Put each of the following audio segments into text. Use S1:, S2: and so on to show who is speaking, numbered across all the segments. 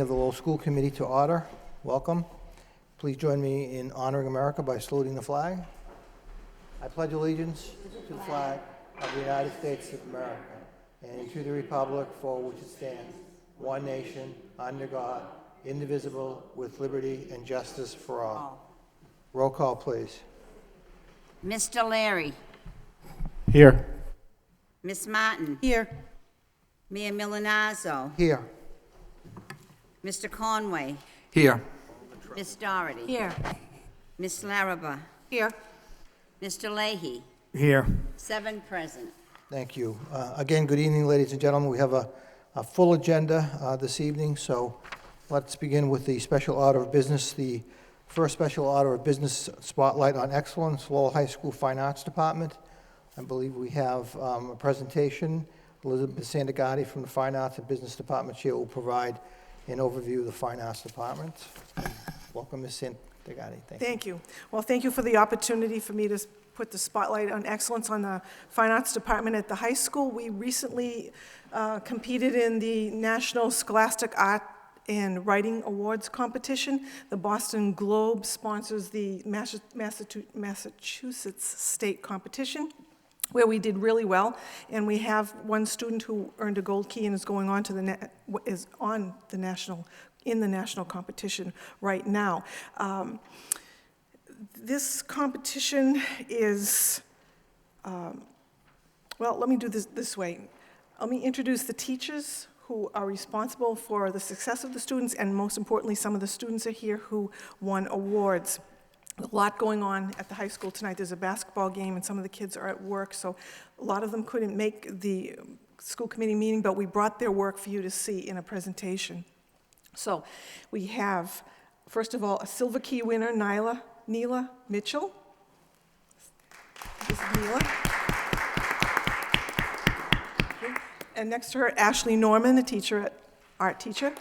S1: Of the Lowell School Committee to order. Welcome. Please join me in honoring America by saluting the flag. I pledge allegiance to the flag of the United States of America and to the republic for which it stands, one nation, under God, indivisible, with liberty and justice for all. Roll call, please.
S2: Mr. Larry.
S3: Here.
S2: Miss Martin.
S4: Here.
S2: Mayor Milanazzo.
S1: Here.
S2: Mr. Conway.
S3: Here.
S2: Miss Doherty.
S4: Here.
S2: Miss Larraba.
S4: Here.
S2: Mr. Leahy.
S3: Here.
S2: 7 present.
S1: Thank you. Again, good evening, ladies and gentlemen. We have a full agenda this evening, so let's begin with the special order of business. The first special order of business, Spotlight on Excellence, Lowell High School Fine Arts Department. I believe we have a presentation. Elizabeth Sandagati from the Fine Arts and Business Department Chair will provide an overview of the Fine Arts Department. Welcome, Ms. Sandagati.
S4: Thank you. Well, thank you for the opportunity for me to put the spotlight on excellence on the Fine Arts Department at the high school. We recently competed in the National Scholastic Art and Writing Awards competition. The Boston Globe sponsors the Massachusetts State competition, where we did really well, and we have one student who earned a gold key and is going on to the national competition right now. This competition is, well, let me do this way. Let me introduce the teachers who are responsible for the success of the students, and most importantly, some of the students are here who won awards. A lot going on at the high school tonight. There's a basketball game, and some of the kids are at work, so a lot of them couldn't make the school committee meeting, but we brought their work for you to see in a presentation. So we have, first of all, a Silver Key winner, Neela Mitchell. This is Neela. And next to her, Ashley Norman, art teacher.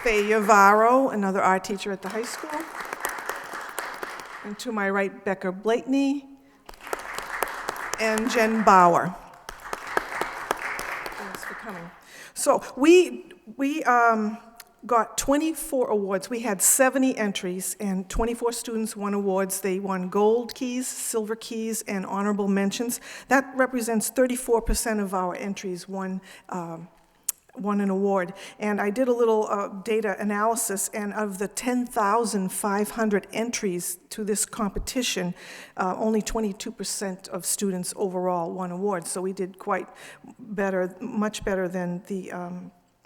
S4: Faye Yavaro, another art teacher at the high school. And to my right, Becca Blakeney and Jen Bauer. Thanks for coming. So we got 24 awards. We had 70 entries, and 24 students won awards. They won gold keys, silver keys, and honorable mentions. That represents 34% of our entries won an award. And I did a little data analysis, and of the 10,500 entries to this competition, only 22% of students overall won awards. So we did quite better, much better than the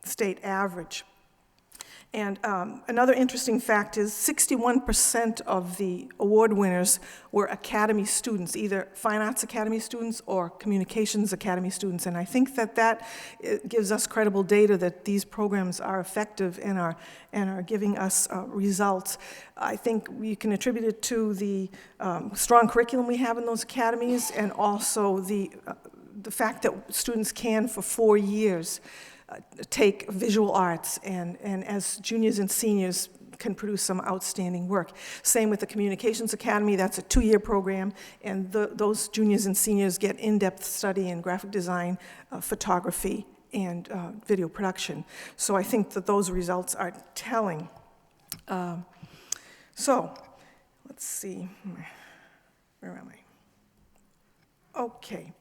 S4: state average. And another interesting fact is 61% of the award winners were Academy students, either Fine Arts Academy students or Communications Academy students. And I think that gives us credible data that these programs are effective and are giving us results. I think we can attribute it to the strong curriculum we have in those academies, and also the fact that students can, for 4 years, take visual arts, and as juniors and seniors can produce some outstanding work. Same with the Communications Academy. That's a 2-year program, and those juniors and seniors get in-depth study in graphic design, photography, and video production. So I think that those results are telling. So let's see, where am I? Okay.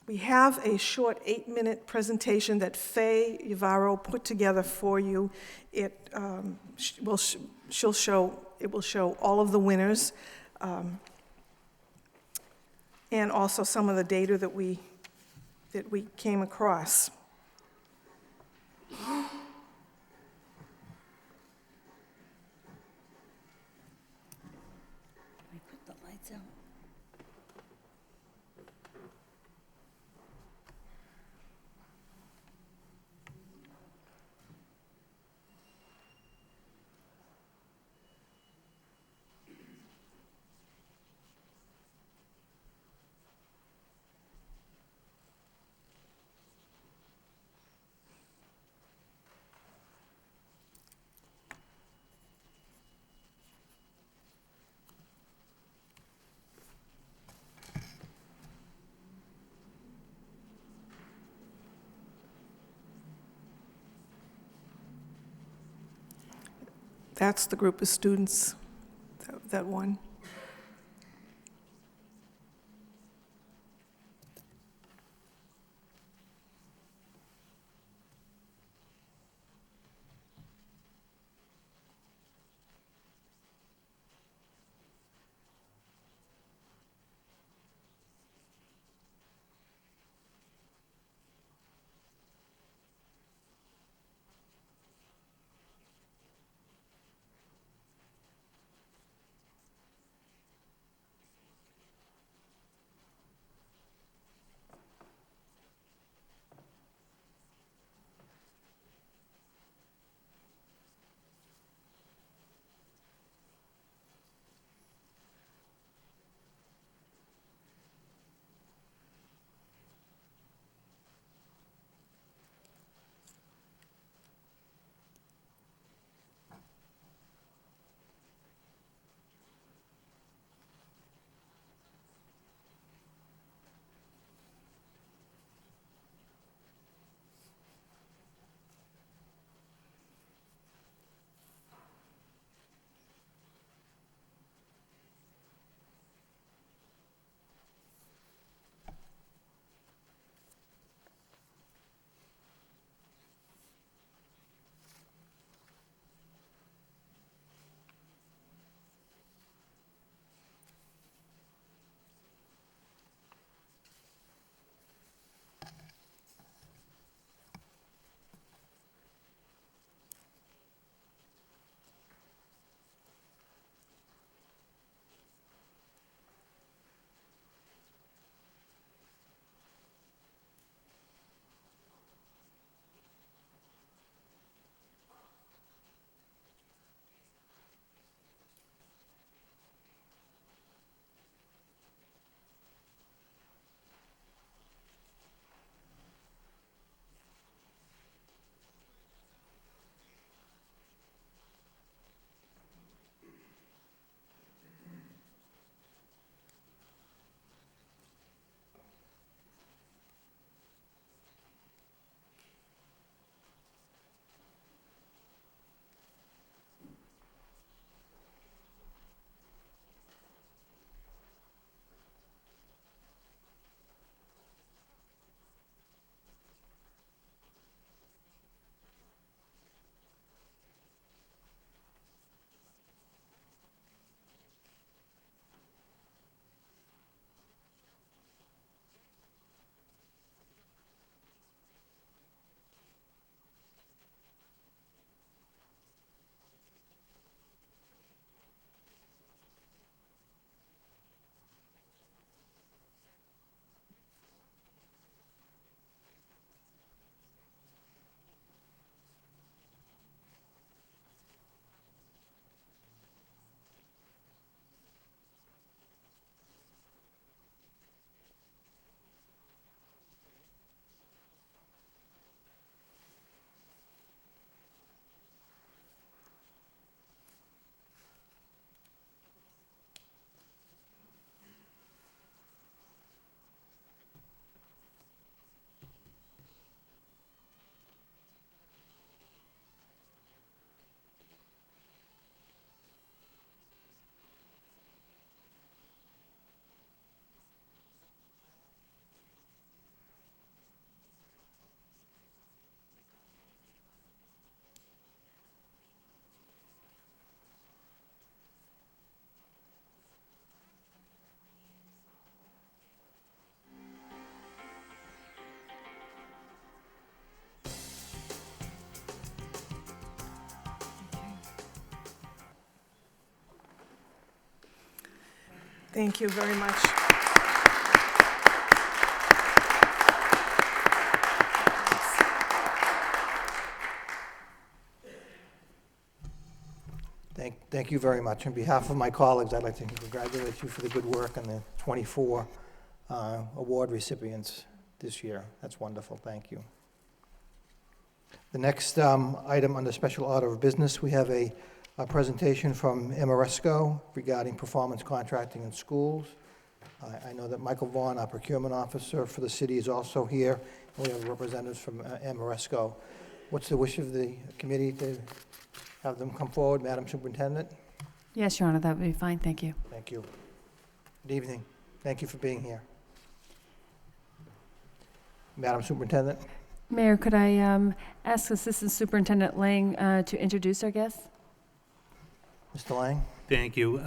S4: We have a short 8-minute presentation that Faye Yavaro put together for you. It will show all of the winners, and also some of the data that we came across. That's the group of students that won. Thank you very much.
S1: Thank you very much. On behalf of my colleagues, I'd like to congratulate you for the good work on the 24 award recipients this year. That's wonderful. Thank you. The next item under special order of business, we have a presentation from Amoresco regarding performance contracting in schools. I know that Michael Vaughn, our procurement officer for the city, is also here. And we have representatives from Amoresco. What's the wish of the committee to have them come forward. Madam Superintendent?
S5: Yes, Your Honor, that would be fine, thank you.
S1: Thank you. Good evening. Thank you for being here. Madam Superintendent?
S5: Mayor, could I ask Assistant Superintendent Lang to introduce our guests?
S1: Mr. Lang?
S3: Thank you.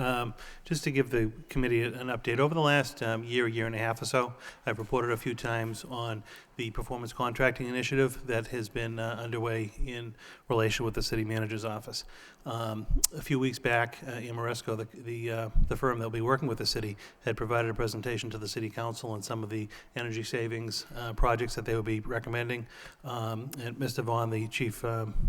S3: Just to give the committee an update, over the last year and a half or so, I've reported a few times on the performance contracting initiative that has been underway in relation with the city manager's office. A few weeks back, Amoresco, the firm that will be working with the city, had provided a presentation to the city council on some of the energy savings projects that they would be recommending. And Mr. Vaughn, the chief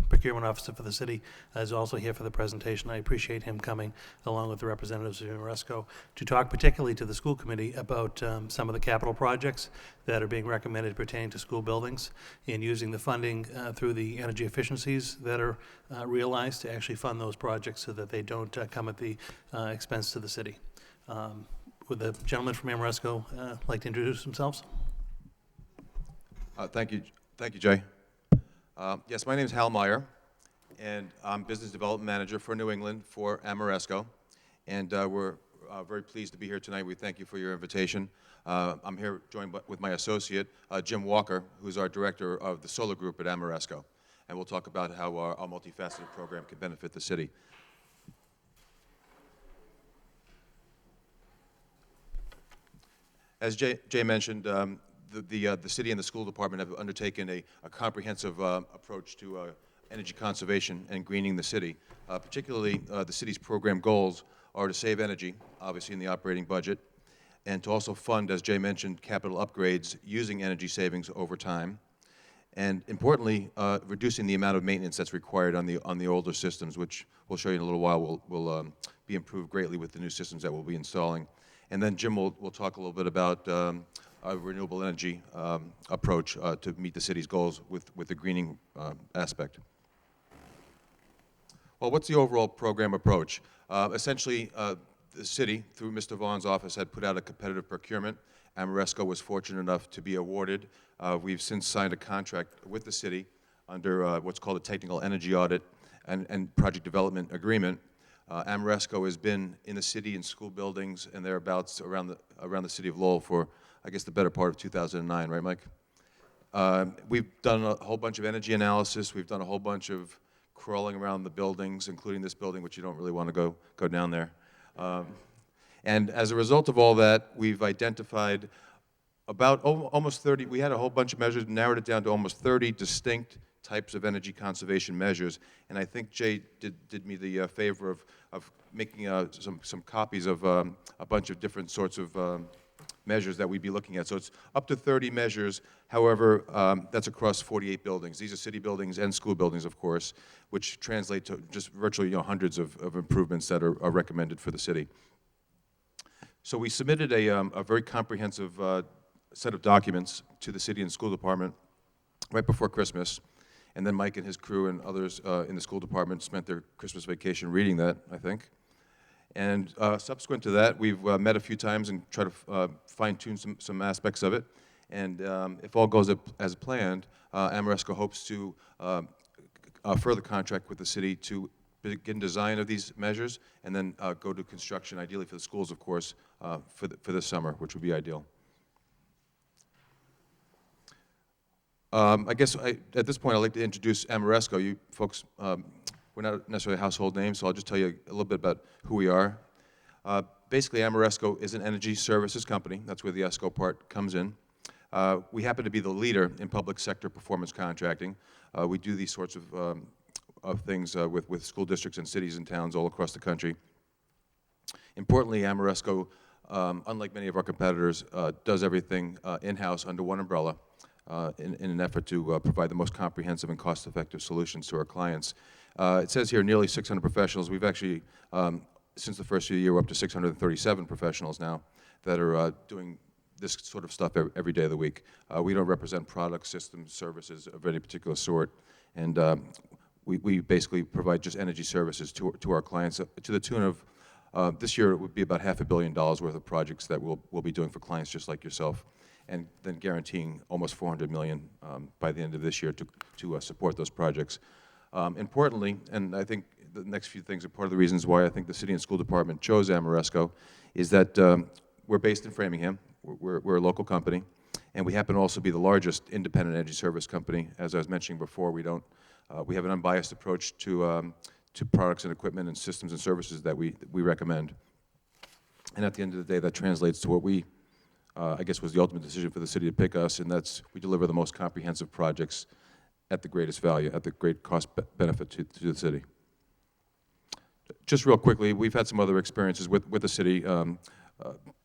S3: procurement officer for the city, is also here for the presentation. I appreciate him coming along with the representatives of Amoresco to talk particularly to the school committee about some of the capital projects that are being recommended pertaining to school buildings and using the funding through the energy efficiencies that are realized to actually fund those projects so that they don't come at the expense to the city. Would the gentleman from Amoresco like to introduce themselves?
S6: Thank you, Jay. Yes, my name is Hal Meyer, and I'm Business Development Manager for New England for Amoresco, and we're very pleased to be here tonight. We thank you for your invitation. I'm here joined with my associate, Jim Walker, who's our Director of the Solar Group at Amoresco, and we'll talk about how our multifaceted program can benefit the city. As Jay mentioned, the city and the school department have undertaken a comprehensive approach to energy conservation and greening the city. Particularly, the city's program goals are to save energy, obviously in the operating budget, and to also fund, as Jay mentioned, capital upgrades using energy savings over time, and importantly, reducing the amount of maintenance that's required on the older systems, which we'll show you in a little while will be improved greatly with the new systems that we'll be installing. And then Jim will talk a little bit about a renewable energy approach to meet the city's goals with the greening aspect. Well, what's the overall program approach? Essentially, the city, through Mr. Vaughn's office, had put out a competitive procurement. Amoresco was fortunate enough to be awarded. We've since signed a contract with the city under what's called a technical energy audit and project development agreement. Amoresco has been in the city and school buildings and thereabouts around the city of Lowell for, I guess, the better part of 2009, right, Mike? We've done a whole bunch of energy analysis. We've done a whole bunch of crawling around the buildings, including this building, which you don't really want to go down there. And as a result of all that, we've identified about almost 30, we had a whole bunch of measures, narrowed it down to almost 30 distinct types of energy conservation measures. And I think Jay did me the favor of making some copies of a bunch of different sorts of measures that we'd be looking at. So it's up to 30 measures. However, that's across 48 buildings. These are city buildings and school buildings, of course, which translate to just virtually hundreds of improvements that are recommended for the city. So we submitted a very comprehensive set of documents to the city and school department right before Christmas. And then Mike and his crew and others in the school department spent their Christmas vacation reading that, I think. And subsequent to that, we've met a few times and tried to fine-tune some aspects of it. And if all goes as planned, Amoresco hopes to further contract with the city to begin design of these measures and then go to construction, ideally for the schools, of course, for this summer, which would be ideal. I guess at this point, I'd like to introduce Amoresco. You folks, we're not necessarily household names, so I'll just tell you a little bit about who we are. Basically, Amoresco is an energy services company. That's where the ESCO part comes in. We happen to be the leader in public sector performance contracting. We do these sorts of things with school districts and cities and towns all across the country. Importantly, Amoresco, unlike many of our competitors, does everything in-house under one umbrella. In an effort to provide the most comprehensive and cost-effective solutions to our clients. It says here nearly 600 professionals. We've actually, since the first of the year, we're up to 637 professionals now that are doing this sort of stuff every day of the week. We don't represent products, systems, services of any particular sort, and we basically provide just energy services to our clients to the tune of, this year it would be about $500 million worth of projects that we'll be doing for clients just like yourself, and then guaranteeing almost $400 million by the end of this year to support those projects. Importantly, and I think the next few things are part of the reasons why I think the city and school department chose Amoresco, is that we're based in Framingham. We're a local company, and we happen to also be the largest independent energy service company. As I was mentioning before, we have an unbiased approach to products and equipment and systems and services that we recommend. And at the end of the day, that translates to what I guess was the ultimate decision for the city to pick us, and that's we deliver the most comprehensive projects at the greatest value, at the great cost benefit to the city. Just real quickly, we've had some other experiences with the city.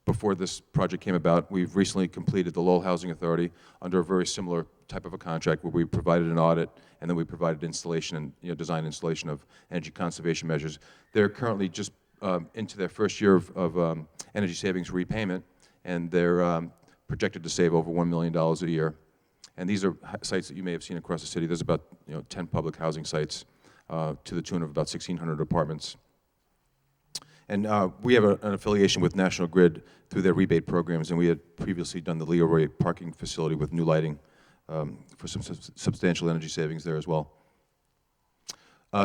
S6: Before this project came about, we've recently completed the Lowell Housing Authority under a very similar type of a contract where we provided an audit and then we provided installation and design installation of energy conservation measures. They're currently just into their first year of energy savings repayment, and they're projected to save over $1 million a year. And these are sites that you may have seen across the city. There's about 10 public housing sites to the tune of about 1,600 apartments. And we have an affiliation with National Grid through their rebate programs, and we had previously done the Leo parking facility with new lighting for some substantial energy savings there as well.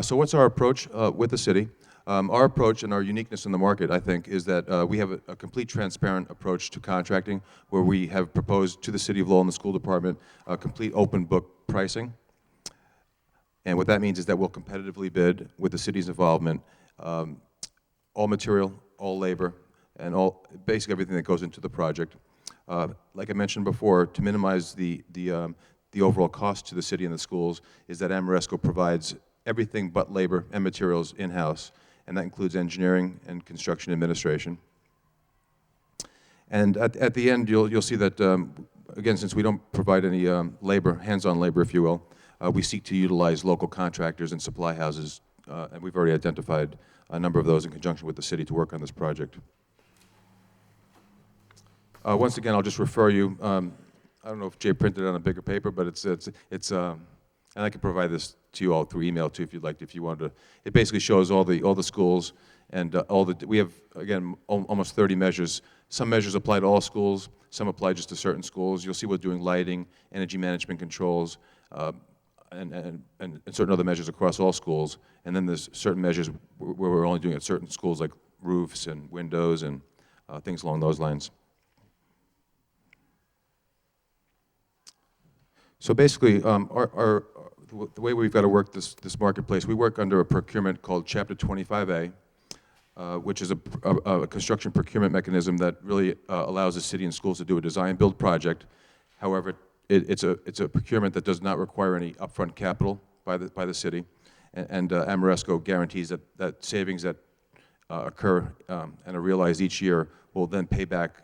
S6: So what's our approach with the city? Our approach and our uniqueness in the market, I think, is that we have a complete transparent approach to contracting, where we have proposed to the City of Lowell and the school department a complete open book pricing. And what that means is that we'll competitively bid with the city's involvement, all material, all labor, and basically everything that goes into the project. Like I mentioned before, to minimize the overall cost to the city and the schools, is that Amoresco provides everything but labor and materials in-house, and that includes engineering and construction administration. And at the end, you'll see that, again, since we don't provide any labor, hands-on labor, if you will, we seek to utilize local contractors and supply houses, and we've already identified a number of those in conjunction with the city to work on this project. Once again, I'll just refer you, I don't know if Jay printed it on a bigger paper, but and I can provide this to you all through email too if you'd like, if you wanted to. It basically shows all the schools and we have, again, almost 30 measures. Some measures apply to all schools, some apply just to certain schools. You'll see we're doing lighting, energy management controls, and certain other measures across all schools. And then there's certain measures where we're only doing it at certain schools, like roofs and windows and things along those lines. So basically, the way we've got to work this marketplace, we work under a procurement called Chapter 25A, which is a construction procurement mechanism that really allows the city and schools to do a design-build project. However, it's a procurement that does not require any upfront capital by the city, and Amoresco guarantees that savings that occur and are realized each year will then pay back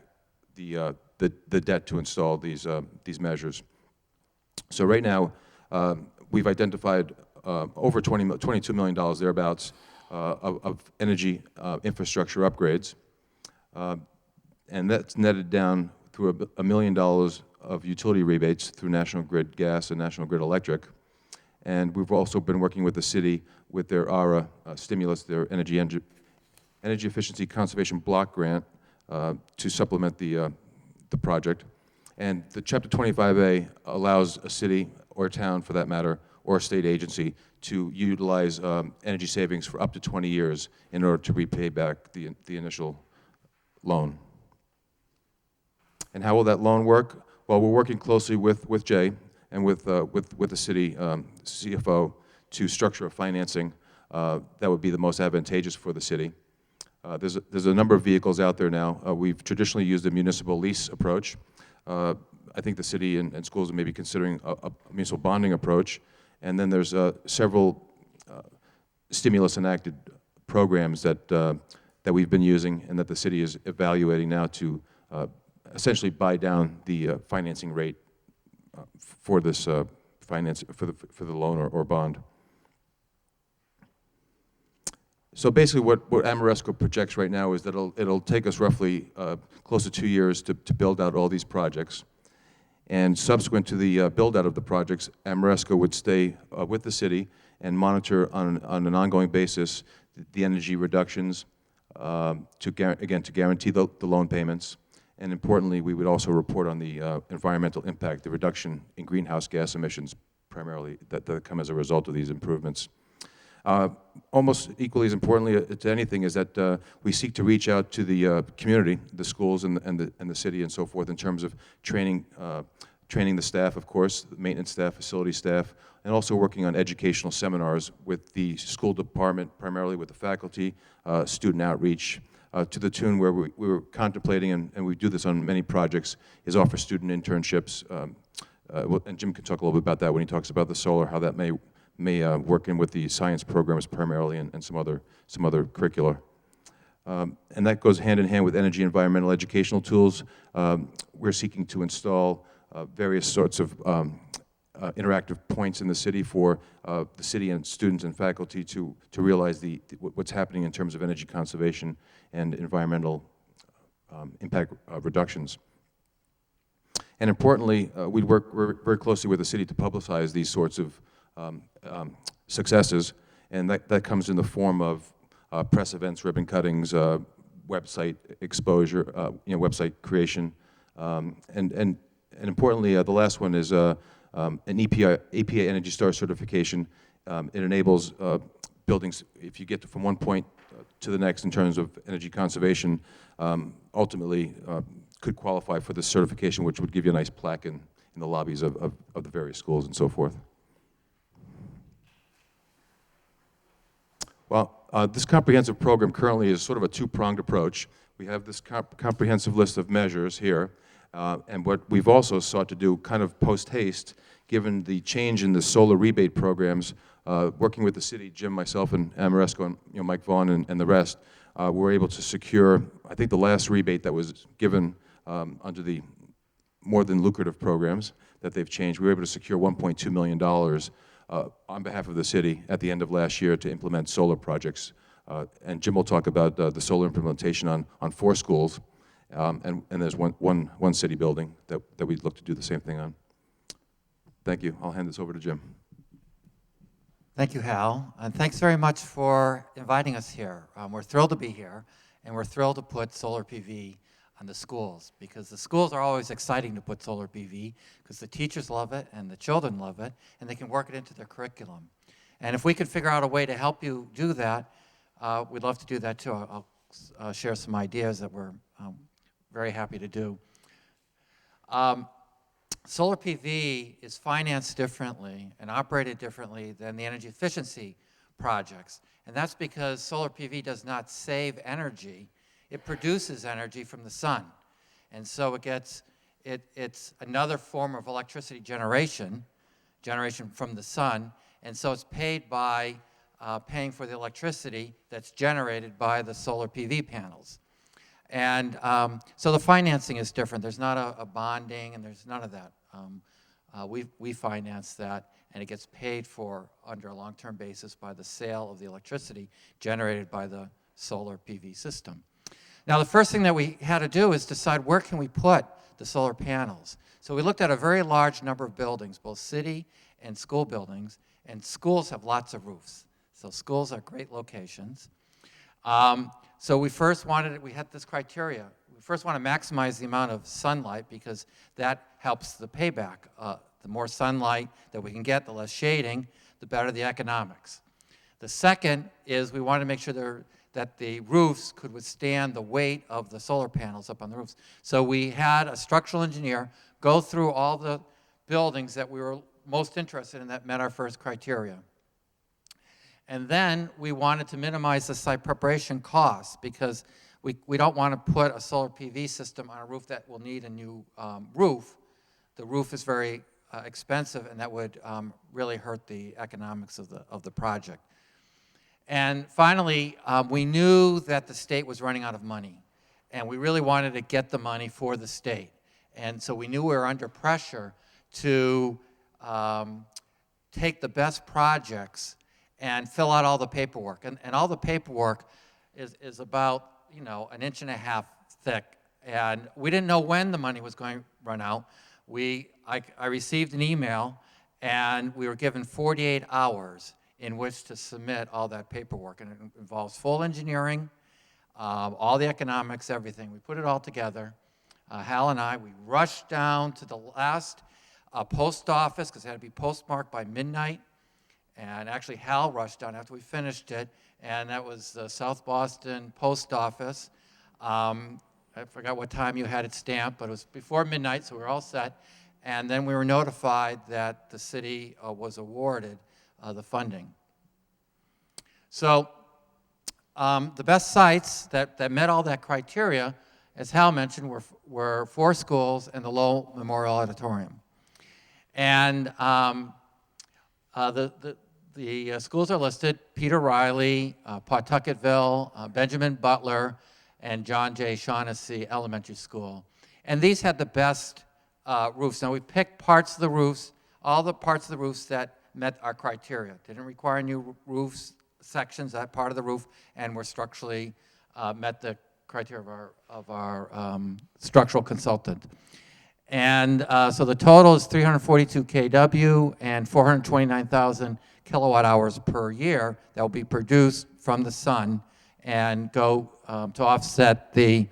S6: the debt to install these measures. So right now, we've identified over $22 million thereabouts of energy infrastructure upgrades, and that's netted down through $1 million of utility rebates through National Grid Gas and National Grid Electric. And we've also been working with the city with their ARA stimulus, their energy efficiency conservation block grant, to supplement the project. And the Chapter 25A allows a city or a town, for that matter, or a state agency to utilize energy savings for up to 20 years in order to repay back the initial loan. And how will that loan work? Well, we're working closely with Jay and with the city CFO to structure a financing that would be the most advantageous for the city. There's a number of vehicles out there now. We've traditionally used a municipal lease approach. I think the city and schools may be considering a municipal bonding approach. And then there's several stimulus enacted programs that we've been using and that the city is evaluating now to essentially buy down the financing rate for this for the loan or bond. So basically what Amoresco projects right now is that it'll take us roughly close to 2 years to build out all these projects. And subsequent to the build-out of the projects, Amoresco would stay with the city and monitor on an ongoing basis the energy reductions to guarantee the loan payments. And importantly, we would also report on the environmental impact, the reduction in greenhouse gas emissions primarily that come as a result of these improvements. Almost equally as importantly to anything is that we seek to reach out to the community, the schools and the city and so forth in terms of training the staff, of course, the maintenance staff, facility staff, and also working on educational seminars with the school department, primarily with the faculty, student outreach, to the tune where we were contemplating, and we do this on many projects, is offer student internships. And Jim can talk a little bit about that when he talks about the solar, how that may work in with the science programs primarily and some other curricula. And that goes hand in hand with energy environmental educational tools. We're seeking to install various sorts of interactive points in the city for the city and students and faculty to realize what's happening in terms of energy conservation and environmental impact reductions. And importantly, we work very closely with the city to publicize these sorts of successes, and that comes in the form of press events, ribbon cuttings, website exposure, website creation, and importantly, the last one is an EPA Energy Star certification. It enables buildings, if you get from one point to the next in terms of energy conservation, ultimately could qualify for this certification, which would give you a nice plaque in the lobbies of the various schools and so forth. Well, this comprehensive program currently is sort of a two-pronged approach. We have this comprehensive list of measures here, and what we've also sought to do kind of post-haste, given the change in the solar rebate programs, working with the city, Jim, myself, and Amoresco, and Mike Vaughn and the rest, were able to secure, I think the last rebate that was given under the more than lucrative programs that they've changed, we were able to secure $1.2 million on behalf of the city at the end of last year to implement solar projects. And Jim will talk about the solar implementation on 4 schools, and there's one city building that we'd look to do the same thing on. Thank you. I'll hand this over to Jim.
S7: Thank you, Hal, and thanks very much for inviting us here. We're thrilled to be here, and we're thrilled to put solar PV on the schools, because the schools are always exciting to put solar PV because the teachers love it and the children love it, and they can work it into their curriculum. And if we could figure out a way to help you do that, we'd love to do that too. I'll share some ideas that we're very happy to do. Solar PV is financed differently and operated differently than the energy efficiency projects. And that's because solar PV does not save energy. It produces energy from the sun. And so it's another form of electricity generation from the sun. And so it's paid by paying for the electricity that's generated by the solar PV panels. And so the financing is different. There's not a bonding, and there's none of that. We finance that, and it gets paid for under a long-term basis by the sale of the electricity generated by the solar PV system. Now, the first thing that we had to do is decide where can we put the solar panels. So we looked at a very large number of buildings, both city and school buildings, and schools have lots of roofs. So schools are great locations. So we had this criteria. We first want to maximize the amount of sunlight because that helps the payback. The more sunlight that we can get, the less shading, the better the economics. The second is we want to make sure that the roofs could withstand the weight of the solar panels up on the roofs. So we had a structural engineer go through all the buildings that we were most interested in that met our first criteria. And then we wanted to minimize the site preparation costs because we don't want to put a solar PV system on a roof that will need a new roof. The roof is very expensive, and that would really hurt the economics of the project. And finally, we knew that the state was running out of money, and we really wanted to get the money for the state. And so we knew we were under pressure to take the best projects and fill out all the paperwork. And all the paperwork is about, an inch and a half thick. And we didn't know when the money was going to run out. I received an email, and we were given 48 hours in which to submit all that paperwork. And it involves full engineering, all the economics, everything. We put it all together. Hal and I, we rushed down to the last post office because it had to be postmarked by midnight. And actually, Hal rushed down after we finished it, and that was the South Boston Post Office. I forgot what time you had it stamped, but it was before midnight, so we were all set. And then we were notified that the city was awarded the funding. So the best sites that met all that criteria, as Hal mentioned, were 4 schools and the Lowell Memorial Auditorium. And the schools are listed: Peter Riley, Pawtucketville, Benjamin Butler, and John J. Shaughnessy Elementary School. And these had the best roofs. Now, we picked parts of the roofs, all the parts of the roofs that met our criteria. Didn't require new roofs, sections, that part of the roof, and were structurally met the criteria of our structural consultant. And so the total is 342 kW and 429,000 kilowatt hours per year that will be produced from the sun and go to offset the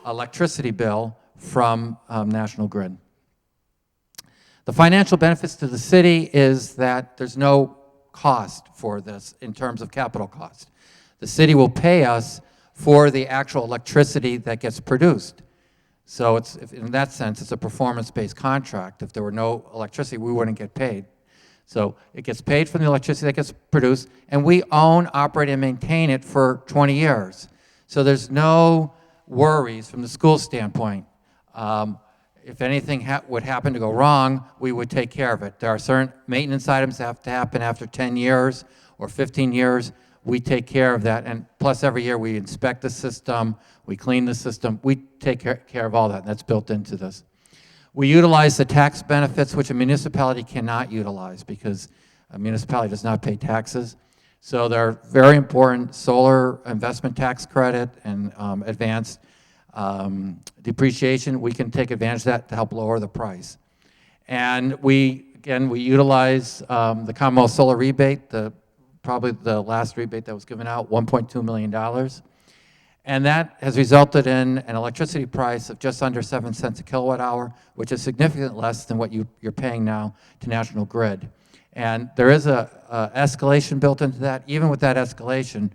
S7: electricity bill from National Grid. The financial benefits to the city is that there's no cost for this in terms of capital cost. The city will pay us for the actual electricity that gets produced. So in that sense, it's a performance-based contract. If there were no electricity, we wouldn't get paid. So it gets paid from the electricity that gets produced, and we own, operate, and maintain it for 20 years. So there's no worries from the school standpoint. If anything would happen to go wrong, we would take care of it. There are certain maintenance items that have to happen after 10 years or 15 years. We take care of that, and plus every year we inspect the system, we clean the system, we take care of all that, and that's built into this. We utilize the tax benefits, which a municipality cannot utilize because a municipality does not pay taxes. So they're very important: solar investment tax credit and advanced depreciation. We can take advantage of that to help lower the price. And we utilize the Commonwealth Solar Rebate, probably the last rebate that was given out, $1.2 million. And that has resulted in an electricity price of just under 7 cents a kilowatt hour, which is significantly less than what you're paying now to National Grid. And there is a escalation built into that. Even with that escalation,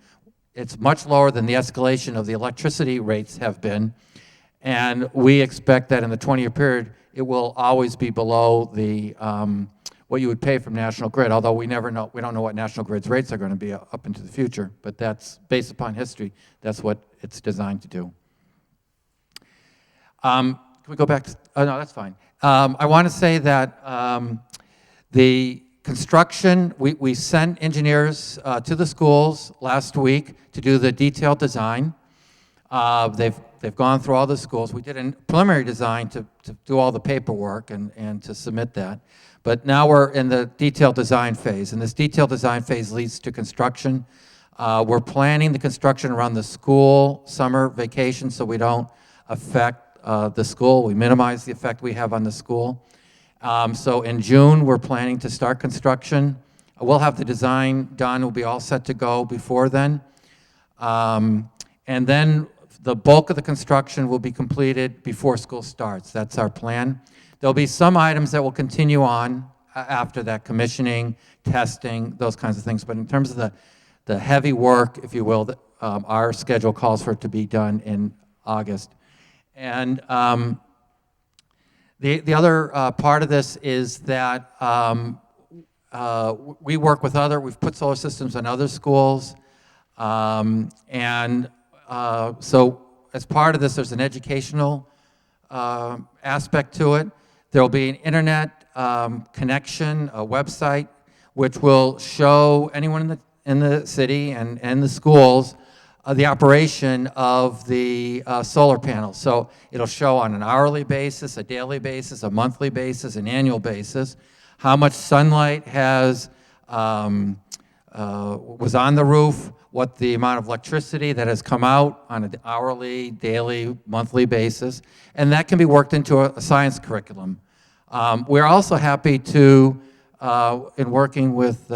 S7: it's much lower than the escalation of the electricity rates have been. And we expect that in the 20-year period, it will always be below the what you would pay from National Grid, although we don't know what National Grid's rates are going to be up into the future, but that's based upon history. That's what it's designed to do. Can we go back to, oh no, that's fine. I want to say that the construction, we sent engineers to the schools last week to do the detailed design. They've gone through all the schools. We did a preliminary design to do all the paperwork and to submit that. But now we're in the detailed design phase, and this detailed design phase leads to construction. We're planning the construction around the school summer vacation so we don't affect the school. We minimize the effect we have on the school. So in June, we're planning to start construction. We'll have the design done. We'll be all set to go before then. And then the bulk of the construction will be completed before school starts. That's our plan. There'll be some items that will continue on after that: commissioning, testing, those kinds of things. But in terms of the heavy work, if you will, our schedule calls for it to be done in August. And the other part of this is that we work with we've put solar systems in other schools. So as part of this, there's an educational aspect to it. There will be an internet connection, a website, which will show anyone in the city and the schools the operation of the solar panels. So it'll show on an hourly basis, a daily basis, a monthly basis, an annual basis, how much sunlight was on the roof, what the amount of electricity that has come out on an hourly, daily, monthly basis, and that can be worked into a science curriculum. We're also happy to, in working with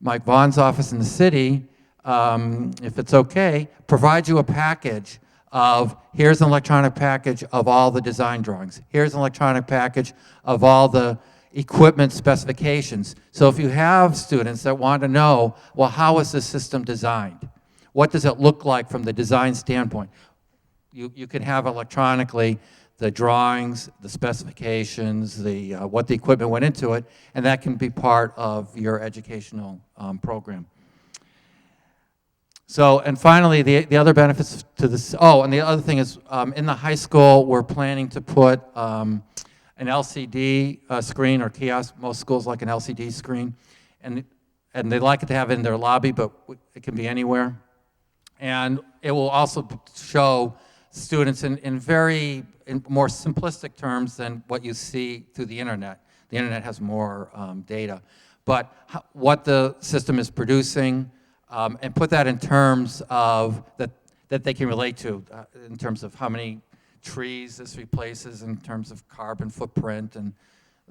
S7: Mike Vaughn's office in the city, if it's okay, provide you a package of, here's an electronic package of all the design drawings. Here's an electronic package of all the equipment specifications. So if you have students that want to know, well, how is this system designed? What does it look like from the design standpoint? You can have electronically the drawings, the specifications, what the equipment went into it, and that can be part of your educational program. So, and finally, the other benefits to this, and the other thing is, in the high school, we're planning to put an LCD screen or kiosk. Most schools like an LCD screen, and they like it to have it in their lobby, but it can be anywhere. And it will also show students in more simplistic terms than what you see through the internet. The internet has more data. But what the system is producing, and put that in terms of that they can relate to, in terms of how many trees this replaces, in terms of carbon footprint, and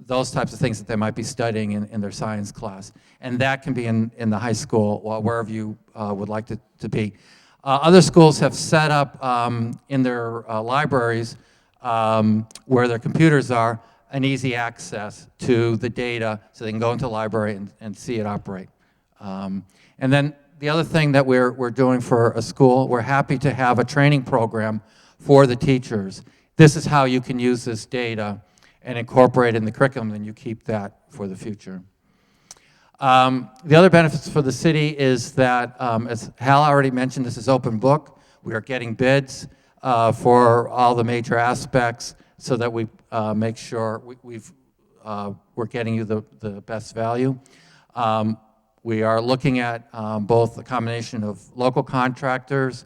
S7: those types of things that they might be studying in their science class. And that can be in the high school, or wherever you would like it to be. Other schools have set up in their libraries where their computers are an easy access to the data so they can go into the library and see it operate. And then the other thing that we're doing for a school, we're happy to have a training program for the teachers. This is how you can use this data and incorporate it in the curriculum, and you keep that for the future. The other benefits for the city is that, as Hal already mentioned, this is open book. We are getting bids for all the major aspects so that we make sure we're getting you the best value. We are looking at both a combination of local contractors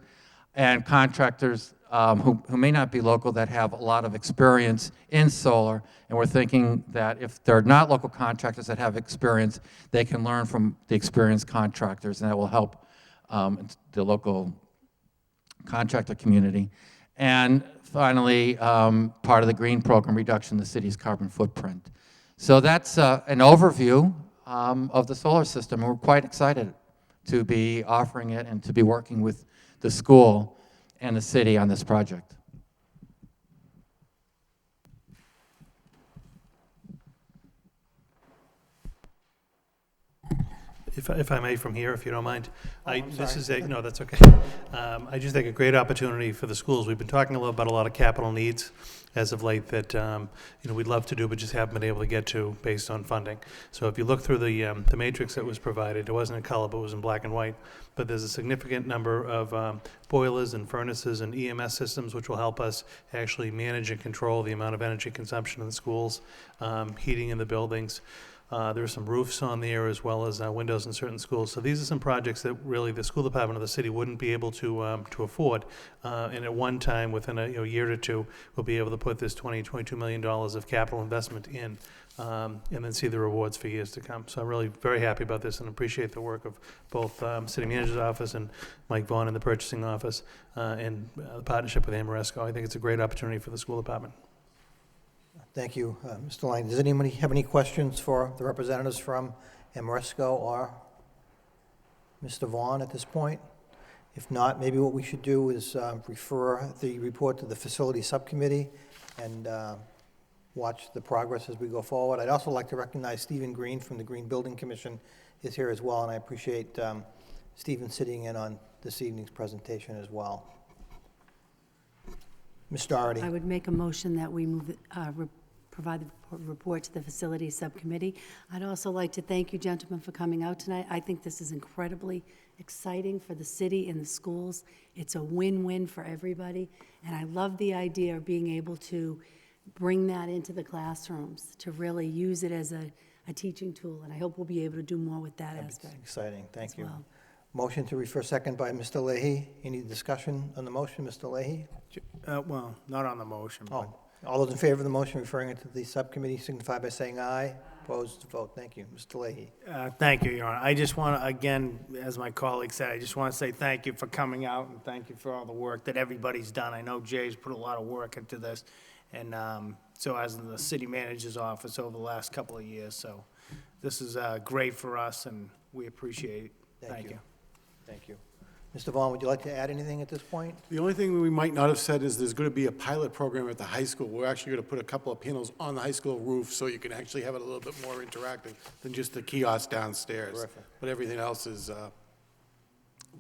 S7: and contractors who may not be local that have a lot of experience in solar, and we're thinking that if they're not local contractors that have experience, they can learn from the experienced contractors, and that will help the local contractor community. And finally, part of the green program, reduction in the city's carbon footprint. So that's an overview of the solar system, and we're quite excited to be offering it and to be working with the school and the city on this project.
S3: If I may, from here, if you don't mind. This is no, that's okay. I just think a great opportunity for the schools. We've been talking about a lot of capital needs as of late that we'd love to do, but just haven't been able to get to based on funding. So if you look through the matrix that was provided, it wasn't in color, but it was in black and white. But there's a significant number of boilers and furnaces and EMS systems which will help us actually manage and control the amount of energy consumption in the schools, heating in the buildings. There are some roofs on there as well as windows in certain schools. So these are some projects that really the school department of the city wouldn't be able to afford. And at one time, within a year or two, we'll be able to put this $22 million of capital investment in and then see the rewards for years to come. So I'm really very happy about this and appreciate the work of both City Manager's Office and Mike Vaughn in the Purchasing Office and the partnership with Amoresco. I think it's a great opportunity for the school department.
S1: Thank you, Mr. Lang. Does anybody have any questions for the representatives from Amoresco or Mr. Vaughn at this point? If not, maybe what we should do is refer the report to the facility subcommittee and watch the progress as we go forward. I'd also like to recognize Stephen Green from the Green Building Commission is here as well, and I appreciate Stephen sitting in on this evening's presentation as well. Ms. Doherty.
S8: I would make a motion that we move, provide the report to the facility subcommittee. I'd also like to thank you, gentlemen, for coming out tonight. I think this is incredibly exciting for the city and the schools. It's a win-win for everybody, and I love the idea of being able to bring that into the classrooms, to really use it as a teaching tool, and I hope we'll be able to do more with that aspect.
S1: Exciting, thank you.
S8: Well.
S1: Motion to refer, second by Mr. Leahy. Any discussion on the motion, Mr. Leahy?
S9: Well, not on the motion, but
S1: All those in favor of the motion referring it to the subcommittee signify by saying aye. Opposed, to vote. Thank you. Mr. Leahy.
S9: thank you, Your Honor. I just want to, again, as my colleague said, I just want to say thank you for coming out and thank you for all the work that everybody's done. I know Jay's put a lot of work into this, and so has the city manager's office over the last couple of years. So this is great for us, and we appreciate it. Thank you.
S1: Thank you. Mr. Vaughn, would you like to add anything at this point?
S10: The only thing we might not have said is there's going to be a pilot program at the high school. We're actually going to put a couple of panels on the high school roof so you can actually have it a little bit more interactive than just the kiosk downstairs.
S1: Terrific.
S10: But everything else is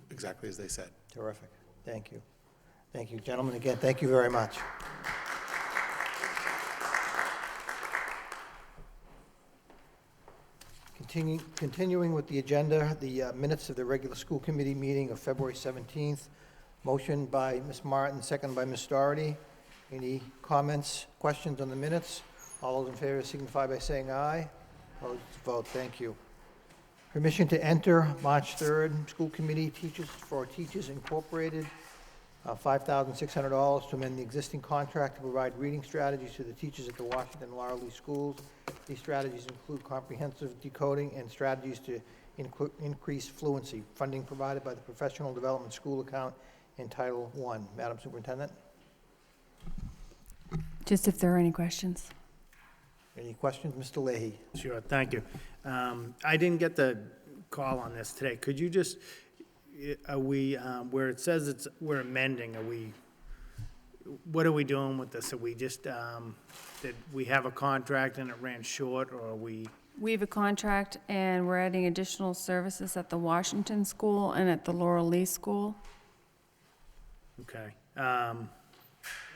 S10: exactly as they said.
S1: Terrific. Thank you. Thank you, gentlemen. Again, thank you very much. Continuing with the agenda, the minutes of the regular school committee meeting of February 17th. Motion by Ms. Martin, second by Ms. Doherty. Any comments, questions on the minutes? All those in favor signify by saying aye. Opposed, vote. Thank you. Permission to enter March 3rd, school committee teachers for Teachers Incorporated, $5,600 to amend the existing contract to provide reading strategies to the teachers at the Washington and Laurel Lee schools. These strategies include comprehensive decoding and strategies to increase fluency. Funding provided by the Professional Development School account in Title I. Madam Superintendent?
S5: Just if there are any questions.
S1: Any questions? Mr. Leahy?
S9: Sure, thank you. I didn't get the call on this today. Could you just, are we, where it says we're amending, what are we doing with this? Are we just, did we have a contract and it ran short, or are we?
S5: We have a contract, and we're adding additional services at the Washington School and at the Laurel Lee School.
S9: Okay.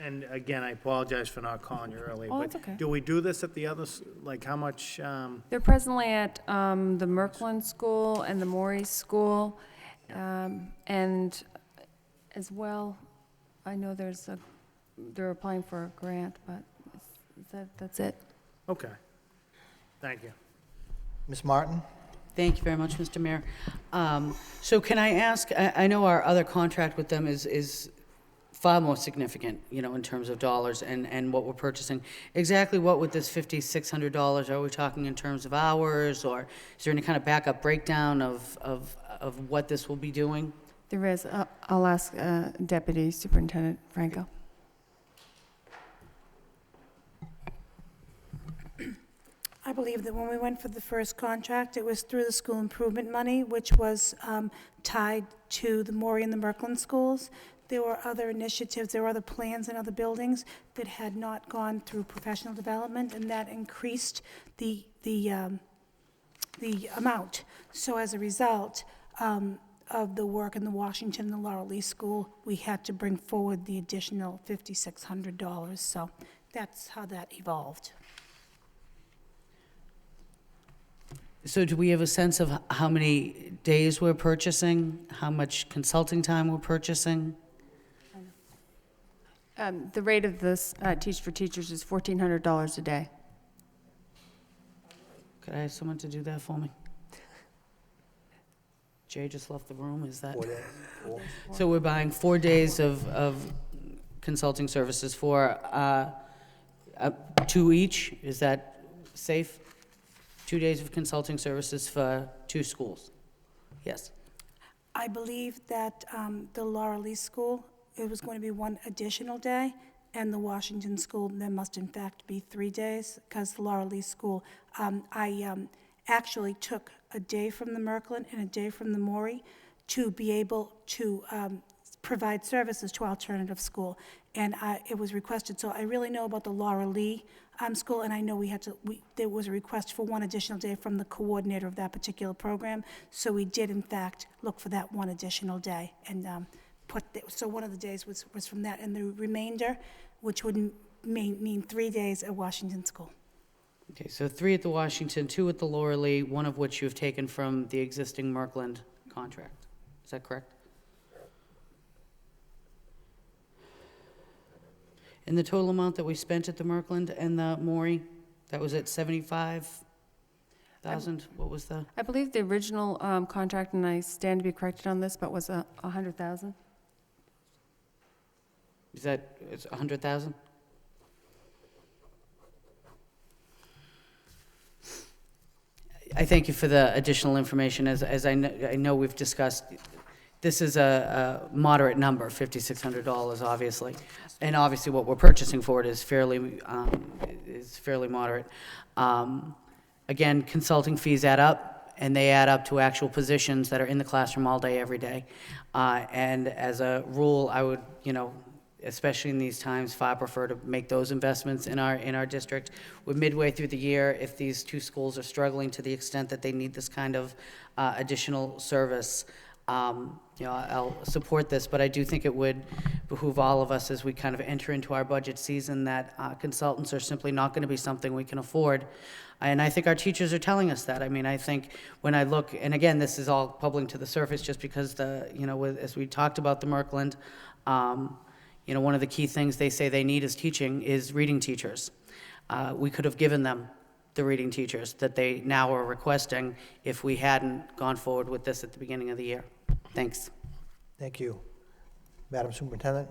S9: And again, I apologize for not calling you earlier.
S5: Oh,
S9: but
S5: it's okay.
S9: do we do this at the others? Like, how much,
S5: They're presently at the Merkland School and the Morey School, and as well, I know they're applying for a grant, but that's it.
S9: okay. Thank you.
S1: Ms. Martin?
S11: Thank you very much, Mr. Mayor. So can I ask, I know our other contract with them is far more significant, you know, in terms of dollars and what we're purchasing. Exactly what with this $5,600, are we talking in terms of hours, or is there any kind of backup breakdown of what this will be doing?
S5: There is. I'll ask Deputy Superintendent Franco.
S12: I believe that when we went for the first contract, it was through the school improvement money, which was tied to the Morey and the Merkland schools. There were other initiatives, there were other plans in other buildings that had not gone through professional development, and that increased the amount. So as a result of the work in the Washington and the Laurel Lee School, we had to bring forward the additional $5,600. So that's how that evolved.
S11: So do we have a sense of how many days we're purchasing, how much consulting time we're purchasing?
S5: The rate of this Teach for Teachers is $1,400 a day.
S11: Could I have someone to do that for me? Jay just left the room, is that?
S1: 4 days.
S11: So we're buying 4 days of consulting services for 2 each? Is that safe? 2 days of consulting services for 2 schools? Yes.
S12: I believe that the Laurel Lee School, it was going to be 1 additional day, and the Washington School, there must in fact be 3 days, because the Laurel Lee School, I actually took a day from the Merkland and a day from the Morey to be able to provide services to alternative school. And it was requested, so I really know about the Laurel Lee school, and I know there was a request for 1 additional day from the coordinator of that particular program. So we did in fact look for that 1 additional day, and so one of the days was from that, and the remainder, which would mean 3 days at Washington School.
S11: Okay, so 3 at the Washington, 2 at the Laurel Lee, 1 of which you've taken from the existing Merkland contract. Is that correct? And the total amount that we spent at the Merkland and the Morey, that was at 75,000? What was the?
S5: I believe the original contract, and I stand to be corrected on this, but was 100,000.
S11: Is that, it's 100,000? I thank you for the additional information. As I know we've discussed, this is a moderate number, $5,600, obviously. And obviously what we're purchasing for it is fairly moderate. Again, consulting fees add up, and they add up to actual positions that are in the classroom all day, every day. And as a rule, I would, especially in these times, far prefer to make those investments in our district. We're midway through the year. If these two schools are struggling to the extent that they need this kind of additional service, I'll support this, but I do think it would behoove all of us as we kind of enter into our budget season that consultants are simply not going to be something we can afford. And I think our teachers are telling us that. I mean, I think when I look, and again, this is all bubbling to the surface just because as we talked about the Merkland, one of the key things they say they need is reading teachers. We could have given them the reading teachers that they now are requesting if we hadn't gone forward with this at the beginning of the year. Thanks.
S1: Thank you. Madam Superintendent?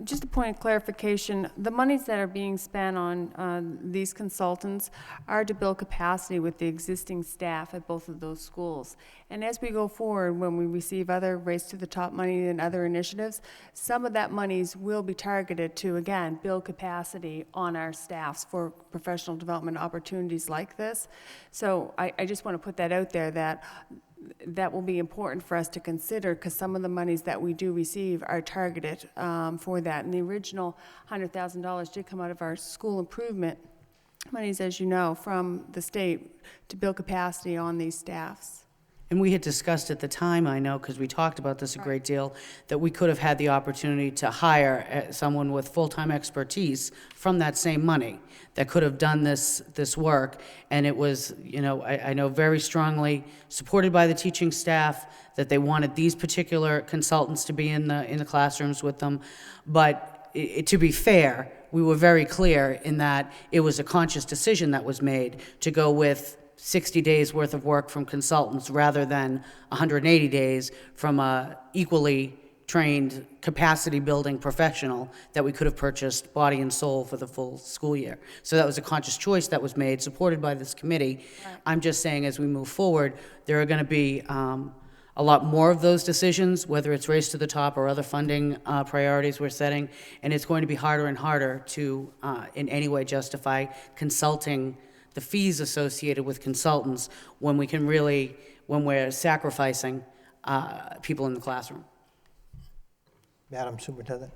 S5: Just a point of clarification, the monies that are being spent on these consultants are to build capacity with the existing staff at both of those schools. And as we go forward, when we receive other Race to the Top money and other initiatives, some of that monies will be targeted to, again, build capacity on our staffs for professional development opportunities like this. So I just want to put that out there, that will be important for us to consider, because some of the monies that we do receive are targeted for that. And the original $100,000 did come out of our school improvement monies, as you know, from the state to build capacity on these staffs.
S11: And we had discussed at the time, I know, because we talked about this a great deal, that we could have had the opportunity to hire someone with full-time expertise from that same money that could have done this work. And it was, I know very strongly supported by the teaching staff that they wanted these particular consultants to be in the classrooms with them. But to be fair, we were very clear in that it was a conscious decision that was made to go with 60 days worth of work from consultants rather than 180 days from a equally trained capacity building professional that we could have purchased body and soul for the full school year. So that was a conscious choice that was made, supported by this committee. Right. I'm just saying, as we move forward, there are going to be a lot more of those decisions, whether it's Race to the Top or other funding priorities we're setting, and it's going to be harder and harder to in any way justify consulting the fees associated with consultants when we're sacrificing people in the classroom.
S1: Madam Superintendent?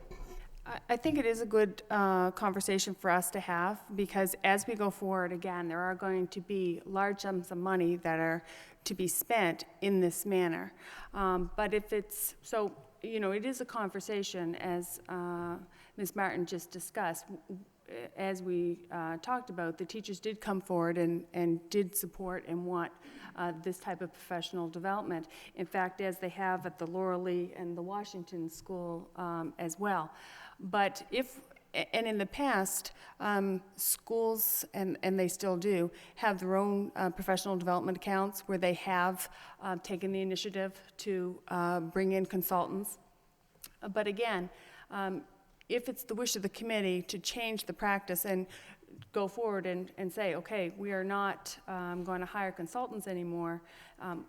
S5: I think it is a good conversation for us to have, because as we go forward, again, there are going to be large sums of money that are to be spent in this manner. But if it's, so, it is a conversation, as Ms. Martin just discussed. As we talked about, the teachers did come forward and did support and want this type of professional development. In fact, as they have at the Lowell and the Washington School as well. But and in the past, schools, and they still do, have their own professional development accounts where they have taken the initiative to bring in consultants. But again, if it's the wish of the committee to change the practice and go forward and say, okay, we are not going to hire consultants anymore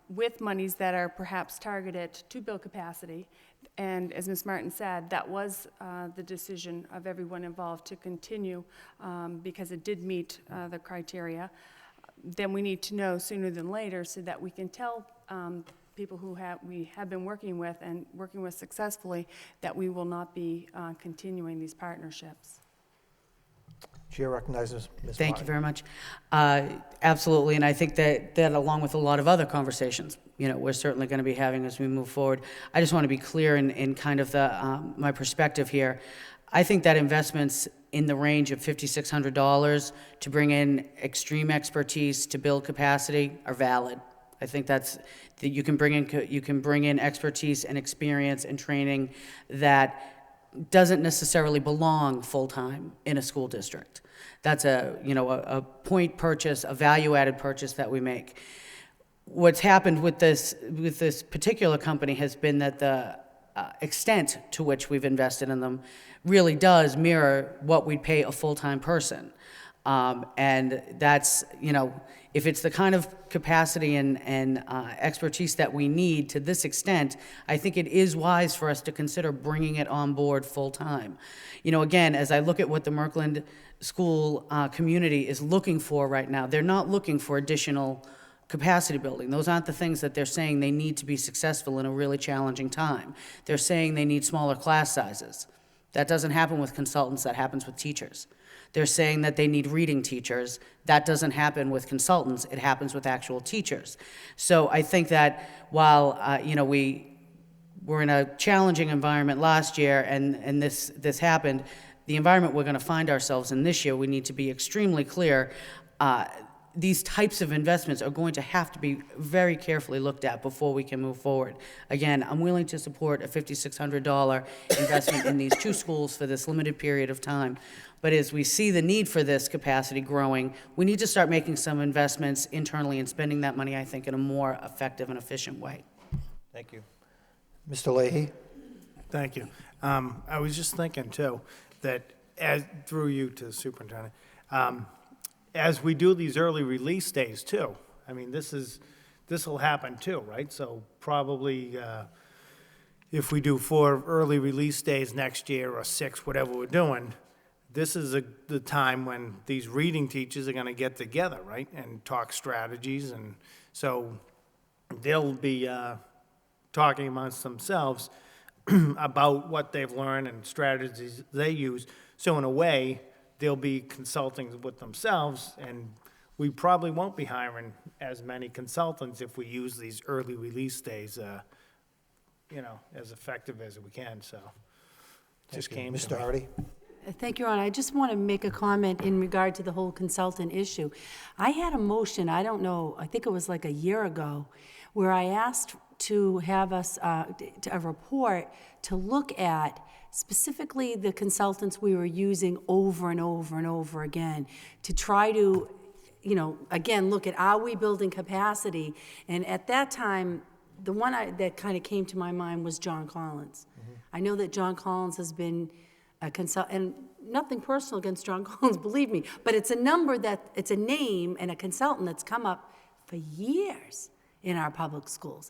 S5: with monies that are perhaps targeted to build capacity, and as Ms. Martin said, that was the decision of everyone involved to continue because it did meet the criteria, then we need to know sooner than later so that we can tell people who we have been working with and working with successfully that we will not be continuing these partnerships.
S1: Chair recognizes Ms.
S11: Thank you
S1: Martin.
S11: very much. Absolutely, and I think that along with a lot of other conversations, we're certainly going to be having as we move forward. I just want to be clear in kind of my perspective here. I think that investments in the range of $5,600 to bring in extreme expertise to build capacity are valid. I think that you can bring in expertise and experience and training that doesn't necessarily belong full-time in a school district. That's a point purchase, a value-added purchase that we make. What's happened with this particular company has been that the extent to which we've invested in them really does mirror what we'd pay a full-time person. And that's, if it's the kind of capacity and expertise that we need to this extent, I think it is wise for us to consider bringing it on board full-time. Again, as I look at what the Merkland school community is looking for right now, they're not looking for additional capacity building. Those aren't the things that they're saying they need to be successful in a really challenging time. They're saying they need smaller class sizes. That doesn't happen with consultants, that happens with teachers. They're saying that they need reading teachers. That doesn't happen with consultants, it happens with actual teachers. So I think that while, we were in a challenging environment last year and this happened, the environment we're going to find ourselves in this year, we need to be extremely clear. These types of investments are going to have to be very carefully looked at before we can move forward. Again, I'm willing to support a $5,600 investment in these 2 schools for this limited period of time. But as we see the need for this capacity growing, we need to start making some investments internally and spending that money, I think, in a more effective and efficient way.
S1: Thank you. Mr. Leahy?
S9: Thank you. I was just thinking, too, that through you to the superintendent, as we do these early release days, too, I mean, this will happen, too, right? So probably if we do 4 early release days next year or 6, whatever we're doing, this is the time when these reading teachers are going to get together, right, and talk strategies. And so they'll be talking amongst themselves about what they've learned and strategies they use. So in a way, they'll be consulting with themselves, and we probably won't be hiring as many consultants if we use these early release days, as effective as we can, so. Just came to
S1: Mr.
S9: me.
S1: Hardy?
S8: Thank you, Ron. I just want to make a comment in regard to the whole consultant issue. I had a motion, I don't know, I think it was like a year ago, where I asked to have us, a report to look at specifically the consultants we were using over and over and over again, to try to, again, look at, are we building capacity? And at that time, the one that kind of came to my mind was John Collins. I know that John Collins has been a consultant, and nothing personal against John Collins, believe me, but it's a name and a consultant that's come up for years in our public schools.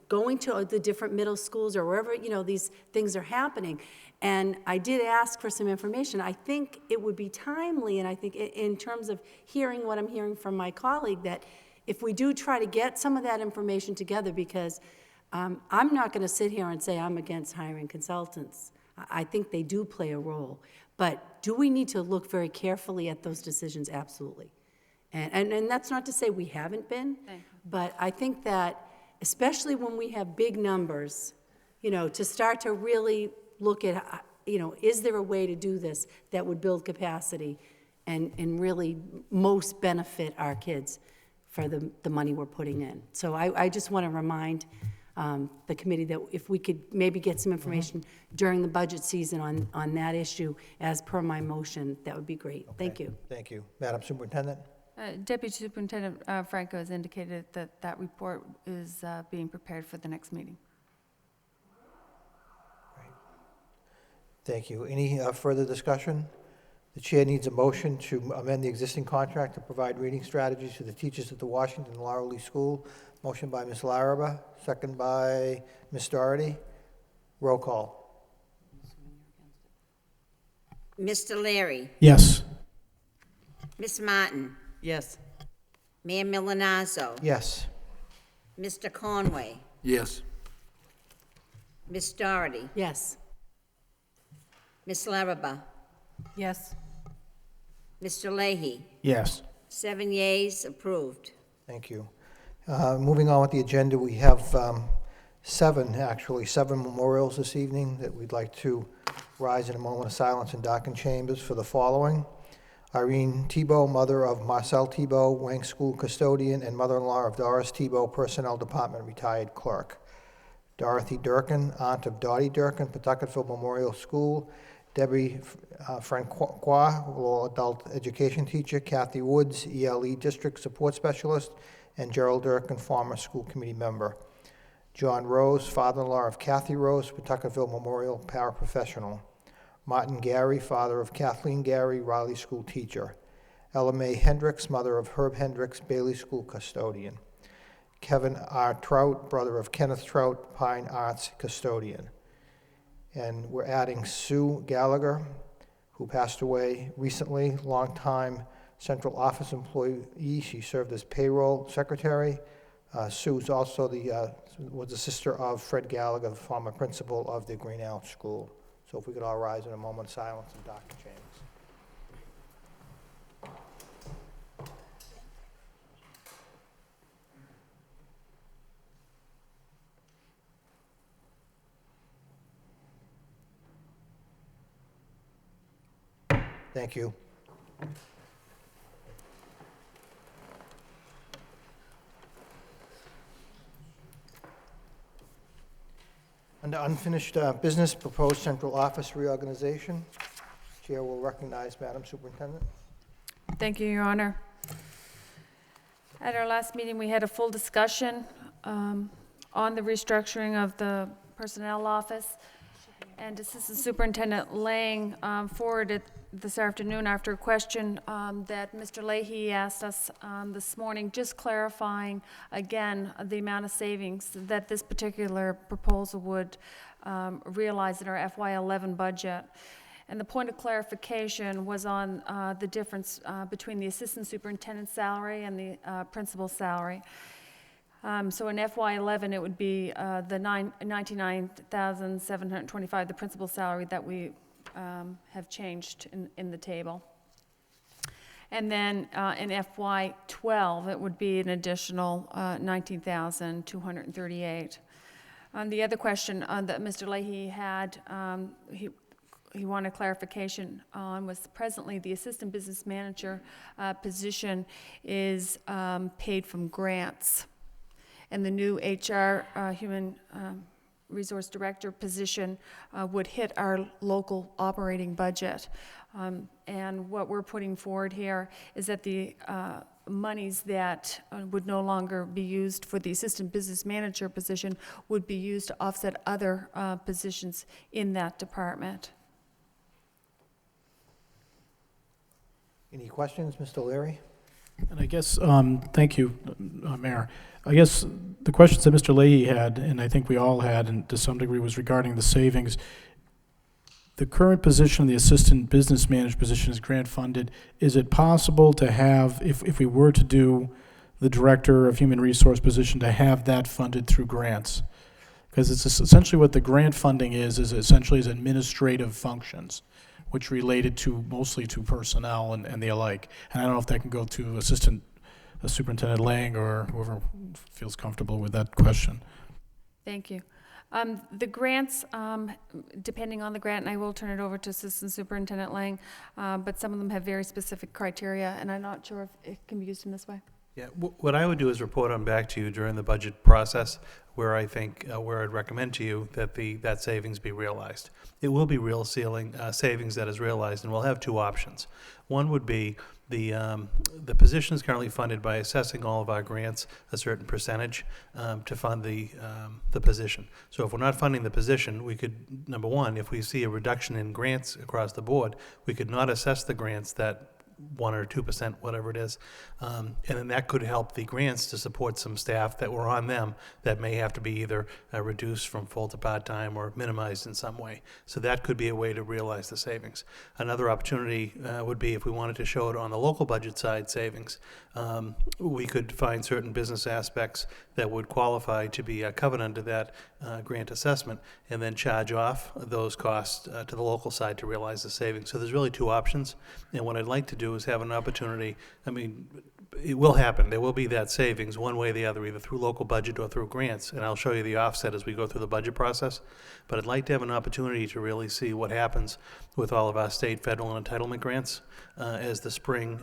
S8: Going to the different middle schools or wherever, these things are happening. And I did ask for some information. I think it would be timely, and I think in terms of hearing what I'm hearing from my colleague, that if we do try to get some of that information together, because I'm not going to sit here and say I'm against hiring consultants. I think they do play a role. But do we need to look very carefully at those decisions? Absolutely. And that's not to say we haven't been, but I think that especially when we have big numbers, to start to really look at, is there a way to do this that would build capacity and really most benefit our kids for the money we're putting in. So I just want to remind the committee that if we could maybe get some information during the budget season on that issue as per my motion, that would be great. Thank you.
S1: Thank you. Madam Superintendent?
S5: Deputy Superintendent Franco has indicated that report is being prepared for the next meeting.
S1: Thank you. Any further discussion? The chair needs a motion to amend the existing contract to provide reading strategies to the teachers at the Washington and Lowell School. Motion by Ms. Larraba, second by Ms. Doherty. Roll call.
S2: Mr. Leary,
S10: Yes.
S2: Ms. Martin,
S11: Yes.
S2: Mayor Milanazzo,
S1: Yes.
S2: Mr. Conway,
S10: Yes.
S2: Ms. Doherty,
S8: Yes.
S2: Ms. Larraba,
S8: Yes.
S2: Mr. Leahy.
S10: Yes.
S2: 7 yeas, approved.
S1: Thank you. Moving on with the agenda, we have seven memorials this evening that we'd like to rise in a moment of silence in darkened chambers for the following: Irene Tebow, mother of Marcel Tebow, Wang School custodian, and mother-in-law of Doris Tebow, Personnel Department retired clerk. Dorothy Durkin, aunt of Dottie Durkin, Pawtucketville Memorial School. Debbie Francois, Lowell adult education teacher. Kathy Woods, ELE district support specialist, and Gerald Durkin, former school committee member. John Rose, father-in-law of Kathy Rose, Pawtucketville Memorial paraprofessional. Martin Gary, father of Kathleen Gary, Raleigh school teacher. Ella Mae Hendricks, mother of Herb Hendricks, Bailey school custodian. Kevin R. Trout, brother of Kenneth Trout, Pine Arts custodian. And we're adding Sue Gallagher, who passed away recently, longtime central office employee. She served as payroll secretary. Sue's also was the sister of Fred Gallagher, the former principal of the Greenell School. So if we could all rise in a moment of silence and Dr. James. Thank you. Under unfinished business, proposed central office reorganization. Chair will recognize Madam Superintendent.
S5: Thank you, Your Honor. At our last meeting, we had a full discussion on the restructuring of the personnel office. And Assistant Superintendent Lang forwarded this afternoon after a question that Mr. Leahy asked us this morning, just clarifying again the amount of savings that this particular proposal would realize in our FY11 budget. And the point of clarification was on the difference between the Assistant Superintendent's salary and the principal's salary. So in FY11, it would be the $99,725, the principal salary that we have changed in the table. And then in FY12, it would be an additional $19,238. The other question that Mr. Leahy had, he wanted clarification on was presently the assistant business manager position is paid from grants. And the new HR, Human Resource Director position would hit our local operating budget. And what we're putting forward here is that the monies that would no longer be used for the assistant business manager position would be used to offset other positions in that department.
S1: Any questions, Mr. Leary?
S13: And I guess, thank you, Mayor. I guess the questions that Mr. Leahy had, and I think we all had, and to some degree was regarding the savings. The current position, the assistant business manager position, is grant funded. Is it possible to have, if we were to do the director of human resource position, to have that funded through grants? Because it's essentially what the grant funding is essentially is administrative functions, which related to mostly to personnel and the alike. And I don't know if that can go to Superintendent Lang or whoever feels comfortable with that question.
S5: Thank you. The grants, depending on the grant, and I will turn it over to Assistant Superintendent Lang, but some of them have very specific criteria, and I'm not sure if it can be used in this way.
S3: Yeah, what I would do is report on back to you during the budget process where I think, where I'd recommend to you that that savings be realized. It will be real savings that is realized, and we'll have two options. One would be the position is currently funded by assessing all of our grants a certain percentage to fund the position. So if we're not funding the position, we could, number one, if we see a reduction in grants across the board, we could not assess the grants that 1 or 2%, whatever it is. And then that could help the grants to support some staff that were on them that may have to be either reduced from full to part-time or minimized in some way. So that could be a way to realize the savings. Another opportunity would be if we wanted to show it on the local budget side savings, we could find certain business aspects that would qualify to be covered under that grant assessment and then charge off those costs to the local side to realize the savings. So there's really two options. And what I'd like to do is have an opportunity, I mean, it will happen. There will be that savings one way or the other, either through local budget or through grants. And I'll show you the offset as we go through the budget process. But I'd like to have an opportunity to really see what happens with all of our state, federal, and entitlement grants as the spring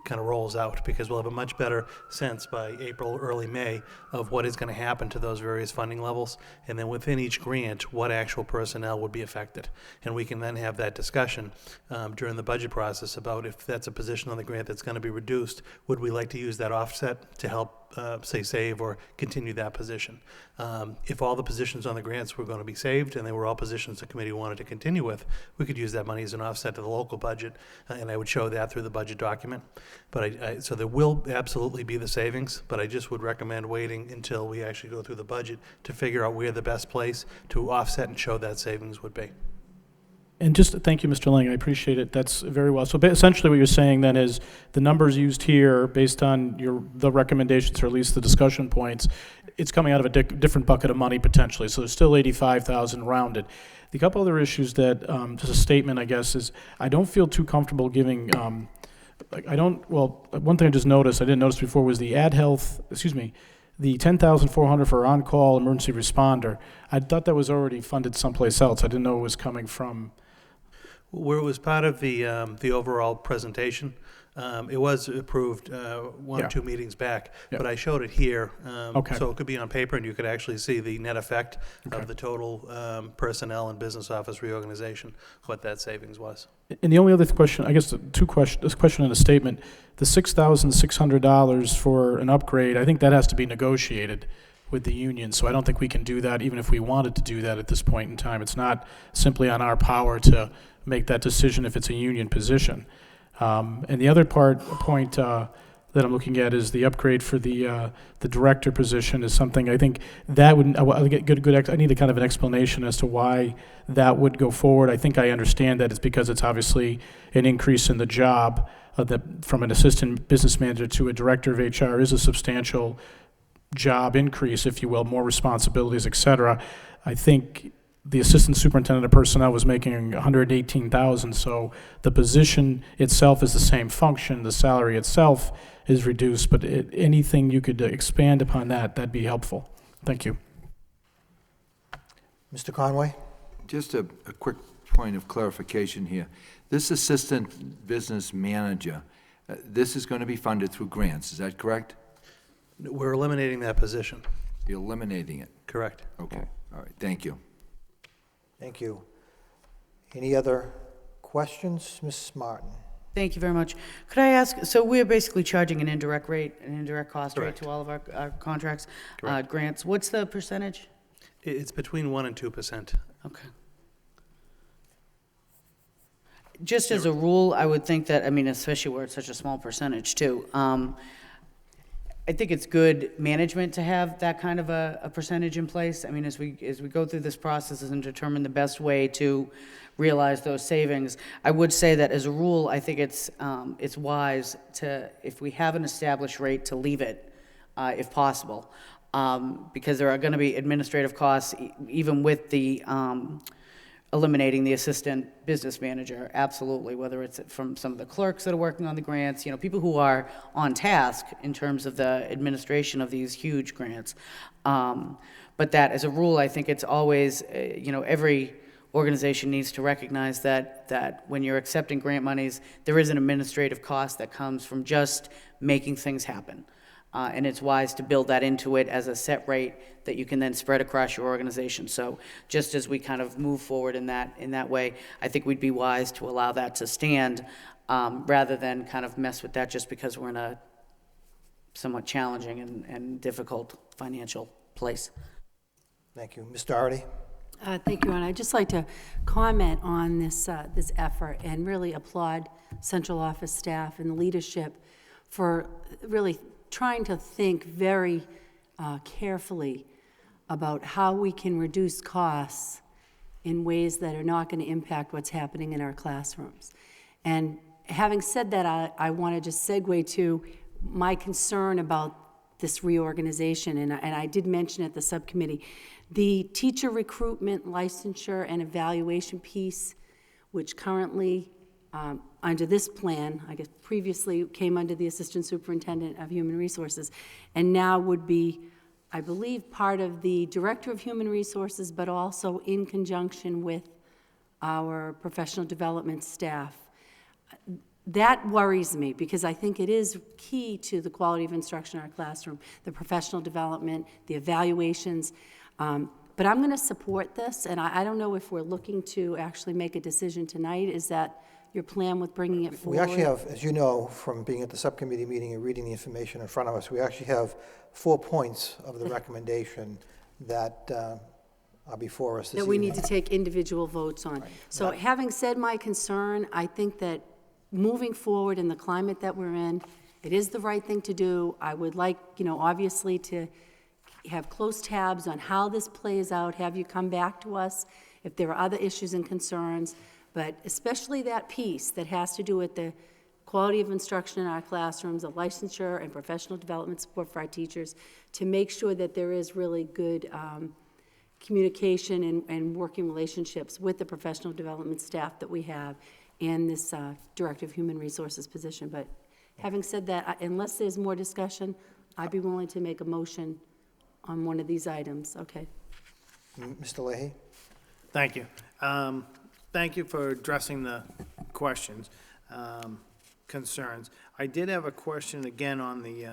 S3: kind of rolls out, because we'll have a much better sense by April, early May of what is going to happen to those various funding levels. And then within each grant, what actual personnel would be affected. And we can then have that discussion during the budget process about if that's a position on the grant that's going to be reduced, would we like to use that offset to help say save or continue that position. If all the positions on the grants were going to be saved and they were all positions the committee wanted to continue with, we could use that money as an offset to the local budget, and I would show that through the budget document. But so there will absolutely be the savings, but I just would recommend waiting until we actually go through the budget to figure out where the best place to offset and show that savings would be.
S13: And just thank you, Mr. Lang, I appreciate it. That's very well. So essentially what you're saying then is the numbers used here, based on the recommendations, or at least the discussion points, it's coming out of a different bucket of money potentially. So there's still 85,000 rounded. The couple other issues that, just a statement, I guess, is I don't feel too comfortable giving, one thing I just noticed, I didn't notice before, was the the 10,400 for on-call emergency responder. I thought that was already funded someplace else. I didn't know it was coming from.
S3: Where it was part of the overall presentation, it was approved one
S13: Yeah.
S3: or two meetings back,
S13: Yeah.
S3: but I showed it here.
S13: Okay.
S3: So it could be on paper, and you could actually see the net effect
S13: Okay.
S3: of the total personnel and business office reorganization, what that savings was.
S13: And the only other question, I guess, this question and a statement, the $6,600 for an upgrade, I think that has to be negotiated with the union, so I don't think we can do that, even if we wanted to do that at this point in time. It's not simply on our power to make that decision if it's a union position. And the other point that I'm looking at is the upgrade for the director position is something I think that would, I need a kind of an explanation as to why that would go forward. I think I understand that it's because it's obviously an increase in the job, that from an assistant business manager to a director of HR is a substantial job increase, if you will, more responsibilities, et cetera. I think the assistant superintendent of personnel was making $118,000, so the position itself is the same function, the salary itself is reduced, but anything you could expand upon that'd be helpful. Thank you.
S1: Mr. Conway?
S14: Just a quick point of clarification here. This assistant business manager, this is going to be funded through grants, is that correct?
S3: We're eliminating that position.
S14: You're eliminating it?
S3: Correct.
S14: Okay, all right, thank you.
S1: Thank you. Any other questions? Ms. Martin?
S11: Thank you very much. Could I ask, so we're basically charging an indirect rate, an indirect cost rate
S3: Correct.
S11: to all of our contracts,
S3: Correct.
S11: grants. What's the percentage?
S3: It's between 1% and 2%.
S11: Okay. Just as a rule, I would think that, I mean, especially where it's such a small percentage too, I think it's good management to have that kind of a percentage in place. I mean, as we go through this process and determine the best way to realize those savings, I would say that as a rule, I think it's wise to, if we have an established rate, to leave it, if possible, because there are going to be administrative costs, even with the eliminating the assistant business manager, absolutely, whether it's from some of the clerks that are working on the grants, people who are on task in terms of the administration of these huge grants. But that, as a rule, I think it's always, every organization needs to recognize that when you're accepting grant monies, there is an administrative cost that comes from just making things happen. And it's wise to build that into it as a set rate that you can then spread across your organization. So just as we kind of move forward in that way, I think we'd be wise to allow that to stand, rather than kind of mess with that just because we're in a somewhat challenging and difficult financial place.
S1: Thank you. Ms. Doherty?
S8: Thank you, and I'd just like to comment on this effort and really applaud central office staff and leadership for really trying to think very carefully about how we can reduce costs in ways that are not going to impact what's happening in our classrooms. And having said that, I want to just segue to my concern about this reorganization, and I did mention at the subcommittee, the teacher recruitment, licensure, and evaluation piece, which currently, under this plan, I guess previously came under the Assistant Superintendent of Human Resources, and now would be, I believe, part of the Director of Human Resources, but also in conjunction with our professional development staff. That worries me because I think it is key to the quality of instruction in our classroom, the professional development, the evaluations. But I'm going to support this, and I don't know if we're looking to actually make a decision tonight. Is that your plan with bringing it forward?
S1: We actually have, as you know, from being at the subcommittee meeting and reading the information in front of us, we actually have 4 points of the recommendation that are before us this
S8: that we
S1: evening.
S8: need to take individual votes on. So having said my concern, I think that moving forward in the climate that we're in, it is the right thing to do. I would like, obviously to have close tabs on how this plays out, have you come back to us if there are other issues and concerns. but especially that piece that has to do with the quality of instruction in our classrooms, the licensure and professional development support for our teachers, to make sure that there is really good communication and working relationships with the professional development staff that we have and this Director of Human Resources position. But having said that, unless there's more discussion, I'd be willing to make a motion on one of these items, okay?
S1: Mr. Leahy?
S9: Thank you. Thank you for addressing the questions, concerns. I did have a question again on the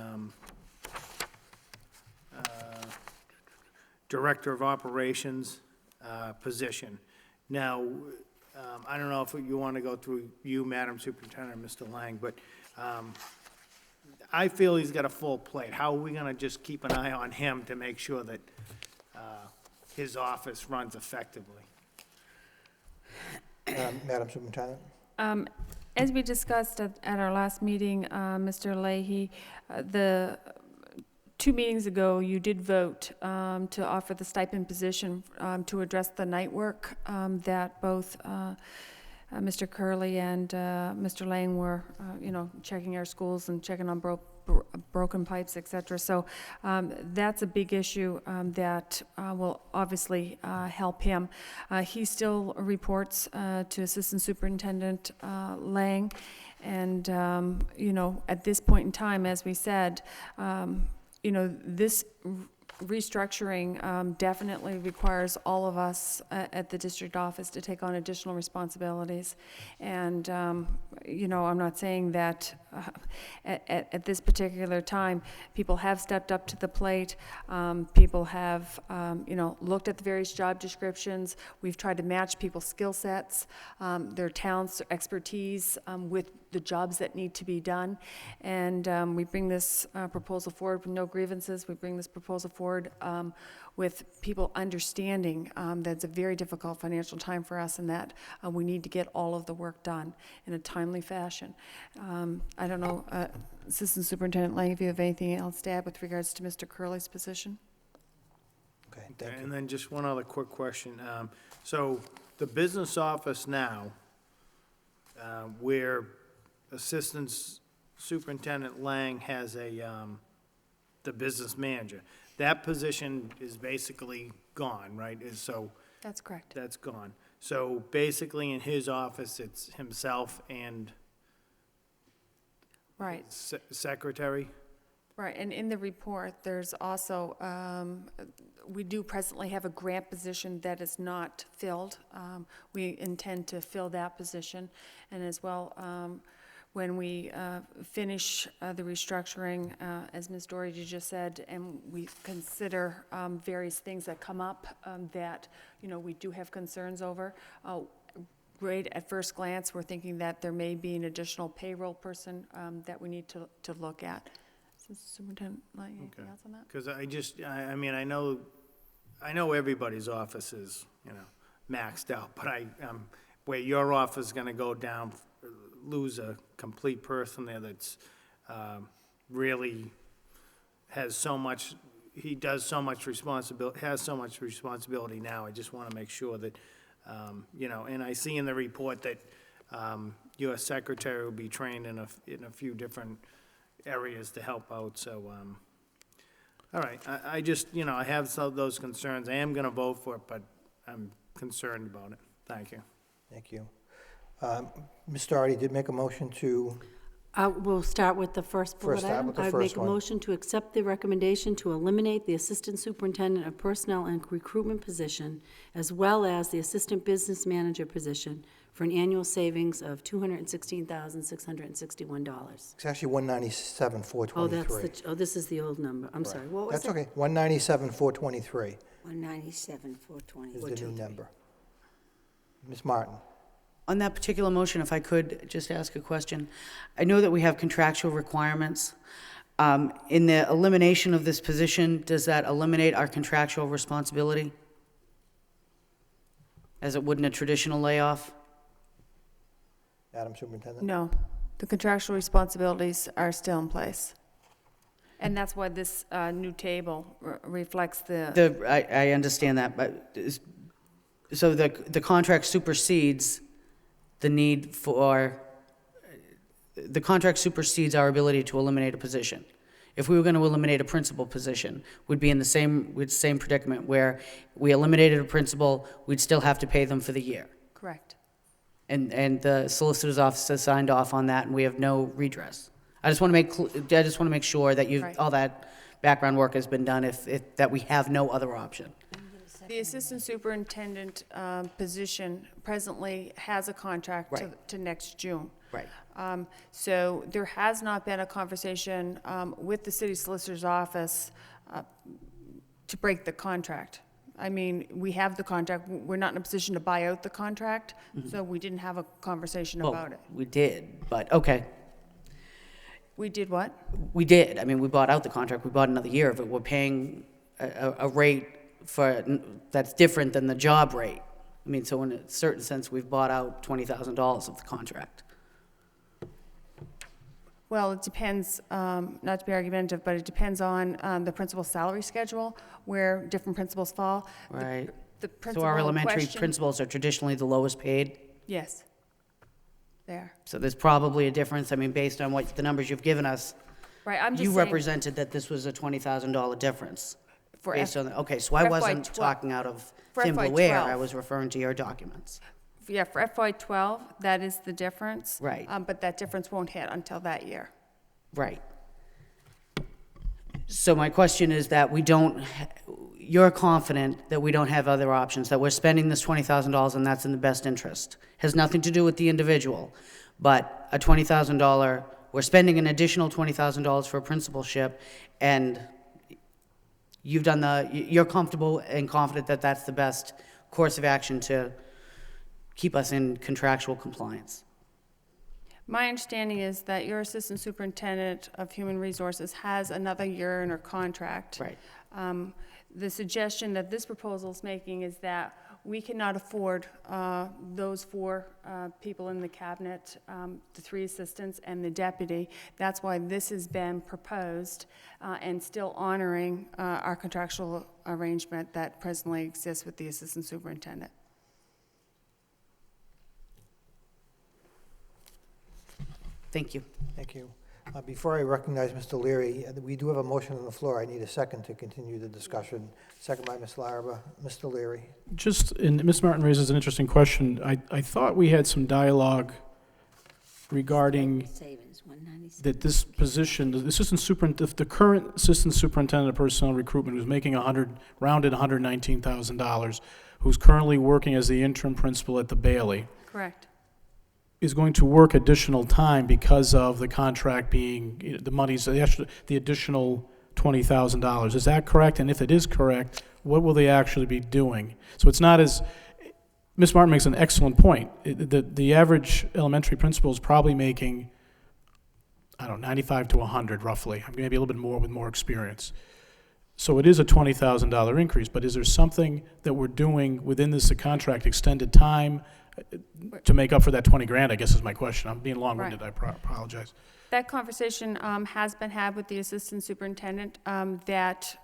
S9: Director of Operations position. Now, I don't know if you want to go through you, Madam Superintendent, or Mr. Lang, but I feel he's got a full plate. How are we going to just keep an eye on him to make sure that his office runs effectively?
S1: Madam Superintendent?
S5: As we discussed at our last meeting, Mr. Leahy, the 2 meetings ago, you did vote to offer the stipend position to address the night work that both Mr. Curley and Mr. Lang were, checking our schools and checking on broken pipes, et cetera. So that's a big issue that will obviously help him. He still reports to Assistant Superintendent Lang, and, at this point in time, as we said, this restructuring definitely requires all of us at the district office to take on additional responsibilities. And, I'm not saying that at this particular time, people have stepped up to the plate. People have, looked at the various job descriptions. We've tried to match people's skill sets, their talents, their expertise with the jobs that need to be done. And we bring this proposal forward with no grievances. We bring this proposal forward with people understanding that it's a very difficult financial time for us and that we need to get all of the work done in a timely fashion. I don't know, Assistant Superintendent Lang, if you have anything else to add with regards to Mr. Curley's position?
S1: Okay, thank you.
S9: And then just one other quick question. So the business office now, where Assistant Superintendent Lang has the business manager, that position is basically gone, right?
S5: That's correct.
S9: That's gone. So basically in his office, it's himself and
S5: Right.
S9: secretary?
S5: Right, and in the report, there's also, we do presently have a grant position that is not filled. We intend to fill that position, and as well, when we finish the restructuring, as Ms. Doherty just said, and we consider various things that come up that, we do have concerns over. Right at first glance, we're thinking that there may be an additional payroll person that we need to look at. Superintendent, anything else on that?
S9: Because I know everybody's office is, maxed out, but where your office is gonna go down, lose a complete person there that's really has so much, he does so much responsibility, has so much responsibility now. I just want to make sure that, and I see in the report that your secretary will be trained in a few different areas to help out, so, all right, I just, I have those concerns. I am gonna vote for it, but I'm concerned about it. Thank you.
S1: Thank you. Ms. Doherty did make a motion to,
S8: We'll start with the first bullet
S1: First, start
S8: item.
S1: with the
S8: I would
S1: first
S8: make a
S1: one.
S8: motion to accept the recommendation to eliminate the Assistant Superintendent of Personnel and Recruitment position, as well as the Assistant Business Manager position, for an annual savings of $216,661.
S1: it's actually $197,423.
S8: This is the old number. I'm sorry, what was
S1: That's
S8: it?
S1: okay, $197,423
S2: $197,420.
S1: is the new number. Ms. Martin?
S11: On that particular motion, if I could just ask a question. I know that we have contractual requirements. In the elimination of this position, does that eliminate our contractual responsibility? As it would in a traditional layoff?
S1: Madam Superintendent?
S5: No, the contractual responsibilities are still in place. And that's why this new table reflects
S11: I understand that, but so the contract supersedes the need for, the contract supersedes our ability to eliminate a position. If we were going to eliminate a principal position, we'd be in the same predicament where we eliminated a principal, we'd still have to pay them for the year.
S5: Correct.
S11: And the solicitor's office has signed off on that, and we have no redress. I just want to make sure that
S5: Right.
S11: all that background work has been done, that we have no other option.
S5: The assistant superintendent position presently has a contract
S11: Right.
S5: to next June.
S11: Right.
S5: So there has not been a conversation with the city solicitor's office to break the contract. I mean, we have the contract, we're not in a position to buy out the contract, so we didn't have a conversation
S11: Well,
S5: about it.
S11: we did, but, okay.
S5: We did what?
S11: We did. I mean, we bought out the contract. We bought another year of it. We're paying a rate that's different than the job rate. I mean, so in a certain sense, we've bought out $20,000 of the contract.
S5: Well, it depends, not to be argumentative, but it depends on the principal's salary schedule, where different principals fall.
S11: Right.
S5: The
S11: So
S5: principal
S11: our
S5: in
S11: elementary
S5: question-
S11: principals are traditionally the lowest paid.
S5: Yes. There.
S11: So there's probably a difference. I mean, based on what the numbers you've given us,
S5: Right, I'm just
S11: you
S5: saying.
S11: represented that this was a $20,000 difference.
S5: For
S11: Based
S5: F-
S11: on, okay, so I
S5: for
S11: wasn't
S5: FY12
S11: talking out of
S5: for
S11: thin blue
S5: FY12.
S11: air. I was referring to your documents.
S5: Yeah, for FY12, that is the difference.
S11: Right.
S5: But that difference won't hit until that year.
S11: Right. So my question is that you're confident that we don't have other options, that we're spending this $20,000 and that's in the best interest. Has nothing to do with the individual, but a $20,000, we're spending an additional $20,000 for a principalship, and you're comfortable and confident that that's the best course of action to keep us in contractual compliance.
S5: My understanding is that your assistant superintendent of human resources has another year in her contract.
S11: Right.
S5: The suggestion that this proposal is making is that we cannot afford those four people in the cabinet, the three assistants and the deputy. That's why this has been proposed and still honoring our contractual arrangement that presently exists with the assistant superintendent.
S11: Thank you.
S1: Thank you. Before I recognize Mr. Leary, we do have a motion on the floor. I need a second to continue the discussion. Second by Ms. Larrabee. Mr. Leary.
S13: And Ms. Martin raises an interesting question. I thought we had some dialogue regarding
S2: Savings, 197.
S13: that this position, the current assistant superintendent of personnel recruitment, who's making rounded $119,000, who's currently working as the interim principal at the Bailey,
S5: Correct.
S13: is going to work additional time because of the contract being, the additional $20,000. Is that correct? And if it is correct, what will they actually be doing? So it's not as, Ms. Martin makes an excellent point. The average elementary principal is probably making, 95 to 100 roughly, maybe a little bit more with more experience. So it is a $20,000 increase, but is there something that we're doing within this contract, extended time, to make up for that 20 grand, I guess is my question. I'm being long-winded,
S5: Right.
S13: I apologize.
S5: That conversation has been had with the assistant superintendent, that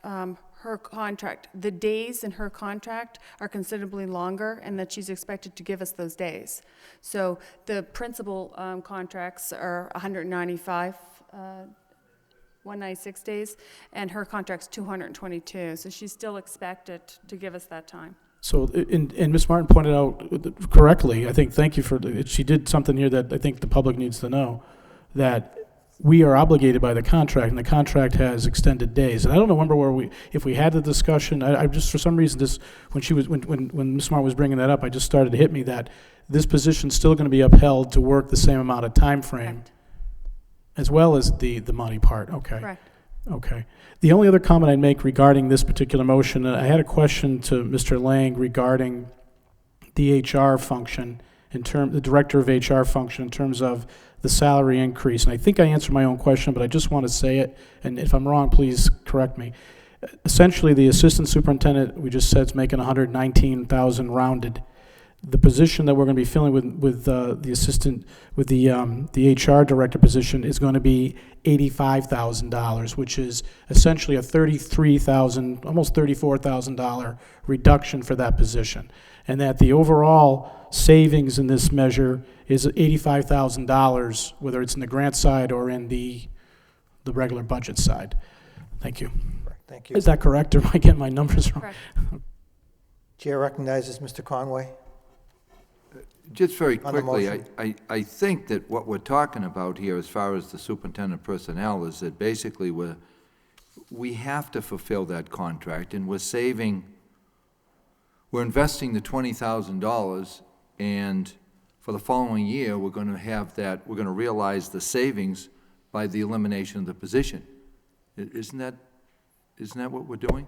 S5: her contract, the days in her contract are considerably longer, and that she's expected to give us those days. So the principal contracts are 196 days, and her contract's 222. So she's still expected to give us that time.
S13: So, and Ms. Martin pointed out correctly, I think, thank you for, she did something here that I think the public needs to know, that we are obligated by the contract, and the contract has extended days. And I don't remember if we had the discussion, I just, for some reason, when Ms. Martin was bringing that up, I just started to hit me that this position's still going to be upheld to work the same amount of time frame,
S5: Correct.
S13: as well as the money part, okay.
S5: Correct.
S13: Okay. The only other comment I'd make regarding this particular motion, I had a question to Mr. Lang regarding the HR function, the director of HR function, in terms of the salary increase. And I think I answered my own question, but I just want to say it, and if I'm wrong, please correct me. Essentially, the assistant superintendent, we just said, is making $119,000 rounded. The position that we're going to be filling with the assistant, with the HR director position is going to be $85,000, which is essentially a $33,000, almost $34,000 reduction for that position. And that the overall savings in this measure is $85,000, whether it's in the grant side or in the regular budget side. Thank you.
S1: Thank you.
S13: Is that correct, or am I getting my numbers wrong?
S5: Correct.
S1: Chair recognizes Mr. Conway.
S14: Just very
S1: On the
S14: quickly,
S1: motion.
S14: I think that what we're talking about here, as far as the superintendent personnel, is that basically we have to fulfill that contract, and we're investing the $20,000, and for the following year, we're going to realize the savings by the elimination of the position. Isn't that what we're doing?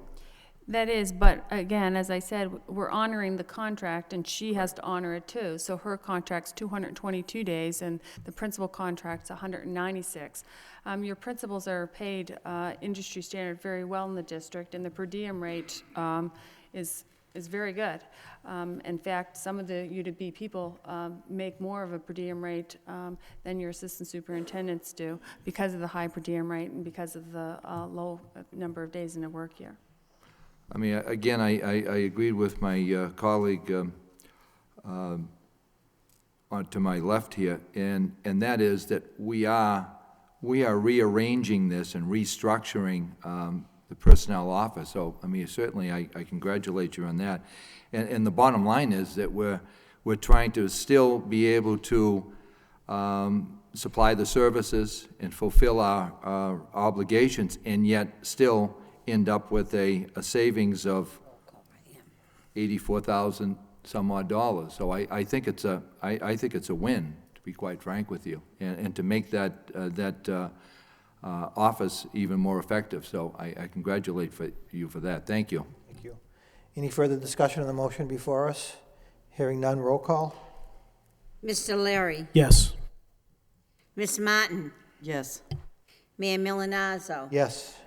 S5: That is, but again, as I said, we're honoring the contract, and she has to honor it too. So her contract's 222 days, and the principal contract's 196. Your principals are paid industry standard very well in the district, and the per diem rate is very good. In fact, some of the UWB people make more of a per diem rate than your assistant superintendents do because of the high per diem rate and because of the low number of days in a work year.
S14: I mean, again, I agreed with my colleague to my left here, and that is that we are rearranging this and restructuring the personnel office. So, I mean, certainly I congratulate you on that. And the bottom line is that we're trying to still be able to supply the services and fulfill our obligations, and yet still end up with a savings of $84,000 some odd dollars. So I think it's a win, to be quite frank with you, and to make that office even more effective. So I congratulate you for that. Thank you.
S1: Thank you. Any further discussion on the motion before us? Hearing none, roll call.
S2: Mr. Larry,
S13: Yes.
S2: Miss Martin,
S11: Yes.
S2: Mayor Milanazzo,
S1: Yes.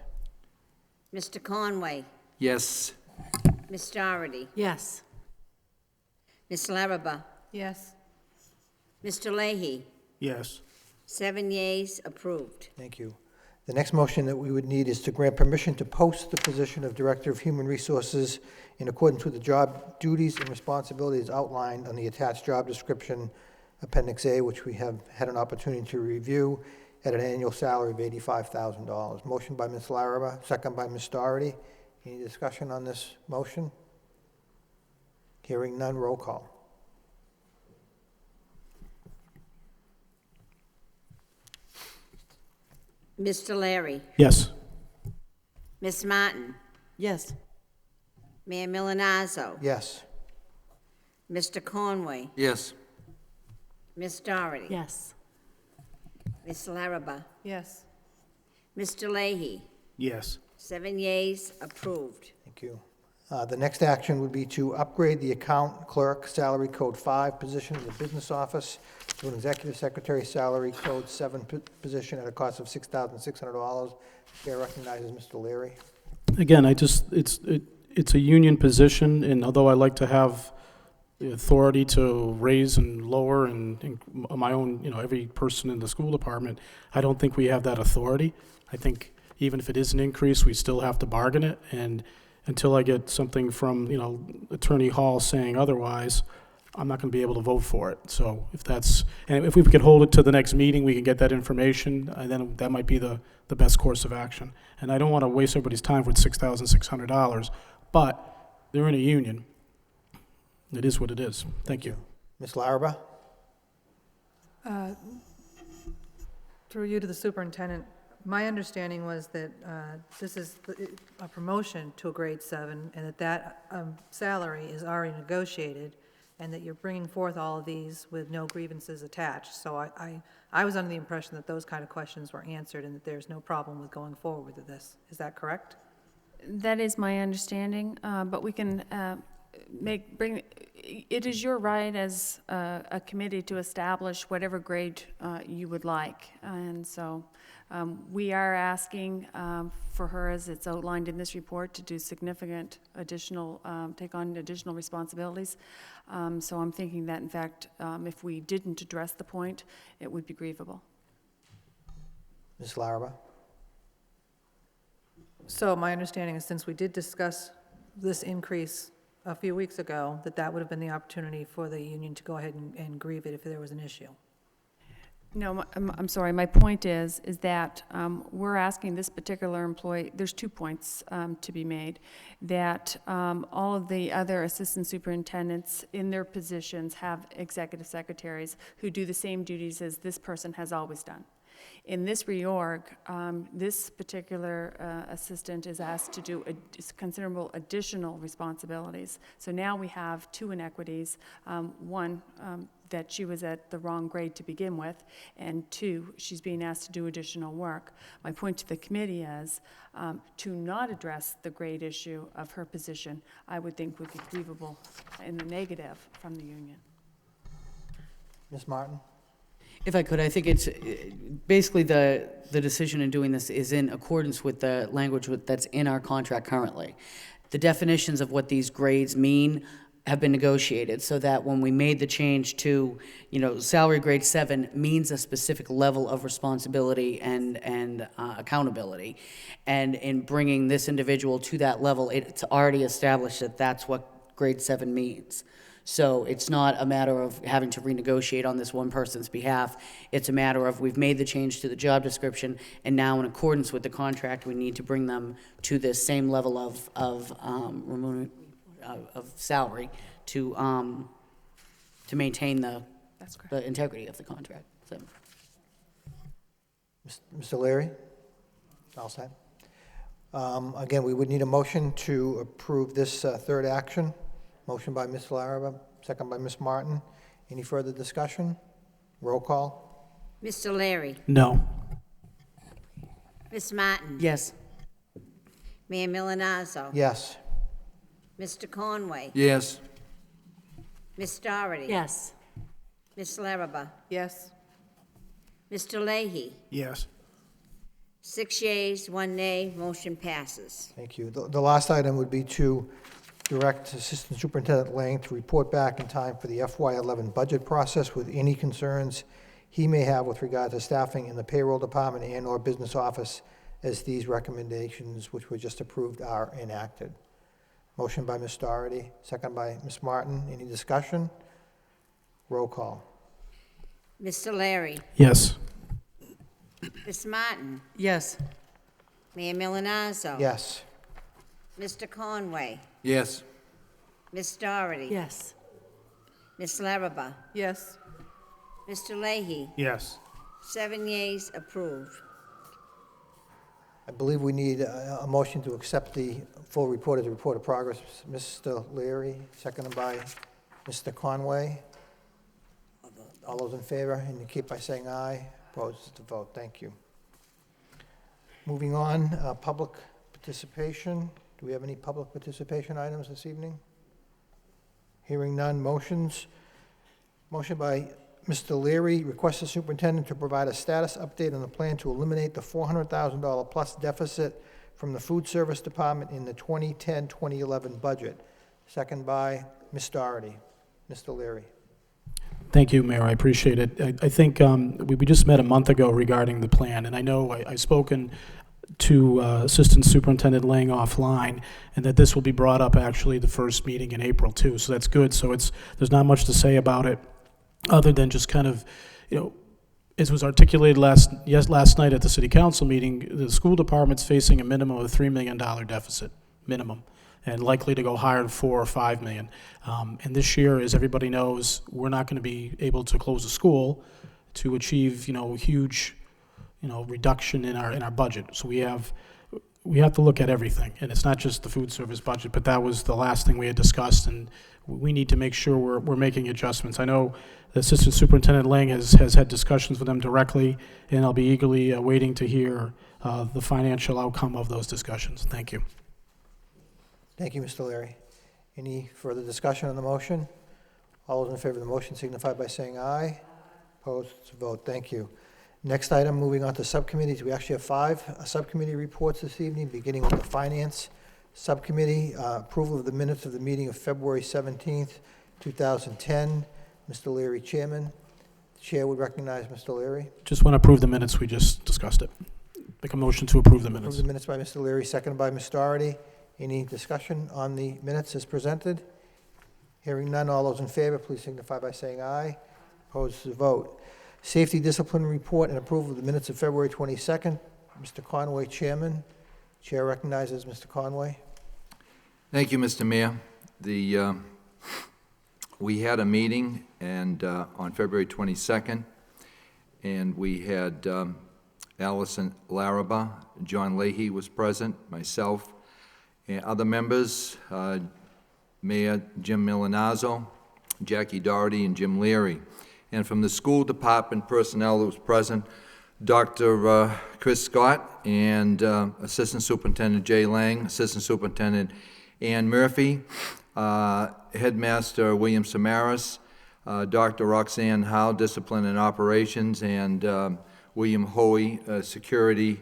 S2: Mr. Conway,
S14: Yes.
S2: Miss Doherty,
S8: Yes.
S2: Miss Larrabee,
S11: Yes.
S2: Mr. Leahy,
S13: Yes.
S2: 7 yeas, approved.
S1: Thank you. The next motion that we would need is to grant permission to post the position of Director of Human Resources in accordance with the job duties and responsibilities outlined on the attached job description, Appendix A, which we have had an opportunity to review, at an annual salary of $85,000. Motion by Ms. Larrabee, second by Ms. Doherty. Any discussion on this motion? Hearing none, roll call.
S2: Mr. Larry,
S13: Yes.
S2: Miss Martin,
S11: Yes.
S2: Mayor Milanazzo,
S1: Yes.
S2: Mr. Conway,
S14: Yes.
S2: Miss Doherty,
S8: Yes.
S2: Miss Larrabee,
S11: Yes.
S2: Mr. Leahy,
S13: Yes.
S2: 7 yeas, approved.
S1: Thank you. The next action would be to upgrade the account clerk salary code 5 position in the business office to an executive secretary salary code 7 position at a cost of $6,600. Chair recognizes Mr. Leary.
S13: Again, it's a union position, and although I like to have the authority to raise and lower and my own, every person in the school department, I don't think we have that authority. I think even if it is an increase, we still have to bargain it, and until I get something from, Attorney Hall saying otherwise, I'm not going to be able to vote for it. So if we could hold it to the next meeting, we can get that information, and then that might be the best course of action. And I don't want to waste everybody's time with $6,600, but they're in a union. It is what it is. Thank you.
S1: Ms. Larrabee?
S15: Through you to the superintendent, my understanding was that this is a promotion to a grade 7, and that salary is already negotiated, and that you're bringing forth all of these with no grievances attached. So I was under the impression that those kind of questions were answered and that there's no problem with going forward with this. Is that correct?
S5: That is my understanding, but we can It is your right as a committee to establish whatever grade you would like. And so we are asking for her, as it's outlined in this report, to do significant additional, take on additional responsibilities. So I'm thinking that, in fact, if we didn't address the point, it would be grievable.
S1: Ms. Larraba?
S15: So my understanding is, since we did discuss this increase a few weeks ago, that would have been the opportunity for the union to go ahead and grieve it if there was an issue.
S5: No, I'm sorry. My point is that we're asking this particular employee, there's 2 points to be made, that all of the other assistant superintendents in their positions have executive secretaries who do the same duties as this person has always done. In this reorg, this particular assistant is asked to do considerable additional responsibilities. So now we have 2 inequities. One, that she was at the wrong grade to begin with, and 2, she's being asked to do additional work. My point to the committee is to not address the grade issue of her position, I would think would be grievable in the negative from the union.
S1: Ms. Martin?
S11: If I could, I think it's, basically the decision in doing this is in accordance with the language that's in our contract currently. The definitions of what these grades mean have been negotiated, so that when we made the change to, salary grade 7 means a specific level of responsibility and accountability. And in bringing this individual to that level, it's already established that that's what grade 7 means. So it's not a matter of having to renegotiate on this one person's behalf. It's a matter of we've made the change to the job description, and now in accordance with the contract, we need to bring them to this same level of salary to maintain the integrity of the contract. So.
S1: Mr. Leary? All set. Again, we would need a motion to approve this third action. Motion by Ms. Larraba, second by Ms. Martin. Any further discussion? Roll call.
S2: Mr. Leary?
S13: No.
S2: Ms. Martin?
S11: Yes.
S2: Mayor Milonazo?
S1: Yes.
S2: Mr. Conway?
S14: Yes.
S2: Ms. Doherty?
S8: Yes.
S2: Ms. Larraba?
S15: Yes?
S2: Mr. Leahy?
S9: Yes.
S2: 6 yeas, 1 nay, motion passes.
S1: Thank you. The last item would be to direct Assistant Superintendent Lang to report back in time for the FY11 budget process with any concerns he may have with regard to staffing in the payroll department and/or business office as these recommendations, which were just approved, are enacted. Motion by Ms. Doherty, second by Ms. Martin. Any discussion? Roll call.
S2: Mr. Leary?
S13: Yes.
S2: Ms. Martin?
S11: Yes.
S2: Mayor Milonazo?
S1: Yes.
S2: Mr. Conway?
S14: Yes.
S2: Ms. Doherty?
S8: Yes.
S2: Ms. Larraba?
S15: Yes?
S2: Mr. Leahy?
S9: Yes.
S2: 7 yeas, approved.
S1: I believe we need a motion to accept the full report as a report of progress. Mr. Leary, seconded by Mr. Conway. All those in favor, indicate by saying aye. Opposed to vote. Thank you. Moving on, public participation. Do we have any public participation items this evening? Hearing none. Motions. Motion by Mr. Leary, requests the superintendent to provide a status update on the plan to eliminate the $400,000 plus deficit from the food service department in the 2010-2011 budget. Second by Ms. Doherty. Mr. Leary.
S13: Thank you, Mayor. I appreciate it. I think we just met a month ago regarding the plan, and I know I've spoken to Assistant Superintendent Lang offline, and that this will be brought up actually the first meeting in April too. So that's good. So there's not much to say about it, other than just kind of, as was articulated last night at the City Council meeting, the school department's facing a minimum of $3 million deficit, minimum, and likely to go higher to $4 or $5 million. And this year, as everybody knows, we're not going to be able to close the school to achieve, huge, reduction in our budget. So we have to look at everything, and it's not just the food service budget, but that was the last thing we had discussed, and we need to make sure we're making adjustments. I know the Assistant Superintendent Lang has had discussions with them directly, and I'll be eagerly waiting to hear the financial outcome of those discussions. Thank you.
S1: Thank you, Mr. Leary. Any further discussion on the motion? All those in favor of the motion signify by saying aye. Opposed, it's a vote. Thank you. Next item, moving on to subcommittees. We actually have 5 subcommittee reports this evening, beginning with the Finance Subcommittee. Approval of the minutes of the meeting of February 17th, 2010. Mr. Leary, Chairman. The Chair would recognize Mr. Leary.
S13: Just want to approve the minutes, we just discussed it. Make a motion to approve the
S1: Approve
S13: minutes.
S1: the minutes by Mr. Leary, seconded by Ms. Doherty. Any discussion on the minutes as presented? Hearing none, all those in favor, please signify by saying aye. Opposed, to vote. Safety Discipline Report and approval of the minutes of February 22nd. Mr. Conway, Chairman. Chair recognizes Mr. Conway.
S14: Thank you, Mr. Mayor. We had a meeting and on February 22nd, and we had Allison Larraba, John Leahy was present, myself, and other members, Mayor Jim Milanazzo, Jackie Doherty, and Jim Leary. And from the school department personnel that was present, Dr. Chris Scott and Assistant Superintendent Jay Lang, Assistant Superintendent Ann Murphy, Headmaster William Samaras, Dr. Roxanne Howe, Discipline and Operations, and William Hoey, Security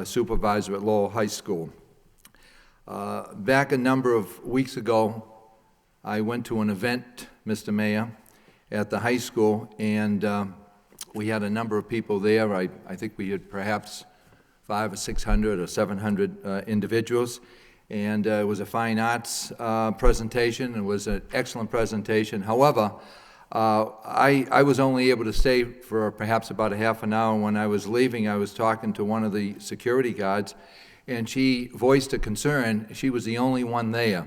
S14: Supervisor at Lowell High School. Back a number of weeks ago, I went to an event, Mr. Mayor, at the high school, and we had a number of people there. I think we had perhaps 500 or 600 or 700 individuals, and it was a fine arts presentation. It was an excellent presentation. However, I was only able to stay for perhaps about a half an hour. When I was leaving, I was talking to one of the security guards, and she voiced a concern. She was the only one there,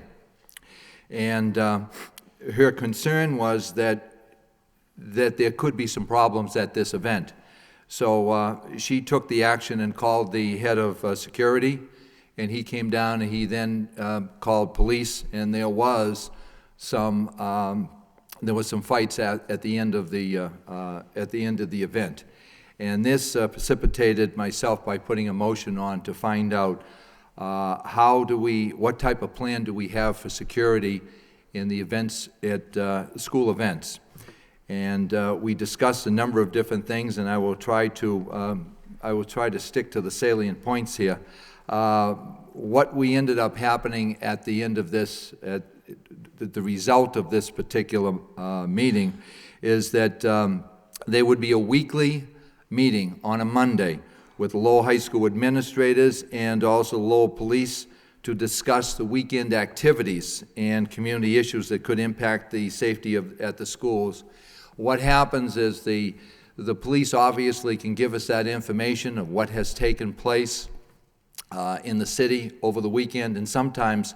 S14: and her concern was that there could be some problems at this event. So she took the action and called the head of security, and he came down, and he then called police, and there was some fights at the end of the event. And this precipitated myself by putting a motion on to find out what type of plan do we have for security in the events at school events. And we discussed a number of different things, and I will try to stick to the salient points here. What we ended up happening at the end of this, the result of this particular meeting, is that there would be a weekly meeting on a Monday with the Lowell High School administrators and also Lowell Police to discuss the weekend activities and community issues that could impact the safety at the schools. What happens is the police obviously can give us that information of what has taken place in the city over the weekend, and sometimes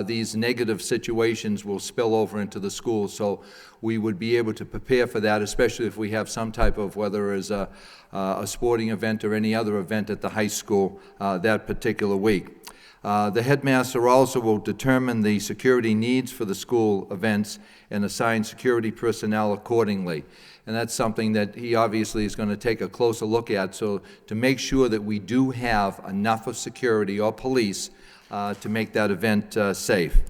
S14: these negative situations will spill over into the schools, so we would be able to prepare for that, especially if we have some type of, whether it's a sporting event or any other event at the high school that particular week. The headmaster also will determine the security needs for the school events and assign security personnel accordingly. And that's something that he obviously is going to take a closer look at, so to make sure that we do have enough of security or police to make that event safe.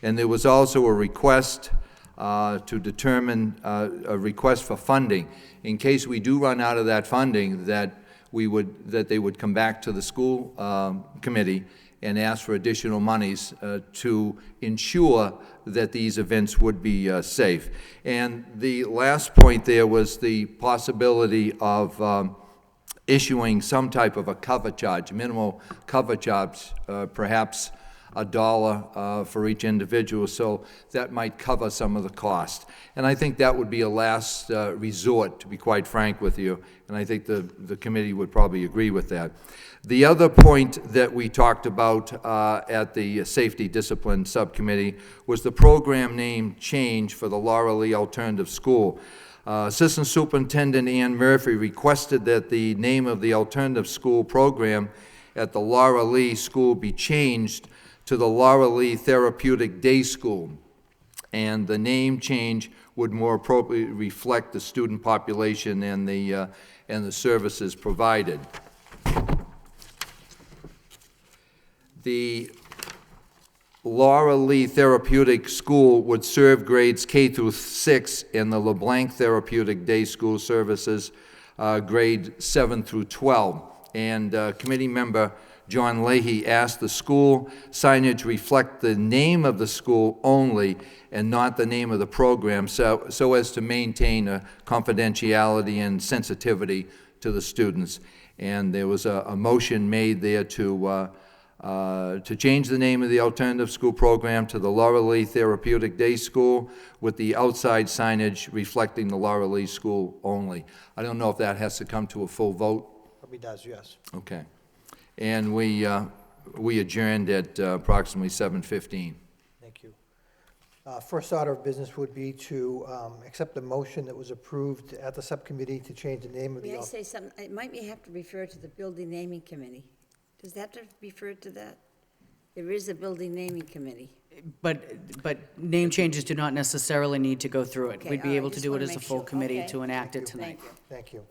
S14: And there was also a request to determine a request for funding. In case we do run out of that funding, that they would come back to the school committee and ask for additional monies to ensure that these events would be safe. And the last point there was the possibility of issuing some type of a cover charge, minimal cover charge, perhaps $1 for each individual, so that might cover some of the cost. And I think that would be a last resort, to be quite frank with you, and I think the committee would probably agree with that. The other point that we talked about at the Safety Discipline Subcommittee was the program name change for the Laura Lee Alternative School. Assistant Superintendent Ann Murphy requested that the name of the alternative school program at the Laura Lee School be changed to the Laura Lee Therapeutic Day School, and the name change would more appropriately reflect the student population and the services provided. Laura Lee Therapeutic School would serve grades K through 6, and the LeBlanc Therapeutic Day School services grade 7 through 12. And committee member John Leahy asked the school signage reflect the name of the school only and not the name of the program, so as to maintain a confidentiality and sensitivity to the students. And there was a motion made there to change the name of the alternative school program to the Laura Lee Therapeutic Day School with the outside signage reflecting the Laura Lee School only. I don't know if that has to come to a full vote.
S1: Probably does, yes.
S14: Okay. And we adjourned at approximately 7:15.
S1: Thank you. First order of business would be to accept the motion that was approved at the subcommittee to change the name of the...
S2: May I say something? It might have to refer to the building naming committee. Does that have to refer to that? There is a building naming committee.
S11: But name changes do not necessarily need to go through it.
S2: Okay,
S11: We'd
S2: all
S11: be
S2: right,
S11: able to
S2: just
S11: do it
S2: wanna
S11: as a
S2: make
S11: full
S2: sure.
S11: committee
S2: Okay.
S11: to enact it
S2: Thank
S11: tonight.
S2: you.
S1: Thank you.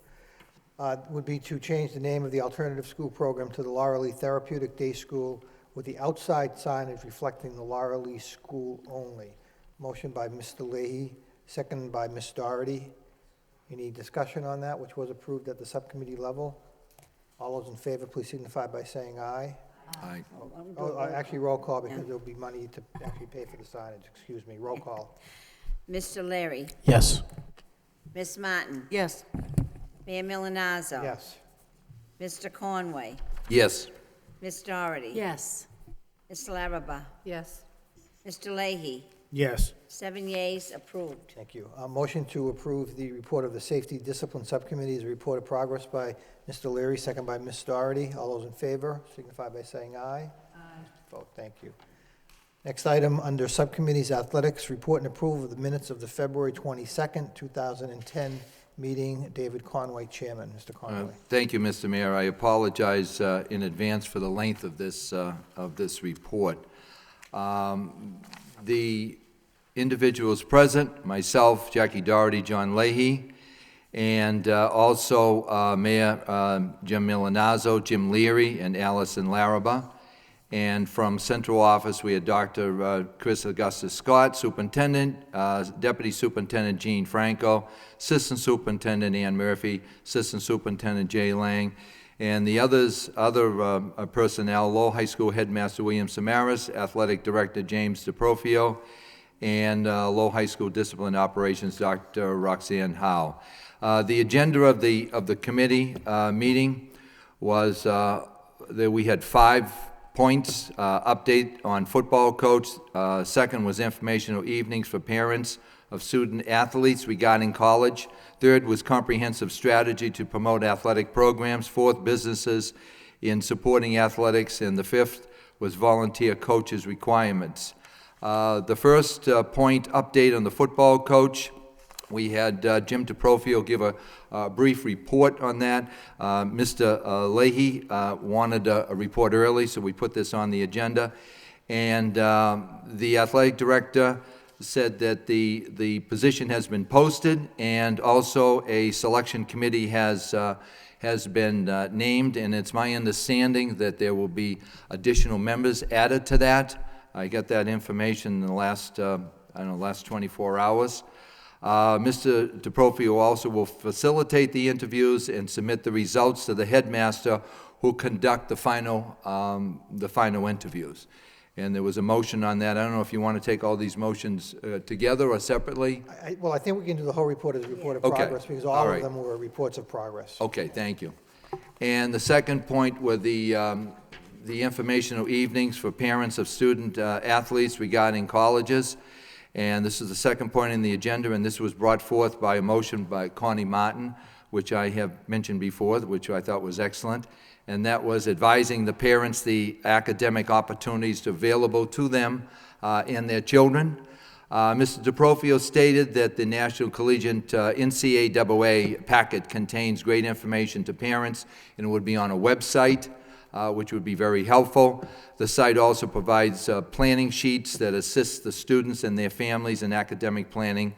S1: Would be to change the name of the alternative school program to the Laura Lee Therapeutic Day School with the outside signage reflecting the Laura Lee School only. Motion by Mr. Leahy, second by Ms. Doherty. Any discussion on that, which was approved at the subcommittee level? All those in favor, please signify by saying aye.
S14: Aye.
S1: Actually, roll call, because there'll be money to actually pay for the signage. Excuse me, roll call.
S2: Mr. Larry,
S13: Yes.
S2: Ms. Martin,
S11: Yes.
S2: Mayor Milonazo.
S1: Yes.
S2: Mr. Conway,
S14: Yes.
S2: Ms. Doherty.
S8: Yes.
S2: Ms. Larrabee,
S15: Yes.
S2: Mr. Leahy,
S9: Yes.
S2: 7 yeas, approved.
S1: Thank you. Motion to approve the report of the Safety Discipline Subcommittee is a report of progress by Mr. Leary, second by Ms. Doherty. All those in favor signify by saying aye. Aye. Vote, thank you. Next item, under Subcommittees Athletics, report and approval of the minutes of the February 22nd, 2010 meeting. David Conway, Chairman. Mr. Conway.
S14: Thank you, Mr. Mayor. I apologize in advance for the length of this report. The individuals present, myself, Jackie Doherty, John Leahy, and also Mayor Jim Milonazo, Jim Leary, and Allison Larrabee. And from central office, we had Dr. Chris Augustus Scott, Superintendent, Deputy Superintendent Gene Franco, Assistant Superintendent Ann Murphy, Assistant Superintendent Jay Lang, and the other personnel, Lowell High School Headmaster William Samaras, Athletic Director James DeProfio, and Lowell High School Discipline Operations Dr. Roxanne Howe. The agenda of the committee meeting was that we had 5 points. Update on football coach. Second was informational evenings for parents of student athletes regarding college. Third was comprehensive strategy to promote athletic programs. Fourth, businesses in supporting athletics. And the fifth was volunteer coaches' requirements. The first point, update on the football coach. We had Jim DeProfio give a brief report on that. Mr. Leahy wanted a report early, so we put this on the agenda. And the athletic director said that the position has been posted, and also a selection committee has been named, and it's my understanding that there will be additional members added to that. I got that information in the last 24 hours. Mr. DeProfio also will facilitate the interviews and submit the results to the headmaster, who conduct the final interviews. And there was a motion on that. I don't know if you want to take all these motions together or separately.
S1: Well, I think we can do the whole report as a report of
S14: Okay.
S1: progress, because
S14: All
S1: all
S14: right.
S1: of them were reports of progress.
S14: Okay, thank you. And the second point were the informational evenings for parents of student athletes regarding colleges. And this is the second point in the agenda, and this was brought forth by a motion by Connie Martin, which I have mentioned before, which I thought was excellent. And that was advising the parents the academic opportunities available to them and their children. Mr. DeProfio stated that the National Collegiate NCAA packet contains great information to parents, and it would be on a website, which would be very helpful. The site also provides planning sheets that assist the students and their families in academic planning.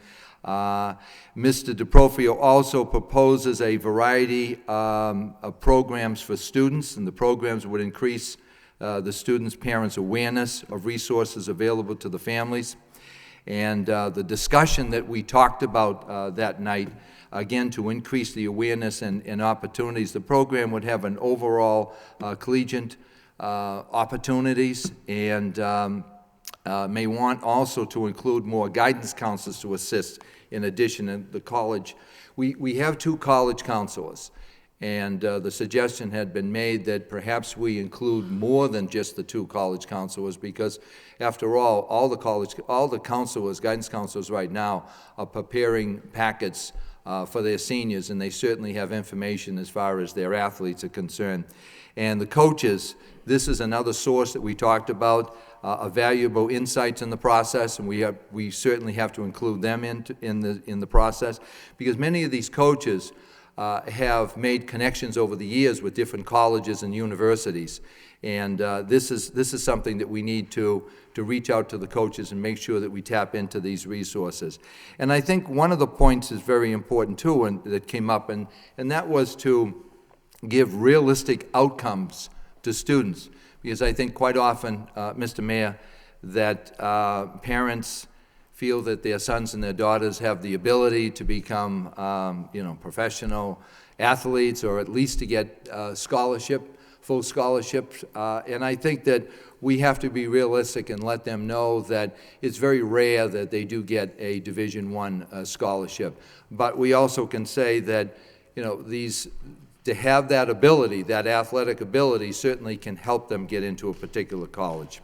S14: Mr. DeProfio also proposes a variety of programs for students, and the programs would increase the students' parents' awareness of resources available to the families. And the discussion that we talked about that night, again, to increase the awareness and opportunities, the program would have an overall collegiate opportunities, and may want also to include more guidance counselors to assist in addition to the college. We have 2 college counselors, and the suggestion had been made that perhaps we include more than just the 2 college counselors, because after all the counselors, guidance counselors right now are preparing packets for their seniors, and they certainly have information as far as their athletes are concerned. And the coaches, this is another source that we talked about, valuable insights in the process, and we certainly have to include them in the process, because many of these coaches have made connections over the years with different colleges and universities, and this is something that we need to reach out to the coaches and make sure that we tap into these resources. And I think one of the points is very important too, and that came up, and that was to give realistic outcomes to students, because I think quite often, Mr. Mayor, that parents feel that their sons and their daughters have the ability to become, professional athletes, or at least to get full scholarships. And I think that we have to be realistic and let them know that it's very rare that they do get a Division I scholarship. But we also can say that, to have that ability, that athletic ability, certainly can help them get into a particular college.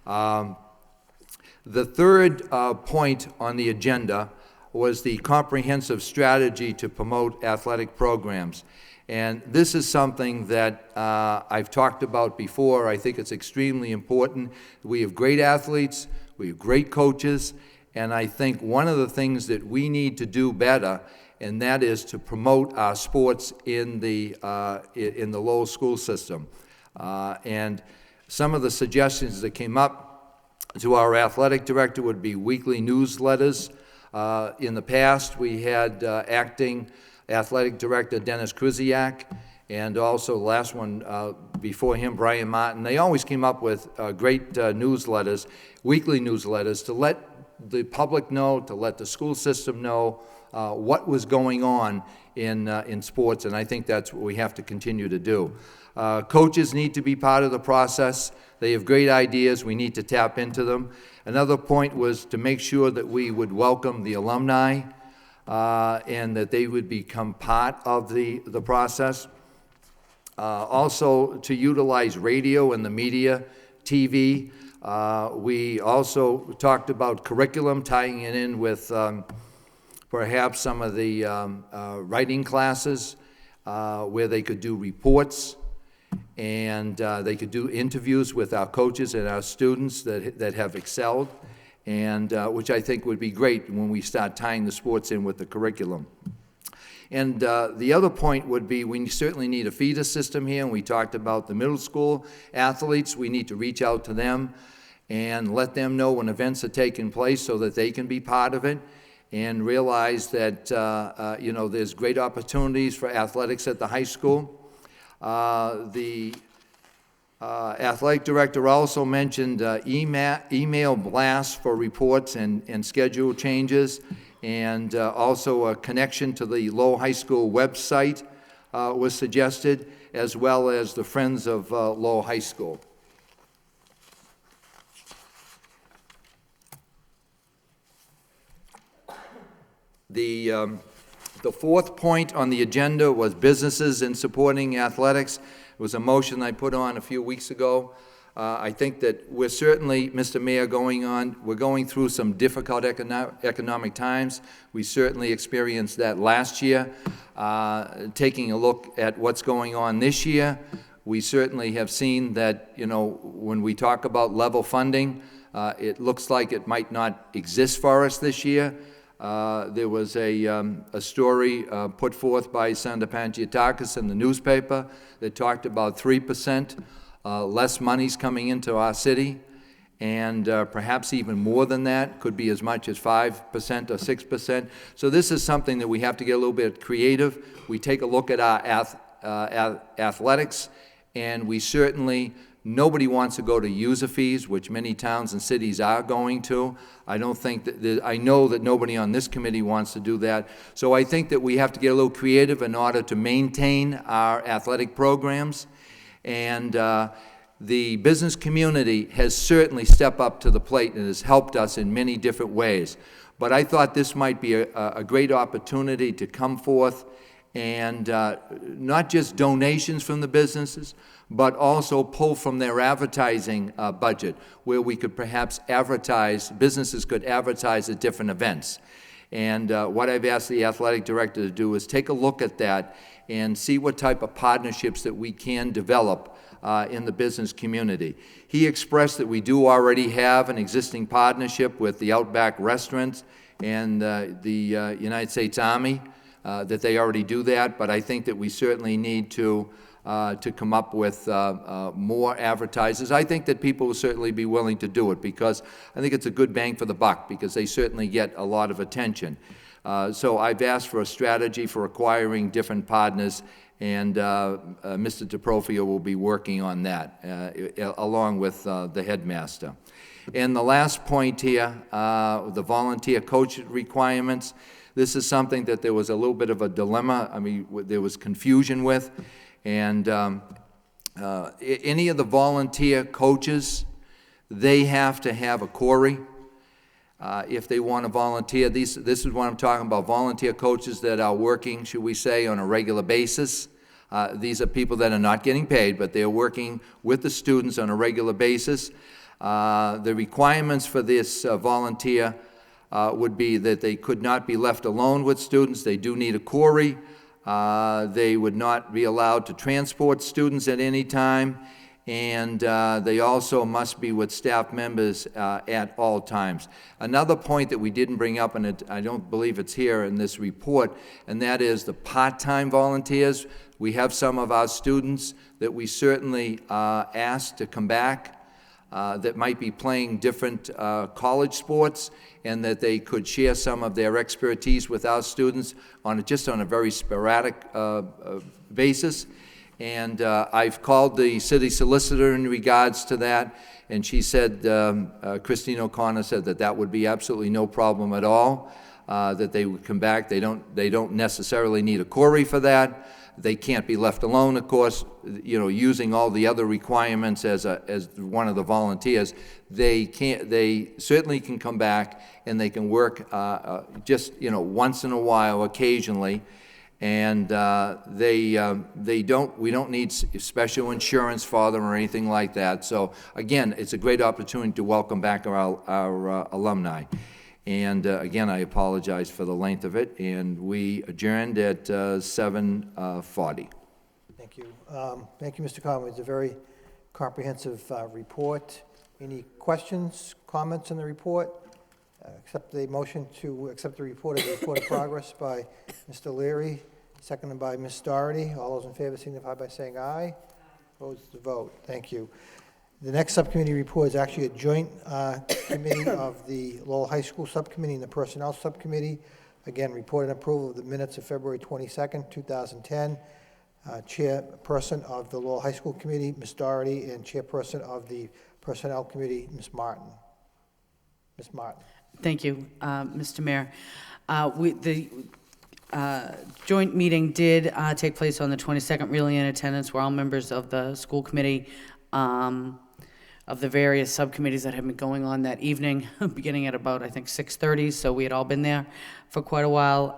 S14: The third point on the agenda was the comprehensive strategy to promote athletic programs. And this is something that I've talked about before. I think it's extremely important. We have great athletes, we have great coaches, and I think one of the things that we need to do better, and that is to promote our sports in the Lowell school system. And some of the suggestions that came up to our athletic director would be weekly newsletters. In the past, we had acting athletic director Dennis Krzyzak, and also the last one before him, Brian Martin. They always came up with great newsletters, weekly newsletters, to let the public know, to let the school system know what was going on in sports, and I think that's what we have to continue to do. Coaches need to be part of the process. They have great ideas. We need to tap into them. Another point was to make sure that we would welcome the alumni and that they would become part of the process. Also, to utilize radio and the media, TV. We also talked about curriculum, tying it in with perhaps some of the writing classes where they could do reports, and they could do interviews with our coaches and our students that have excelled, and which I think would be great when we start tying the sports in with the curriculum. And the other point would be we certainly need a feeder system here, and we talked about the middle school athletes. We need to reach out to them and let them know when events are taking place so that they can be part of it, and realize that there's great opportunities for athletics at the high school. The athletic director also mentioned email blasts for reports and schedule changes, and also a connection to the Lowell High School website was suggested, as well as the Friends of Lowell High School. The fourth point on the agenda was businesses in supporting athletics. It was a motion I put on a few weeks ago. I think that we're certainly, Mr. Mayor, we're going through some difficult economic times. We certainly experienced that last year. Taking a look at what's going on this year, we certainly have seen that, when we talk about level funding, it looks like it might not exist for us this year. There was a story put forth by Senator Panagiotakis in the newspaper that talked about 3% less monies coming into our city, and perhaps even more than that, could be as much as 5% or 6%. So this is something that we have to get a little bit creative. We take a look at our athletics, and we certainly Nobody wants to go to user fees, which many towns and cities are going to. I don't think that, I know that nobody on this committee wants to do that. So I think that we have to get a little creative in order to maintain our athletic programs. And the business community has certainly stepped up to the plate and has helped us in many different ways. But I thought this might be a great opportunity to come forth and not just donations from the businesses, but also pull from their advertising budget, where we could perhaps advertise, businesses could advertise at different events. And what I've asked the athletic director to do is take a look at that and see what type of partnerships that we can develop in the business community. He expressed that we do already have an existing partnership with the Outback Restaurants and the United States Army, that they already do that, but I think that we certainly need to come up with more advertisers. I think that people will certainly be willing to do it because I think it's a good bang for the buck because they certainly get a lot of attention. So I've asked for a strategy for acquiring different partners, and Mr. DeProfio will be working on that along with the headmaster. And the last point here, the volunteer coach requirements. This is something that there was a little bit of a dilemma. I mean, there was confusion with. And any of the volunteer coaches, they have to have a query if they want to volunteer. This is what I'm talking about, volunteer coaches that are working, should we say, on a regular basis. These are people that are not getting paid, but they're working with the students on a regular basis. The requirements for this volunteer would be that they could not be left alone with students. They do need a query. They would not be allowed to transport students at any time, and they also must be with staff members at all times. Another point that we didn't bring up, and I don't believe it's here in this report, and that is the part-time volunteers. We have some of our students that we certainly ask to come back that might be playing different college sports, and that they could share some of their expertise with our students just on a very sporadic basis. And I've called the city solicitor in regards to that, and she said, Christine O'Connor said that that would be absolutely no problem at all, that they would come back. They don't necessarily need a query for that. They can't be left alone, of course, you know, using all the other requirements as one of the volunteers. They certainly can come back and they can work just, you know, once in a while, occasionally. And we don't need special insurance for them or anything like that. So again, it's a great opportunity to welcome back our alumni. And again, I apologize for the length of it, and we adjourned at 7:40.
S1: Thank you. Thank you, Mr. Conway. It's a very comprehensive report. Any questions, comments on the report? Accept the motion to accept the report of progress by Mr. Leary, seconded by Ms. Doherty. All those in favor signify by saying aye. Opposed to vote. Thank you. The next subcommittee report is actually a joint committee of the Lowell High School Subcommittee and the Personnel Subcommittee. Again, report and approval of the minutes of February 22nd, 2010. Chairperson of the Lowell High School Committee, Ms. Doherty, and Chairperson of the Personnel Committee, Ms. Martin. Ms. Martin.
S11: Thank you, Mr. Mayor. The joint meeting did take place on the 22nd, really in attendance. We're all members of the school committee, of the various subcommittees that have been going on that evening, beginning at about, I think, 6:30, so we had all been there for quite a while.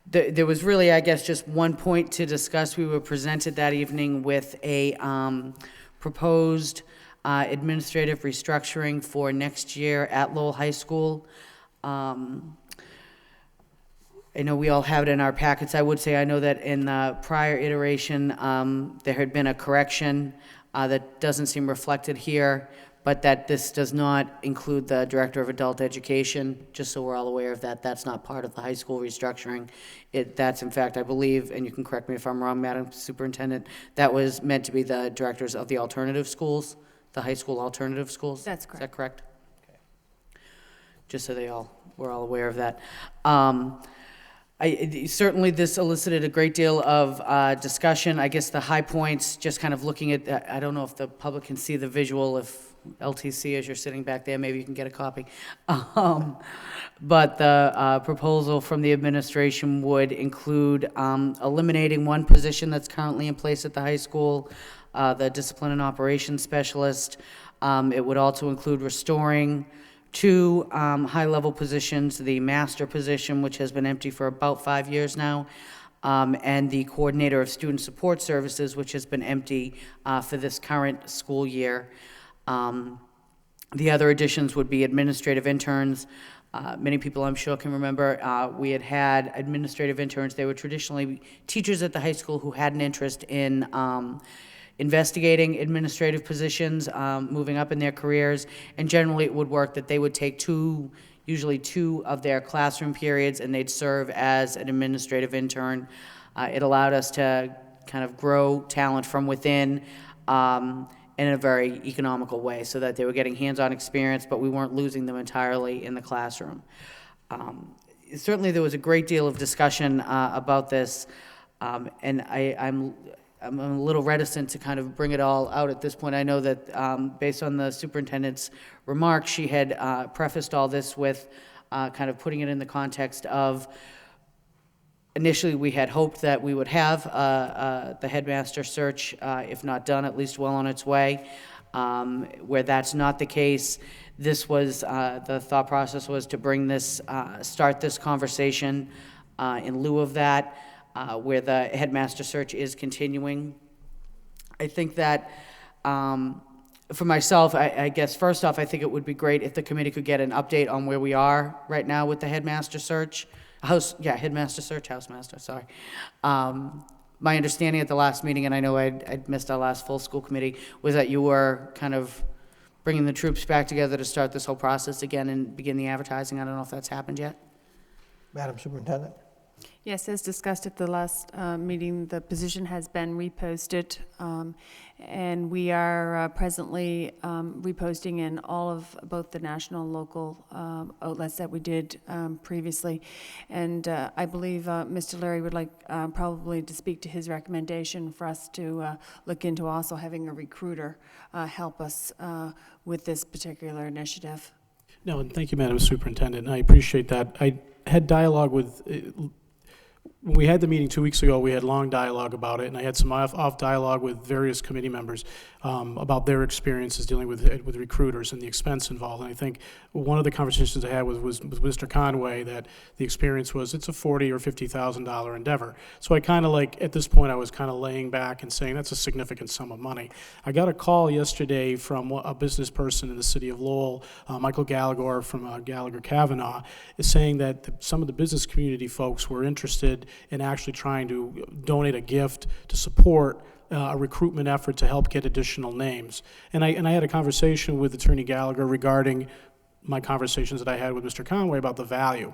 S11: There was really, I guess, just one point to discuss. We were presented that evening with a proposed administrative restructuring for next year at Lowell High School. I know we all have it in our packets. I would say I know that in the prior iteration, there had been a correction that doesn't seem reflected here, but that this does not include the Director of Adult Education, just so we're all aware of that. That's not part of the high school restructuring. That's, in fact, I believe, and you can correct me if I'm wrong, Madam Superintendent, that was meant to be the directors of the alternative schools, the high school alternative schools?
S5: That's correct.
S11: Is that correct? Okay. Just so we're all aware of that. Certainly, this elicited a great deal of discussion. I guess the high points, just kind of looking at, I don't know if the public can see the visual, if LTC, as you're sitting back there, maybe you can get a copy. But the proposal from the administration would include eliminating one position that's currently in place at the high school, the discipline and operations specialist. It would also include restoring 2 high-level positions, the master position, which has been empty for about 5 years now, and the coordinator of student support services, which has been empty for this current school year. The other additions would be administrative interns. Many people, I'm sure, can remember we had administrative interns. They were traditionally teachers at the high school who had an interest in investigating administrative positions, moving up in their careers, and generally it would work that they would take usually two of their classroom periods, and they'd serve as an administrative intern. It allowed us to kind of grow talent from within in a very economical way, so that they were getting hands-on experience, but we weren't losing them entirely in the classroom. Certainly there was a great deal of discussion about this, and I'm a little reticent to kind of bring it all out at this point. I know that based on the superintendent's remarks, she had prefaced all this with kind of putting it in the context of, initially we had hoped that we would have the headmaster search, if not done, at least well on its way. Where that's not the case, this was, the thought process was to bring this, start this conversation in lieu of that. Where the headmaster search is continuing. I think that, for myself, I guess, first off, I think it would be great if the committee could get an update on where we are right now with the headmaster search. Headmaster search, housemaster, sorry. My understanding at the last meeting, and I know I'd missed our last full school committee, was that you were kind of bringing the troops back together to start this whole process again and begin the advertising. I don't know if that's happened yet.
S1: Madam Superintendent?
S5: Yes, as discussed at the last meeting, the position has been reposted, and we are presently reposting in all of both the national and local outlets that we did previously. And I believe Mr. Larry would like probably to speak to his recommendation for us to look into also having a recruiter help us with this particular initiative.
S13: No, and thank you, Madam Superintendent, and I appreciate that. I had dialogue with, when we had the meeting 2 weeks ago, we had long dialogue about it, and I had some off dialogue with various committee members about their experiences dealing with recruiters and the expense involved. And I think one of the conversations I had was Mr. Conway, that the experience was it's a $40,000 or $50,000 endeavor. So I kind of like, at this point, I was kind of laying back and saying that's a significant sum of money. I got a call yesterday from a business person in the city of Lowell, Michael Gallagher from Gallagher Kavanaugh, is saying that some of the business community folks were interested in actually trying to donate a gift to support a recruitment effort to help get additional names. And I had a conversation with Attorney Gallagher regarding my conversations that I had with Mr. Conway about the value.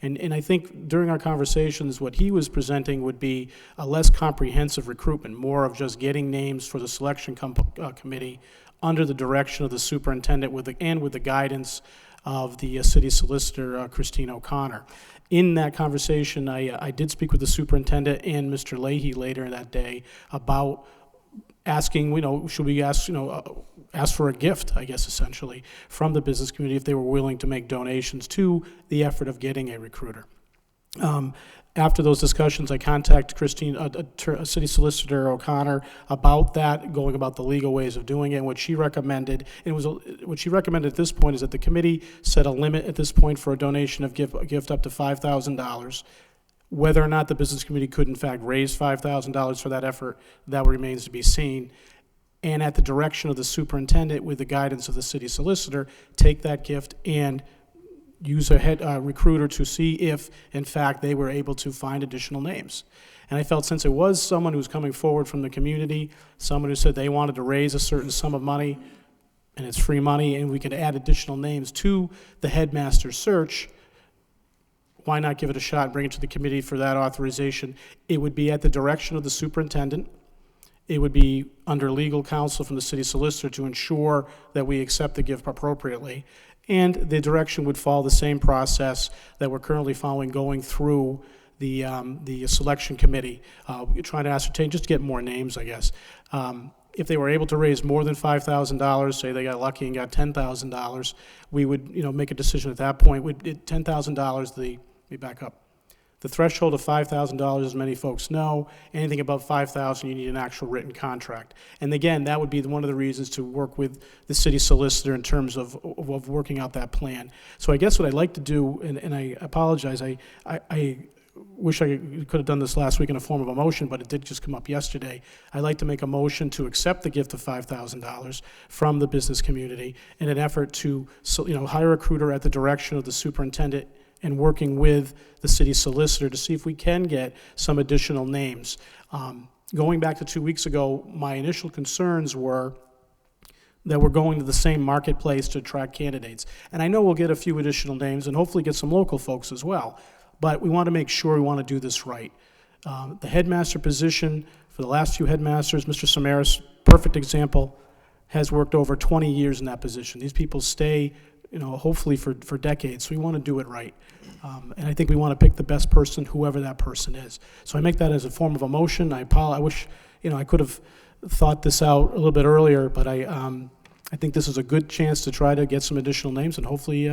S13: And I think during our conversations, what he was presenting would be a less comprehensive recruitment, more of just getting names for the selection committee under the direction of the superintendent with the guidance of the city solicitor, Christine O'Connor. In that conversation, I did speak with the superintendent and Mr. Leahy later that day about asking, should we ask for a gift, I guess, essentially, from the business community if they were willing to make donations to the effort of getting a recruiter. After those discussions, I contacted Christine, City Solicitor O'Connor, about that, going about the legal ways of doing it, and what she recommended. And what she recommended at this point is that the committee set a limit at this point for a donation of gift up to $5,000. Whether or not the business committee could, in fact, raise $5,000 for that effort, that remains to be seen. And at the direction of the superintendent, with the guidance of the city solicitor, take that gift and use a recruiter to see if, in fact, they were able to find additional names. And I felt, since it was someone who was coming forward from the community, someone who said they wanted to raise a certain sum of money, and it's free money, and we could add additional names to the headmaster search, why not give it a shot and bring it to the committee for that authorization? It would be at the direction of the superintendent. It would be under legal counsel from the city solicitor to ensure that we accept the gift appropriately. And the direction would follow the same process that we're currently following, going through the selection committee, trying to ascertain, just to get more names, I guess. If they were able to raise more than $5,000, say they got lucky and got $10,000, we would, make a decision at that point. $10,000, let me back up. The threshold of $5,000, as many folks know, anything above $5,000, you need an actual written contract. And again, that would be one of the reasons to work with the city solicitor in terms of working out that plan. So I guess what I'd like to do, and I apologize, I wish I could have done this last week in a form of a motion, but it did just come up yesterday. I'd like to make a motion to accept the gift of $5,000 from the business community in an effort to, hire a recruiter at the direction of the superintendent and working with the city solicitor to see if we can get some additional names. Going back to 2 weeks ago, my initial concerns were that we're going to the same marketplace to attract candidates. And I know we'll get a few additional names and hopefully get some local folks as well. But we want to make sure we want to do this right. The headmaster position, for the last few headmasters, Mr. Samaras, perfect example, has worked over 20 years in that position. These people stay, hopefully for decades. So we want to do it right. And I think we want to pick the best person, whoever that person is. So I make that as a form of a motion. I wish, I could have thought this out a little bit earlier, but I think this is a good chance to try to get some additional names, and hopefully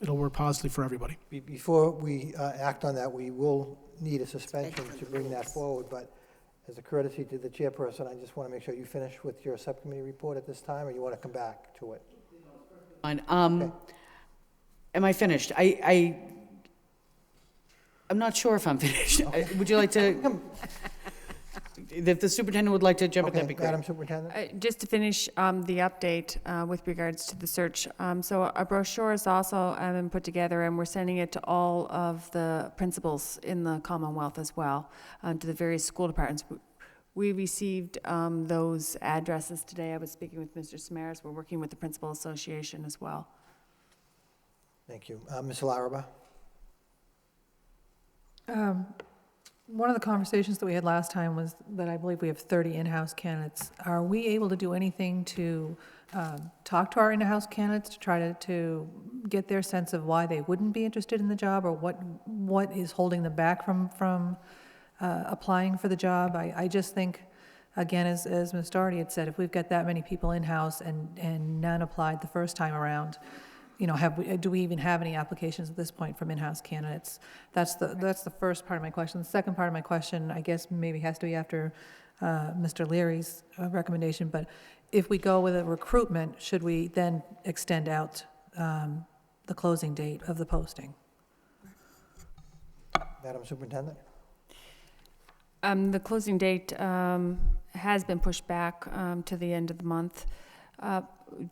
S13: it'll work positively for everybody.
S1: Before we act on that, we will need a suspension to bring that forward, but as a courtesy to the chairperson, I just want to make sure you finish with your subcommittee report at this time, or you want to come back to it?
S11: Fine.
S1: Okay.
S11: Am I finished? I'm not sure if I'm finished. Would you like to, if the superintendent would like to jump in, that'd be great.
S1: Madam Superintendent?
S5: Just to finish the update with regards to the search. So a brochure is also been put together, and we're sending it to all of the principals in the Commonwealth as well, to the various school departments. We received those addresses today. I was speaking with Mr. Samaras. We're working with the Principal Association as well.
S1: Thank you. Ms. Larraba?
S15: One of the conversations that we had last time was that I believe we have 30 in-house candidates. Are we able to do anything to talk to our in-house candidates to try to get their sense of why they wouldn't be interested in the job, or what is holding them back from applying for the job? I just think, again, as Ms. Doherty had said, if we've got that many people in-house and none applied the first time around, do we even have any applications at this point from in-house candidates? That's the first part of my question. The second part of my question, I guess, maybe has to be after Mr. Leary's recommendation, but if we go with a recruitment, should we then extend out the closing date of the posting?
S1: Madam Superintendent?
S5: The closing date has been pushed back to the end of the month.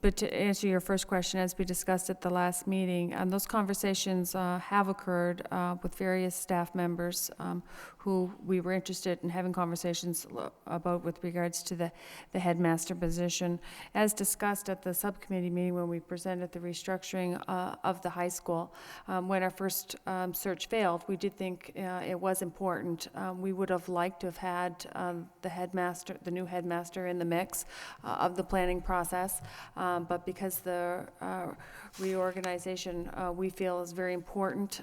S5: But to answer your first question, as we discussed at the last meeting, those conversations have occurred with various staff members who we were interested in having conversations about with regards to the headmaster position. As discussed at the subcommittee meeting when we presented the restructuring of the high school, when our first search failed, we did think it was important. We would have liked to have had the new headmaster in the mix of the planning process. But because the reorganization we feel is very important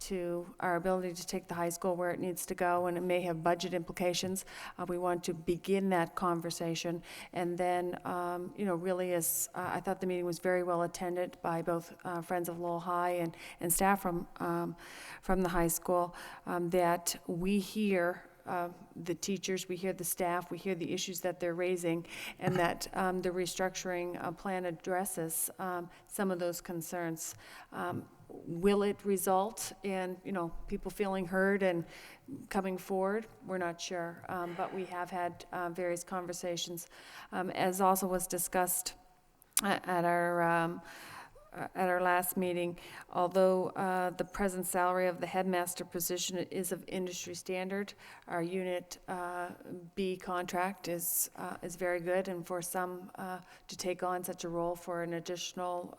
S5: to our ability to take the high school where it needs to go, and it may have budget implications, we want to begin that conversation. And then, really, I thought the meeting was very well attended by both Friends of Lowell High and staff from the high school, that we hear the teachers, we hear the staff, we hear the issues that they're raising, and that the restructuring plan addresses some of those concerns. Will it result in, people feeling heard and coming forward? We're not sure, but we have had various conversations. As also was discussed at our last meeting, although the present salary of the headmaster position is of industry standard, our Unit B contract is very good, and for some to take on such a role for an additional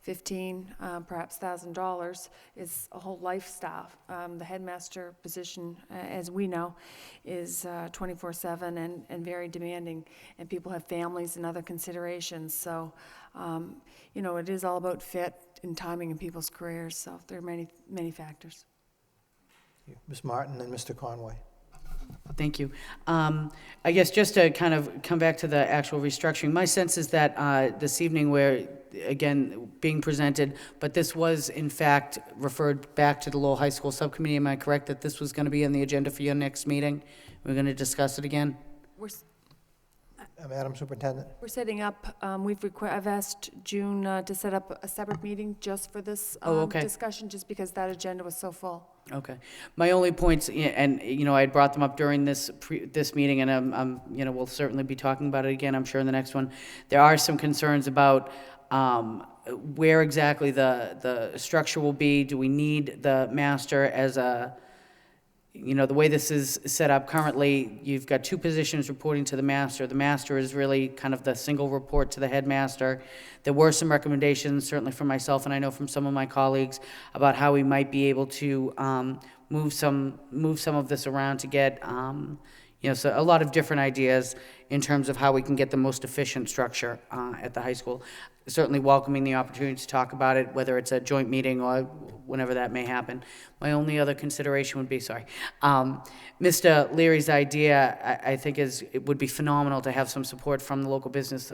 S5: $15,000, perhaps $1,000 is a whole lifestyle. The headmaster position, as we know, is 24/7 and very demanding, and people have families and other considerations. So, it is all about fit and timing in people's careers, so there are many, many factors.
S1: Ms. Martin and Mr. Conway.
S11: Thank you. I guess just to kind of come back to the actual restructuring, my sense is that this evening we're, again, being presented, but this was in fact referred back to the Lowell High School Subcommittee. Am I correct that this was going to be on the agenda for your next meeting? We're going to discuss it again?
S1: Madam Superintendent?
S5: We're setting up, I've asked June to set up a separate meeting just for this
S11: Oh, okay.
S5: discussion, just because that agenda was so full.
S11: Okay. My only points, and, I had brought them up during this meeting, and we'll certainly be talking about it again, I'm sure, in the next one. There are some concerns about where exactly the structure will be. Do we need the master as a, the way this is set up currently, you've got two positions reporting to the master. The master is really kind of the single report to the headmaster. There were some recommendations, certainly from myself, and I know from some of my colleagues, about how we might be able to move some of this around to get, so a lot of different ideas in terms of how we can get the most efficient structure at the high school. Certainly welcoming the opportunity to talk about it, whether it's a joint meeting or whenever that may happen. My only other consideration would be, Mr. Leary's idea, I think it would be phenomenal to have some support from the local business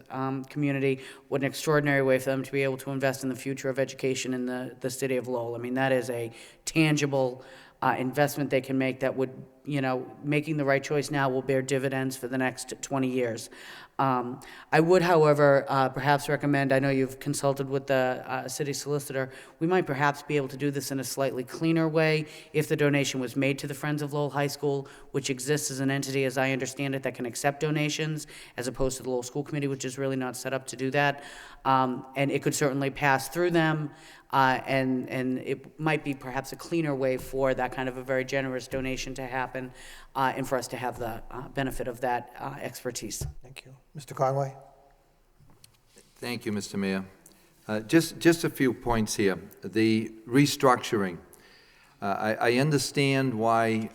S11: community. What an extraordinary way for them to be able to invest in the future of education in the city of Lowell. I mean, that is a tangible investment they can make that would, making the right choice now will bear dividends for the next 20 years. I would, however, perhaps recommend, I know you've consulted with the city solicitor, we might perhaps be able to do this in a slightly cleaner way if the donation was made to the Friends of Lowell High School, which exists as an entity, as I understand it, that can accept donations, as opposed to the Lowell School Committee, which is really not set up to do that. And it could certainly pass through them, and it might be perhaps a cleaner way for that kind of a very generous donation to happen, and for us to have the benefit of that expertise.
S1: Thank you. Mr. Conway?
S14: Thank you, Mr. Mayor. Just a few points here. The restructuring. I understand why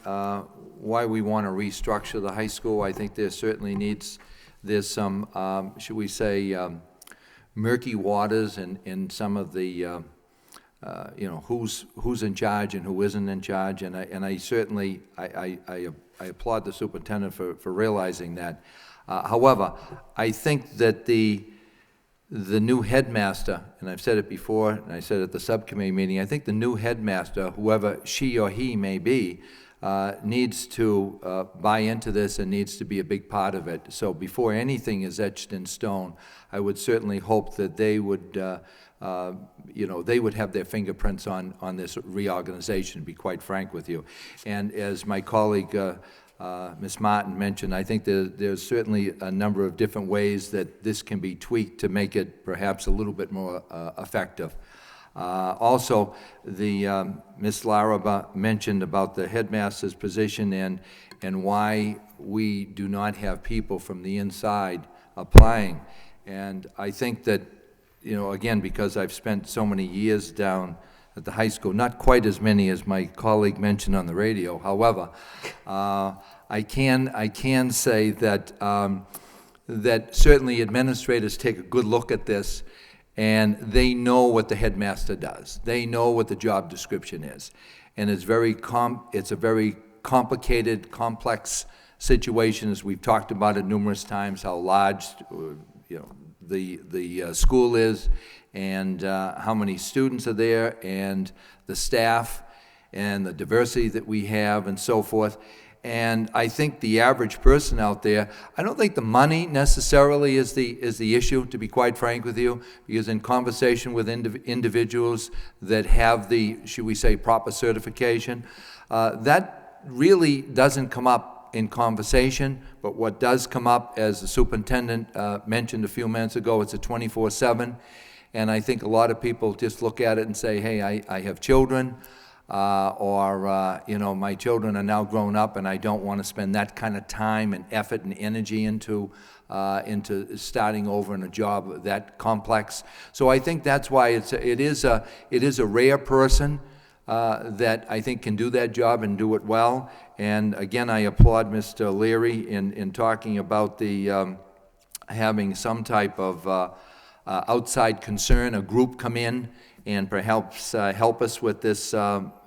S14: we want to restructure the high school. I think there certainly there's some, should we say, murky waters in some of the, who's in charge and who isn't in charge. And I certainly, I applaud the superintendent for realizing that. However, I think that the new headmaster, and I've said it before, and I said at the subcommittee meeting, I think the new headmaster, whoever she or he may be, needs to buy into this and needs to be a big part of it. So before anything is etched in stone, I would certainly hope that they would, they would have their fingerprints on this reorganization, to be quite frank with you. And as my colleague, Ms. Martin mentioned, I think there's certainly a number of different ways that this can be tweaked to make it perhaps a little bit more effective. Also, Ms. Larraba mentioned about the headmaster's position and why we do not have people from the inside applying. And I think that, again, because I've spent so many years down at the high school, not quite as many as my colleague mentioned on the radio. However, I can say that that certainly administrators take a good look at this, and they know what the headmaster does. They know what the job description is, and it's a very complicated, complex situation, as we've talked about it numerous times. How large, the school is, and how many students are there, and the staff, and the diversity that we have, and so forth. And I think the average person out there, I don't think the money necessarily is the issue, to be quite frank with you, because in conversation with individuals that have the, should we say, proper certification, that really doesn't come up in conversation. But what does come up, as the superintendent mentioned a few minutes ago, it's a 24/7. And I think a lot of people just look at it and say, hey, I have children, my children are now grown up and I don't want to spend that kind of time and effort and energy into starting over in a job that complex. So I think that's why it is a rare person that I think can do that job and do it well. And again, I applaud Mr. Leary in talking about the having some type of outside concern, a group come in and perhaps help us with this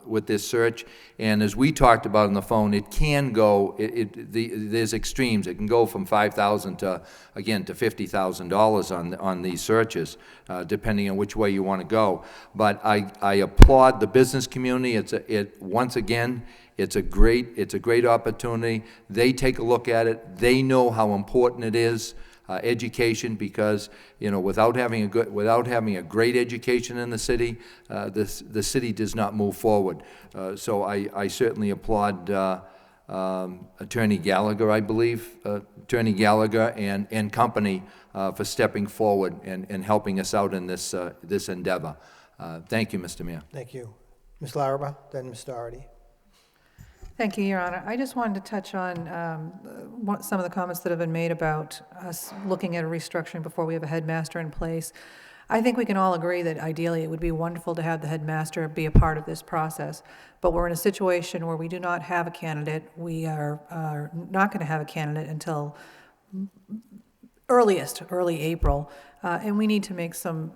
S14: with this search. And as we talked about on the phone, it can go, there's extremes. It can go from $5,000 to, again, to $50,000 on these searches, depending on which way you want to go. But I applaud the business community. Once again, it's a great opportunity. They take a look at it. They know how important it is. Education, because without having a great education in the city, the city does not move forward. So I certainly applaud Attorney Gallagher, I believe, Attorney Gallagher and company for stepping forward and helping us out in this endeavor. Thank you, Mr. Mayor.
S1: Thank you. Ms. Larrabee, then Ms. Doherty.
S15: Thank you, Your Honor. I just wanted to touch on some of the comments that have been made about us looking at a restructuring before we have a headmaster in place. I think we can all agree that ideally it would be wonderful to have the headmaster be a part of this process, but we're in a situation where we do not have a candidate. We are not going to have a candidate until early April, and we need to make some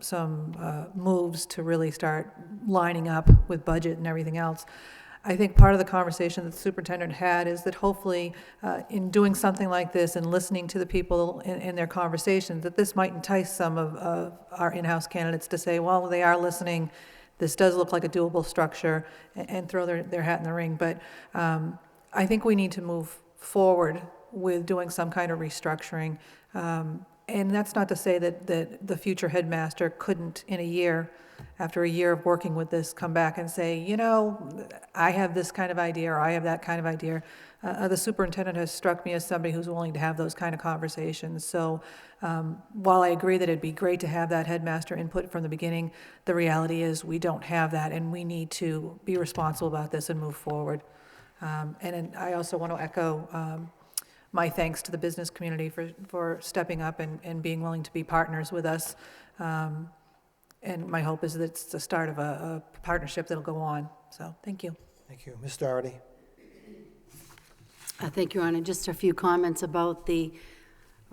S15: moves to really start lining up with budget and everything else. I think part of the conversation that the superintendent had is that hopefully in doing something like this and listening to the people in their conversations, that this might entice some of our in-house candidates to say, well, they are listening, this does look like a doable structure, and throw their hat in the ring. But I think we need to move forward with doing some kind of restructuring. And that's not to say that the future headmaster couldn't, in a year, after a year of working with this, come back and say, I have this kind of idea, or I have that kind of idea. The superintendent has struck me as somebody who's willing to have those kind of conversations. So while I agree that it'd be great to have that headmaster input from the beginning, the reality is we don't have that, and we need to be responsible about this and move forward. And I also want to echo my thanks to the business community for stepping up and being willing to be partners with us. And my hope is that it's the start of a partnership that'll go on. So, thank you.
S1: Thank you. Ms. Doherty.
S8: Thank you, Your Honor. Just a few comments about the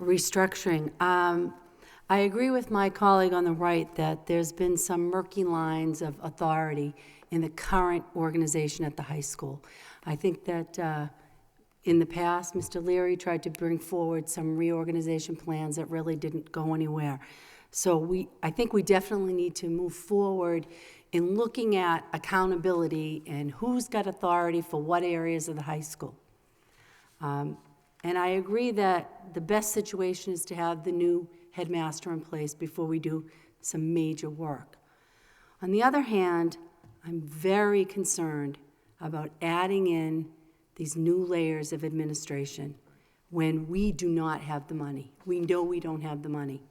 S8: restructuring. I agree with my colleague on the right that there's been some murky lines of authority in the current organization at the high school. I think that in the past, Mr. Leary tried to bring forward some reorganization plans that really didn't go anywhere. So I think we definitely need to move forward in looking at accountability and who's got authority for what areas of the high school. And I agree that the best situation is to have the new headmaster in place before we do some major work. On the other hand, I'm very concerned about adding in these new layers of administration when we do not have the money. We know we don't have the money.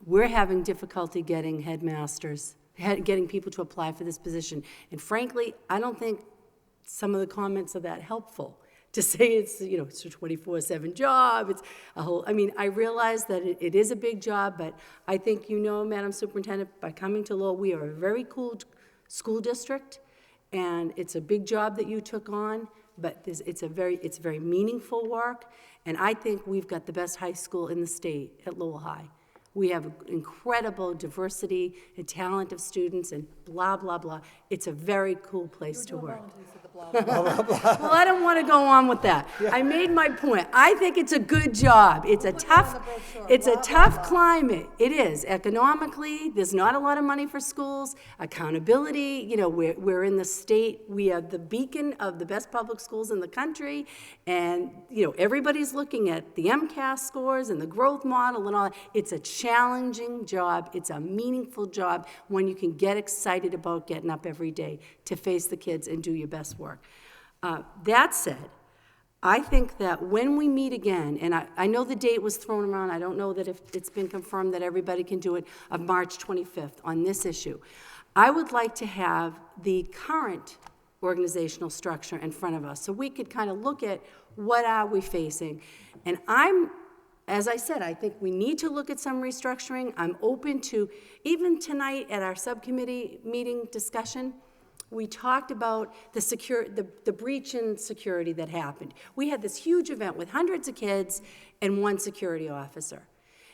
S8: We're having difficulty getting headmasters, getting people to apply for this position. And frankly, I don't think some of the comments are that helpful. To say it's, it's a 24/7 job, it's a whole, I realize that it is a big job, but I think Madam Superintendent, by coming to Lowell, we are a very cool school district, and it's a big job that you took on, but it's very meaningful work, and I think we've got the best high school in the state at Lowell High. We have incredible diversity and talent of students and blah, blah, blah. It's a very cool place to work. Well, I don't want to go on with that. I made my point. I think it's a good job. It's a tough climate. It is. Economically, there's not a lot of money for schools. Accountability, we're in the state. We have the beacon of the best public schools in the country. And, everybody's looking at the MCAS scores and the growth model and all that. It's a challenging job. It's a meaningful job when you can get excited about getting up every day to face the kids and do your best work. That said, I think that when we meet again, and I know the date was thrown around, I don't know that if it's been confirmed that everybody can do it, of March 25th on this issue. I would like to have the current organizational structure in front of us so we could kind of look at what are we facing. And as I said, I think we need to look at some restructuring. I'm open to, even tonight at our subcommittee meeting discussion, we talked about the breach in security that happened. We had this huge event with hundreds of kids and one security officer.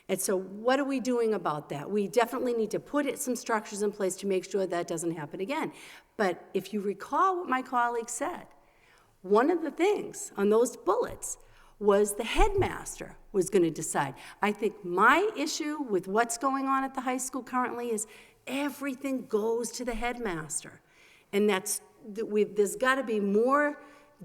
S8: And so what are we doing about that? We definitely need to put some structures in place to make sure that doesn't happen again. But if you recall what my colleague said, one of the things on those bullets was the headmaster was going to decide. I think my issue with what's going on at the high school currently is everything goes to the headmaster. And there's got to be more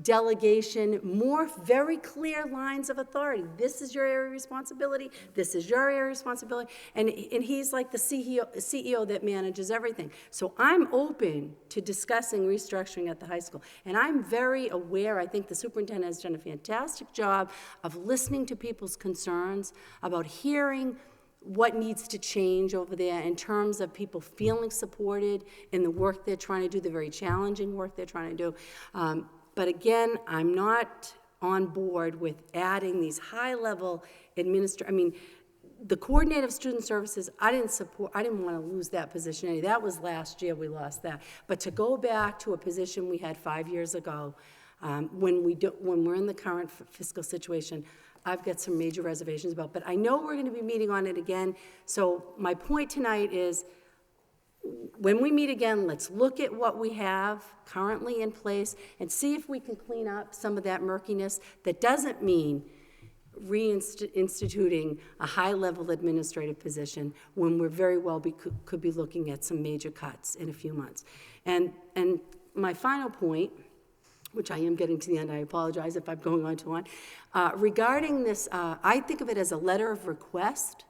S8: delegation, more very clear lines of authority. This is your area of responsibility. This is your area of responsibility. And he's like the CEO that manages everything. So I'm open to discussing restructuring at the high school. And I'm very aware, I think the superintendent has done a fantastic job of listening to people's concerns, about hearing what needs to change over there in terms of people feeling supported in the work they're trying to do, the very challenging work they're trying to do. But again, I'm not on board with adding these high-level the coordinator of student services, I didn't want to lose that position. That was last year, we lost that. But to go back to a position we had 5 years ago, when we're in the current fiscal situation, I've got some major reservations about. But I know we're going to be meeting on it again. So my point tonight is, when we meet again, let's look at what we have currently in place and see if we can clean up some of that murkiness. That doesn't mean reinstituting a high-level administrative position when we're very well could be looking at some major cuts in a few months. And my final point, which I am getting to the end, I apologize if I'm going on too long, regarding this, I think of it as a letter of request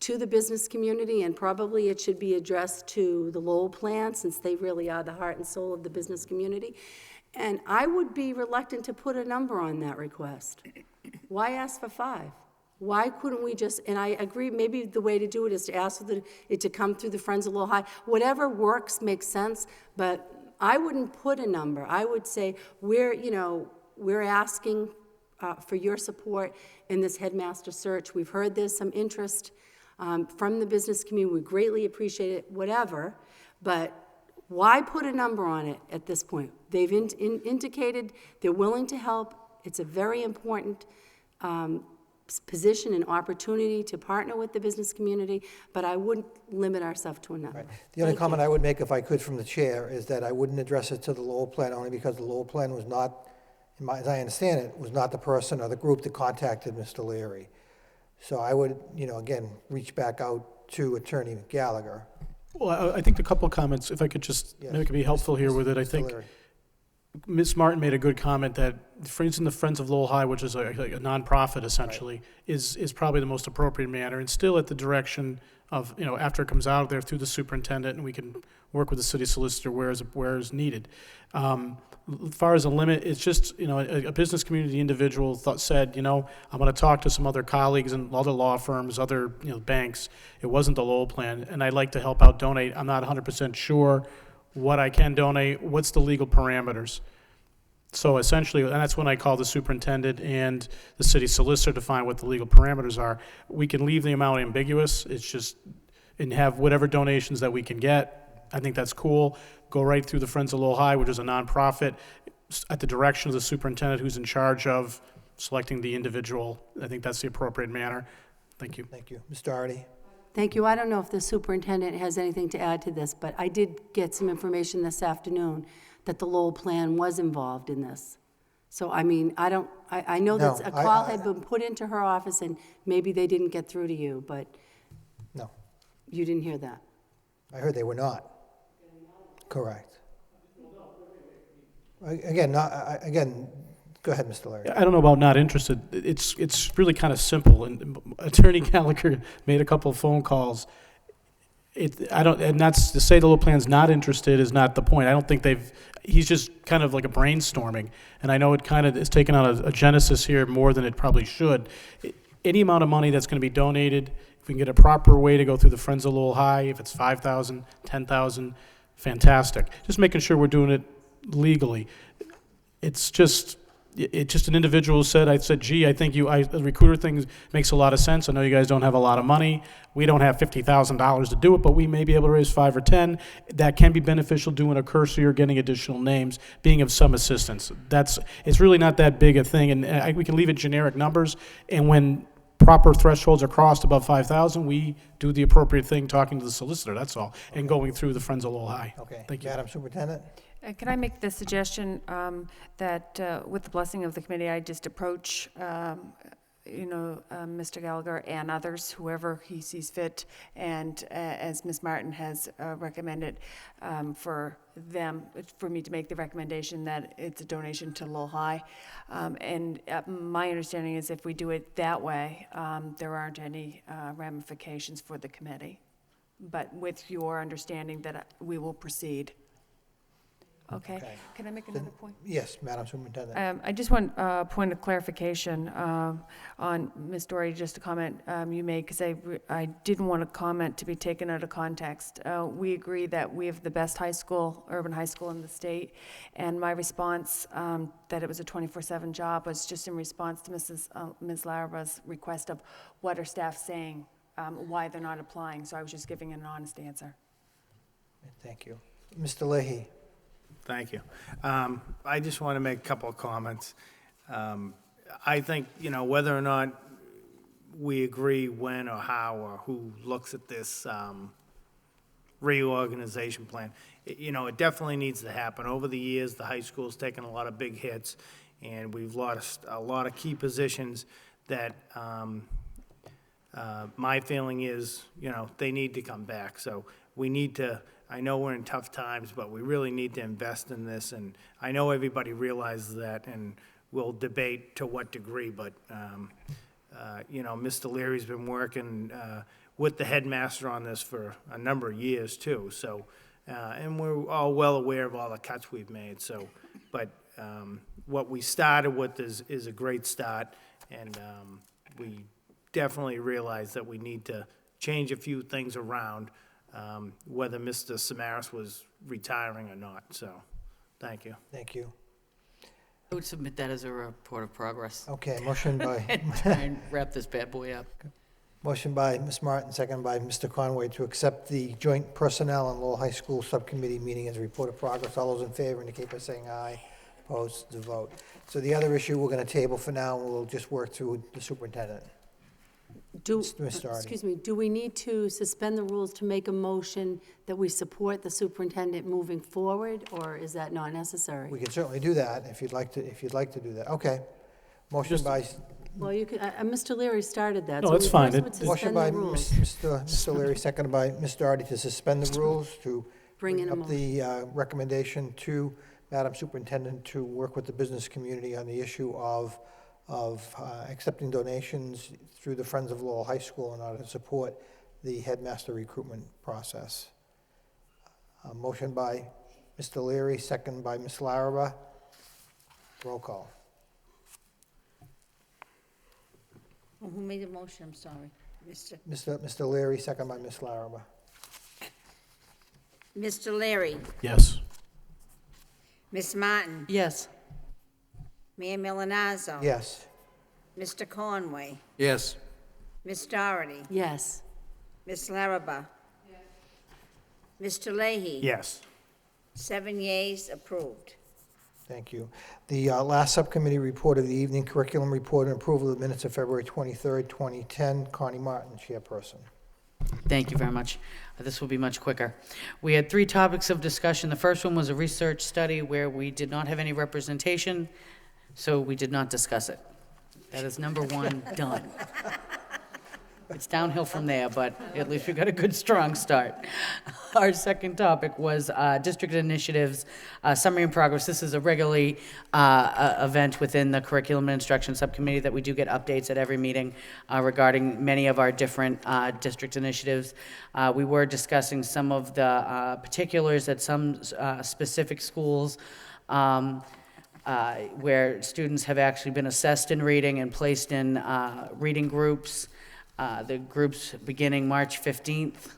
S8: to the business community, and probably it should be addressed to the Lowell plan, since they really are the heart and soul of the business community. And I would be reluctant to put a number on that request. Why ask for 5? Why couldn't we just, and I agree, maybe the way to do it is to ask for it to come through the Friends of Lowell High. Whatever works makes sense, but I wouldn't put a number. I would say we're asking for your support in this headmaster search. We've heard there's some interest from the business community. We greatly appreciate it, whatever, but why put a number on it at this point? They've indicated they're willing to help. It's a very important position and opportunity to partner with the business community, but I wouldn't limit ourselves to a number.
S1: Right. The only comment I would make, if I could, from the chair, is that I wouldn't address it to the Lowell plan, only because the Lowell plan was not, as I understand it, was not the person or the group that contacted Mr. Leary. So I would, again, reach back out to Attorney Gallagher.
S13: Well, I think a couple of comments, if I could just,
S1: Yes.
S13: maybe it could be helpful here with it. I
S1: Mr.
S13: think
S1: Leary.
S13: Ms. Martin made a good comment that, for instance, the Friends of Lowell High, which is a nonprofit essentially, is probably the most appropriate manner, and still at the direction of, after it comes out of there through the superintendent, and we can work with the city solicitor where is needed. As far as a limit, it's just, a business community individual said, I'm going to talk to some other colleagues and other law firms, other, banks. It wasn't the Lowell plan, and I'd like to help out donate. I'm not 100% sure what I can donate, what's the legal parameters. So essentially, and that's when I call the superintendent and the city solicitor to find what the legal parameters are. We can leave the amount ambiguous, it's just, and have whatever donations that we can get. I think that's cool. Go right through the Friends of Lowell High, which is a nonprofit, at the direction of the superintendent who's in charge of selecting the individual. I think that's the appropriate manner. Thank you.
S1: Thank you. Mr. Hardy?
S8: Thank you. I don't know if the superintendent has anything to add to this, but I did get some information this afternoon that the Lowell plan was involved in this. So, I know that a call had been put into her office and maybe they didn't get through to you, but
S1: No,
S8: you didn't hear that.
S1: I heard they were not. Correct. Again, go ahead, Mr. Leary.
S13: I don't know about not interested. It's really kind of simple. And Attorney Gallagher made a couple of phone calls. And that's to say the Lowell plan's not interested is not the point. I don't think he's just kind of like a brainstorming. And I know it kind of is taking on a genesis here more than it probably should. Any amount of money that's going to be donated, if we can get a proper way to go through the Friends of Lowell High, if it's $5,000, $10,000, fantastic. Just making sure we're doing it legally. It's just an individual said, gee, I think the recruiter thing makes a lot of sense. I know you guys don't have a lot of money. We don't have $50,000 to do it, but we may be able to raise 5 or 10. That can be beneficial, doing a cursory or getting additional names, being of some assistance. It's really not that big a thing, and we can leave it generic numbers. And when proper thresholds are crossed above 5,000, we do the appropriate thing, talking to the solicitor, that's all, and going through the Friends of Lowell High.
S1: Okay.
S13: Thank you.
S1: Madam Superintendent?
S5: Can I make the suggestion that, with the blessing of the committee, I just approach, Mr. Gallagher and others, whoever he sees fit, and as Ms. Martin has recommended, for me to make the recommendation that it's a donation to Lowell High. And my understanding is if we do it that way, there aren't any ramifications for the committee. But with your understanding that we will proceed. Okay.
S1: Okay.
S5: Can I make another point?
S1: Yes, Madam Superintendent.
S5: I just want a point of clarification on Ms. Doherty, just a comment you made, because I didn't want a comment to be taken out of context. We agree that we have the best urban high school in the state, and my response that it was a 24/7 job was just in response to Ms. Laraba's request of what are staff saying, why they're not applying, so I was just giving an honest answer.
S1: Thank you. Mr. Leahy?
S9: Thank you. I just want to make a couple of comments. I think, whether or not we agree when or how or who looks at this reorganization plan, it definitely needs to happen. Over the years, the high school's taken a lot of big hits, and we've lost a lot of key positions that my feeling is, they need to come back. So we need to, I know we're in tough times, but we really need to invest in this, and I know everybody realizes that, and we'll debate to what degree, but, Mr. Leary's been working with the headmaster on this for a number of years, too, so, and we're all well aware of all the cuts we've made, so, but what we started with is a great start, and we definitely realize that we need to change a few things around, whether Mr. Samaras was retiring or not, so, thank you.
S1: Thank you.
S11: I would submit that as a report of progress.
S1: Okay, motion by,
S11: And try and wrap this bad boy up.
S1: motion by Ms. Martin, second by Mr. Conway to accept the joint personnel and Lowell High School Subcommittee meeting as a report of progress. All those in favor indicate by saying aye. Opposed, to vote. So the other issue we're going to table for now, and we'll just work through the superintendent. Ms. Doherty.
S8: Excuse me, do we need to suspend the rules to make a motion that we support the superintendent moving forward, or is that not necessary?
S1: We can certainly do that if you'd like to do that. Okay. Motion by,
S8: Well, you could, Mr. Leary started that.
S13: No,
S8: so
S13: it's
S8: we
S13: fine.
S8: first would
S1: motion
S8: suspend
S1: by
S8: the rules.
S1: Mr. Leary, seconded by Ms. Doherty to suspend the rules, to
S8: Bring in a
S1: up the recommendation to Madam Superintendent to work with the business community on the issue of accepting donations through the Friends of Lowell High School in order to support the headmaster recruitment process. Motion by Mr. Leary, second by Ms. Larraba. Roll call.
S2: Well, who made the motion? I'm sorry.
S1: Mr. Leary, second by Ms. Larraba.
S2: Mr. Leary,
S13: Yes.
S2: Ms. Martin,
S11: Yes.
S2: Mayor Milanazzo.
S1: Yes.
S2: Mr. Conway,
S14: Yes.
S2: Ms. Doherty,
S8: Yes.
S2: Ms. Larraba. Mr. Leahy.
S9: Yes.
S2: 7 yeas, approved.
S1: Thank you. The last subcommittee report of the evening, curriculum report and approval of the minutes of February 23rd, 2010. Connie Martin, chairperson.
S11: Thank you very much. This will be much quicker. We had 3 topics of discussion. The first one was a research study where we did not have any representation, so we did not discuss it. That is number 1, done. It's downhill from there, but at least we got a good, strong start. Our second topic was district initiatives, summary and progress. This is a regularly event within the Curriculum and Instruction Subcommittee that we do get updates at every meeting regarding many of our different district initiatives. We were discussing some of the particulars at some specific schools where students have actually been assessed in reading and placed in reading groups. The groups beginning March 15th.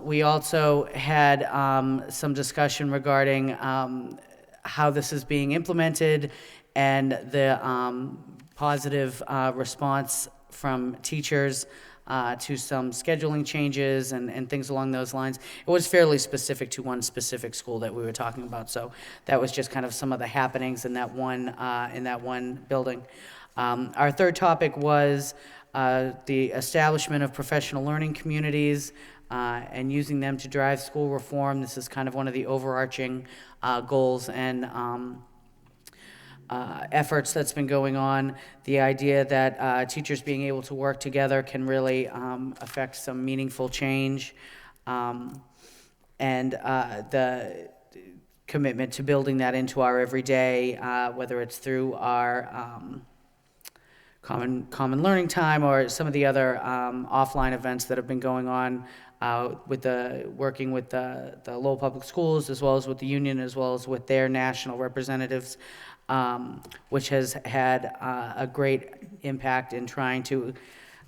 S11: We also had some discussion regarding how this is being implemented and the positive response from teachers to some scheduling changes and things along those lines. It was fairly specific to one specific school that we were talking about, so that was just kind of some of the happenings in that one building. Our third topic was the establishment of professional learning communities and using them to drive school reform. This is kind of one of the overarching goals and efforts that's been going on. The idea that teachers being able to work together can really affect some meaningful change. And the commitment to building that into our everyday, whether it's through our common learning time or some of the other offline events that have been going on with working with the Lowell Public Schools, as well as with the union, as well as with their national representatives, which has had a great impact in trying to,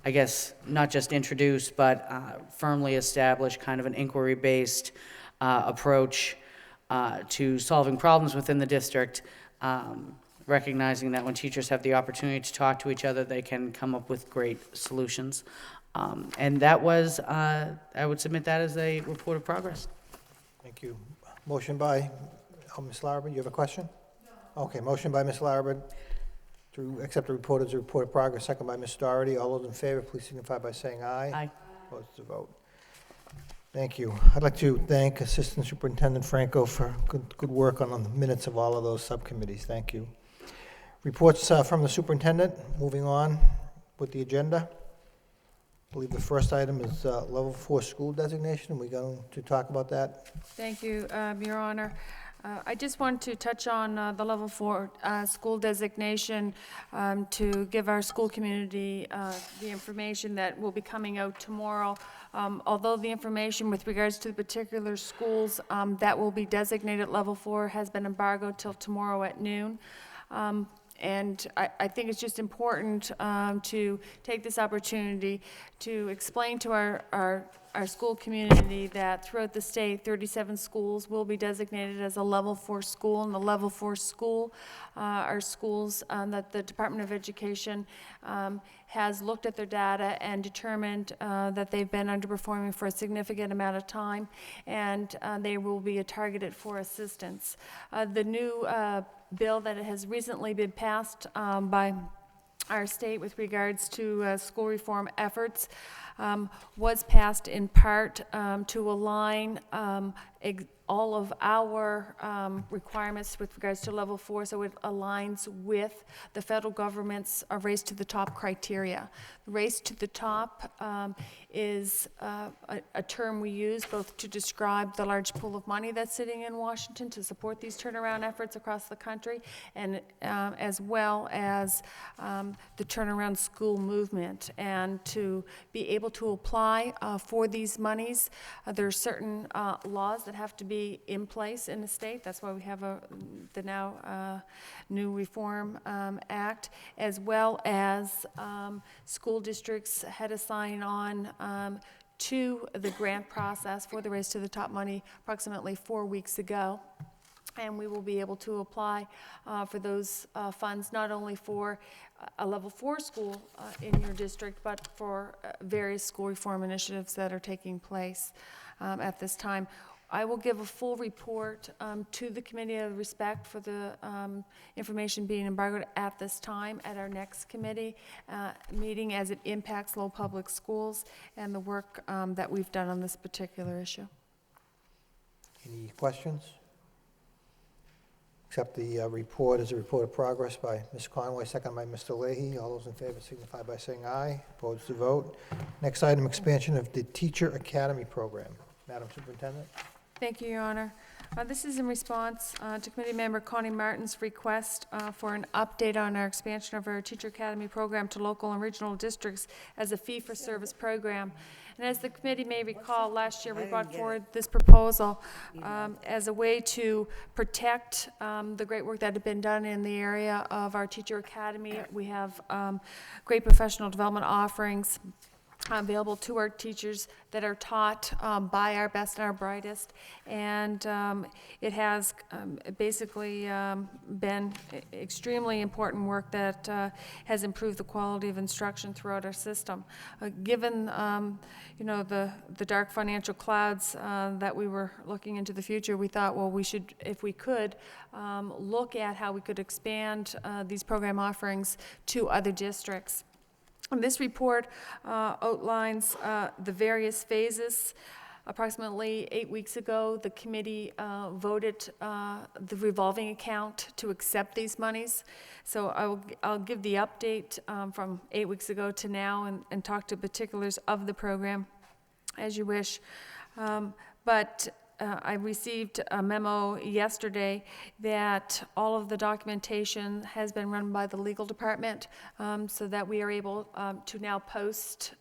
S11: I guess, not just introduce, but firmly establish kind of an inquiry-based approach to solving problems within the district, recognizing that when teachers have the opportunity to talk to each other, they can come up with great solutions. And that was, I would submit that as a report of progress.
S1: Thank you. Motion by Ms. Larrabee. You have a question? No. Okay, motion by Ms. Larrabee to accept the report as a report of progress, second by Ms. Doherty. All those in favor, please signify by saying aye.
S11: Aye.
S1: Opposed to vote. Thank you. I'd like to thank Assistant Superintendent Franco for good work on the minutes of all of those subcommittees. Thank you. Reports from the superintendent. Moving on with the agenda. I believe the first item is level 4 school designation. We're going to talk about that.
S5: Thank you, Your Honor. I just want to touch on the level 4 school designation to give our school community the information that will be coming out tomorrow. Although the information with regards to the particular schools that will be designated level 4 has been embargoed till tomorrow at noon. And I think it's just important to take this opportunity to explain to our school community that throughout the state, 37 schools will be designated as a level 4 school. And the level 4 school are schools that the Department of Education has looked at their data and determined that they've been underperforming for a significant amount of time, and they will be targeted for assistance. The new bill that has recently been passed by our state with regards to school reform efforts was passed in part to align all of our requirements with regards to level 4, so it aligns with the federal government's race to the top criteria. The race to the top is a term we use both to describe the large pool of money that's sitting in Washington to support these turnaround efforts across the country, and as well as the turnaround school movement. And to be able to apply for these monies, there are certain laws that have to be in place in the state. That's why we have the now new Reform Act, as well as school districts had to sign on to the grant process for the Race to the Top money approximately 4 weeks ago. And we will be able to apply for those funds, not only for a level 4 school in your district, but for various school reform initiatives that are taking place at this time. I will give a full report to the Committee of Respect for the information being embargoed at this time at our next committee meeting, as it impacts Lowell Public Schools and the work that we've done on this particular issue.
S1: Any questions? Accept the report as a report of progress by Ms. Conway, second by Mr. Leahy. All those in favor signify by saying aye. Opposed to vote. Next item, expansion of the Teacher Academy Program. Madam Superintendent.
S5: Thank you, Your Honor. This is in response to Committee Member Connie Martin's request for an update on our expansion of our Teacher Academy program to local and regional districts as a fee-for-service program. And as the committee may recall, last year we brought forward this proposal as a way to protect the great work that had been done in the area of our Teacher Academy. We have great professional development offerings available to our teachers that are taught by our best and our brightest. And it has basically been extremely important work that has improved the quality of instruction throughout our system. Given the dark financial clouds that we were looking into the future, we thought, well, we should, if we could, look at how we could expand these program offerings to other districts. And this report outlines the various phases. Approximately 8 weeks ago, the committee voted the revolving account to accept these monies. So I'll give the update from 8 weeks ago to now and talk to particulars of the program as you wish. But I received a memo yesterday that all of the documentation has been run by the legal department so that we are able to now post,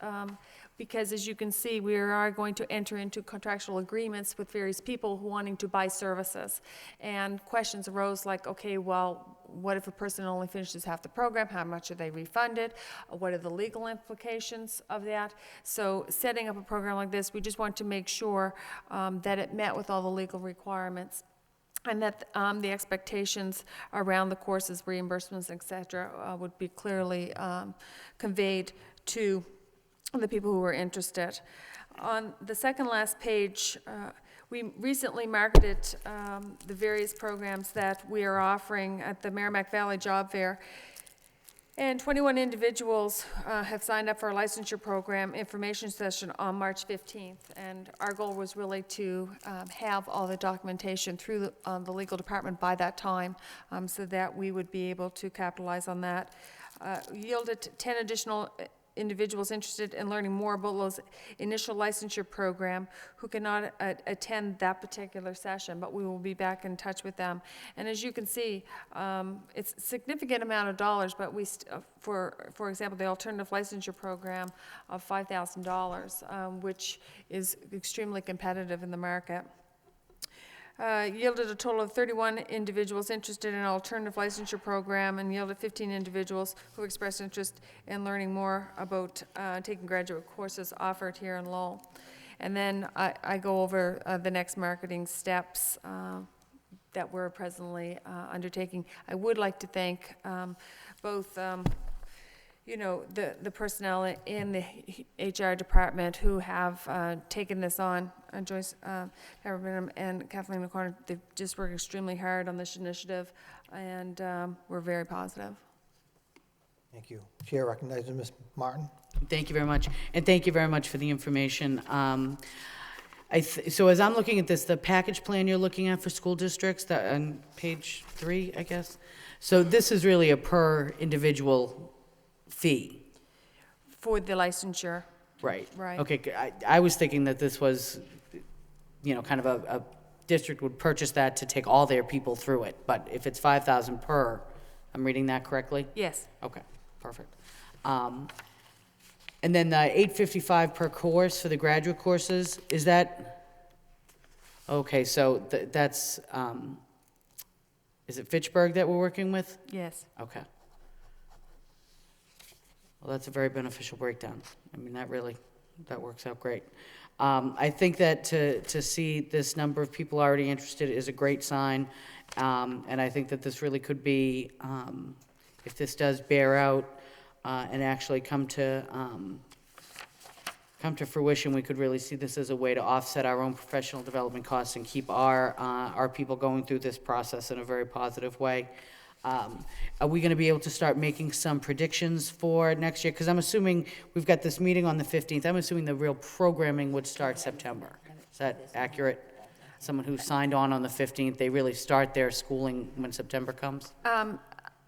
S5: because as you can see, we are going to enter into contractual agreements with various people who wanting to buy services. And questions arose like, okay, well, what if a person only finishes half the program? How much are they refunded? What are the legal implications of that? So setting up a program like this, we just want to make sure that it met with all the legal requirements, and that the expectations around the courses, reimbursements, et cetera, would be clearly conveyed to the people who are interested. On the second last page, we recently marketed the various programs that we are offering at the Merrimack Valley Job Fair. And 21 individuals have signed up for a licensure program information session on March 15th. And our goal was really to have all the documentation through the legal department by that time so that we would be able to capitalize on that. Yielded 10 additional individuals interested in learning more about those initial licensure program who cannot attend that particular session, but we will be back in touch with them. And as you can see, it's a significant amount of dollars, but we, for example, the alternative licensure program of $5,000, which is extremely competitive in the market. Yielded a total of 31 individuals interested in an alternative licensure program, and yielded 15 individuals who expressed interest in learning more about taking graduate courses offered here in Lowell. And then I go over the next marketing steps that we're presently undertaking. I would like to thank both the personnel in the HR department who have taken this on. Joyce Haberman and Kathleen O'Connor, they've just worked extremely hard on this initiative, and we're very positive.
S1: Thank you. Chair recognizes Ms. Martin.
S11: Thank you very much, and thank you very much for the information. So as I'm looking at this, the package plan you're looking at for school districts, that on page 3, I guess. So this is really a per individual fee.
S5: For the licensure.
S11: Right.
S5: Right.
S11: Okay, I was thinking that this was, kind of a district would purchase that to take all their people through it, but if it's 5,000 per, I'm reading that correctly?
S5: Yes.
S11: Okay, perfect. And then the $855 per course for the graduate courses, is that, okay, so that's, is it Fitchburg that we're working with?
S5: Yes.
S11: Okay. Well, that's a very beneficial breakdown. I mean, that works out great. I think that to see this number of people already interested is a great sign. And I think that this really could be, if this does bear out and actually come to fruition, we could really see this as a way to offset our own professional development costs and keep our people going through this process in a very positive way. Are we going to be able to start making some predictions for next year? Because I'm assuming we've got this meeting on the 15th. I'm assuming the real programming would start September. Is that accurate? Someone who signed on the 15th, they really start their schooling when September comes?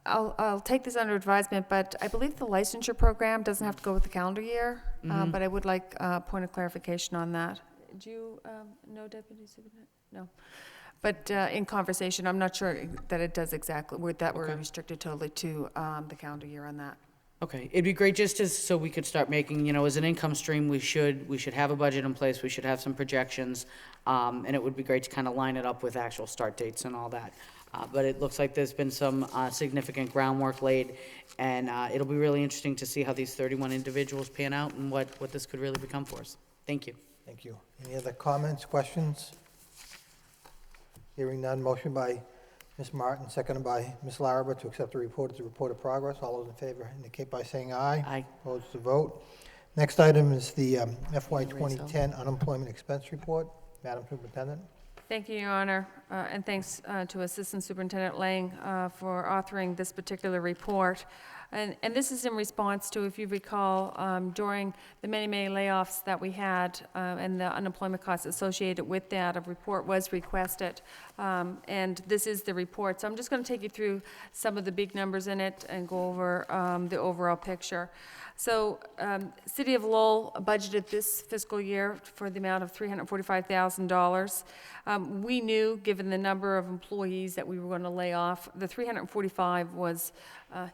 S5: I'll take this under advisement, but I believe the licensure program doesn't have to go with the calendar year, but I would like a point of clarification on that. Do you know, Deputy Superintendent? No. But in conversation, I'm not sure that it does exactly, we're restricted totally to the calendar year on that.
S11: Okay, it'd be great just so we could start making, as an income stream, we should have a budget in place, we should have some projections, and it would be great to kind of line it up with actual start dates and all that. But it looks like there's been some significant groundwork laid, and it'll be really interesting to see how these 31 individuals pan out and what this could really become for us. Thank you.
S1: Thank you. Any other comments, questions? Hearing none, motion by Ms. Martin, seconded by Ms. Larrabee to accept the report as a report of progress. All those in favor indicate by saying aye.
S11: Aye.
S1: Opposed to vote. Next item is the FY 2010 unemployment expense report. Madam Superintendent.
S5: Thank you, Your Honor, and thanks to Assistant Superintendent Lang for authoring this particular report. And this is in response to, if you recall, during the many, many layoffs that we had and the unemployment costs associated with that, a report was requested. And this is the report. So I'm just going to take you through some of the big numbers in it and go over the overall picture. So, City of Lowell budgeted this fiscal year for the amount of $345,000. We knew, given the number of employees that we were going to lay off, the $345,000 was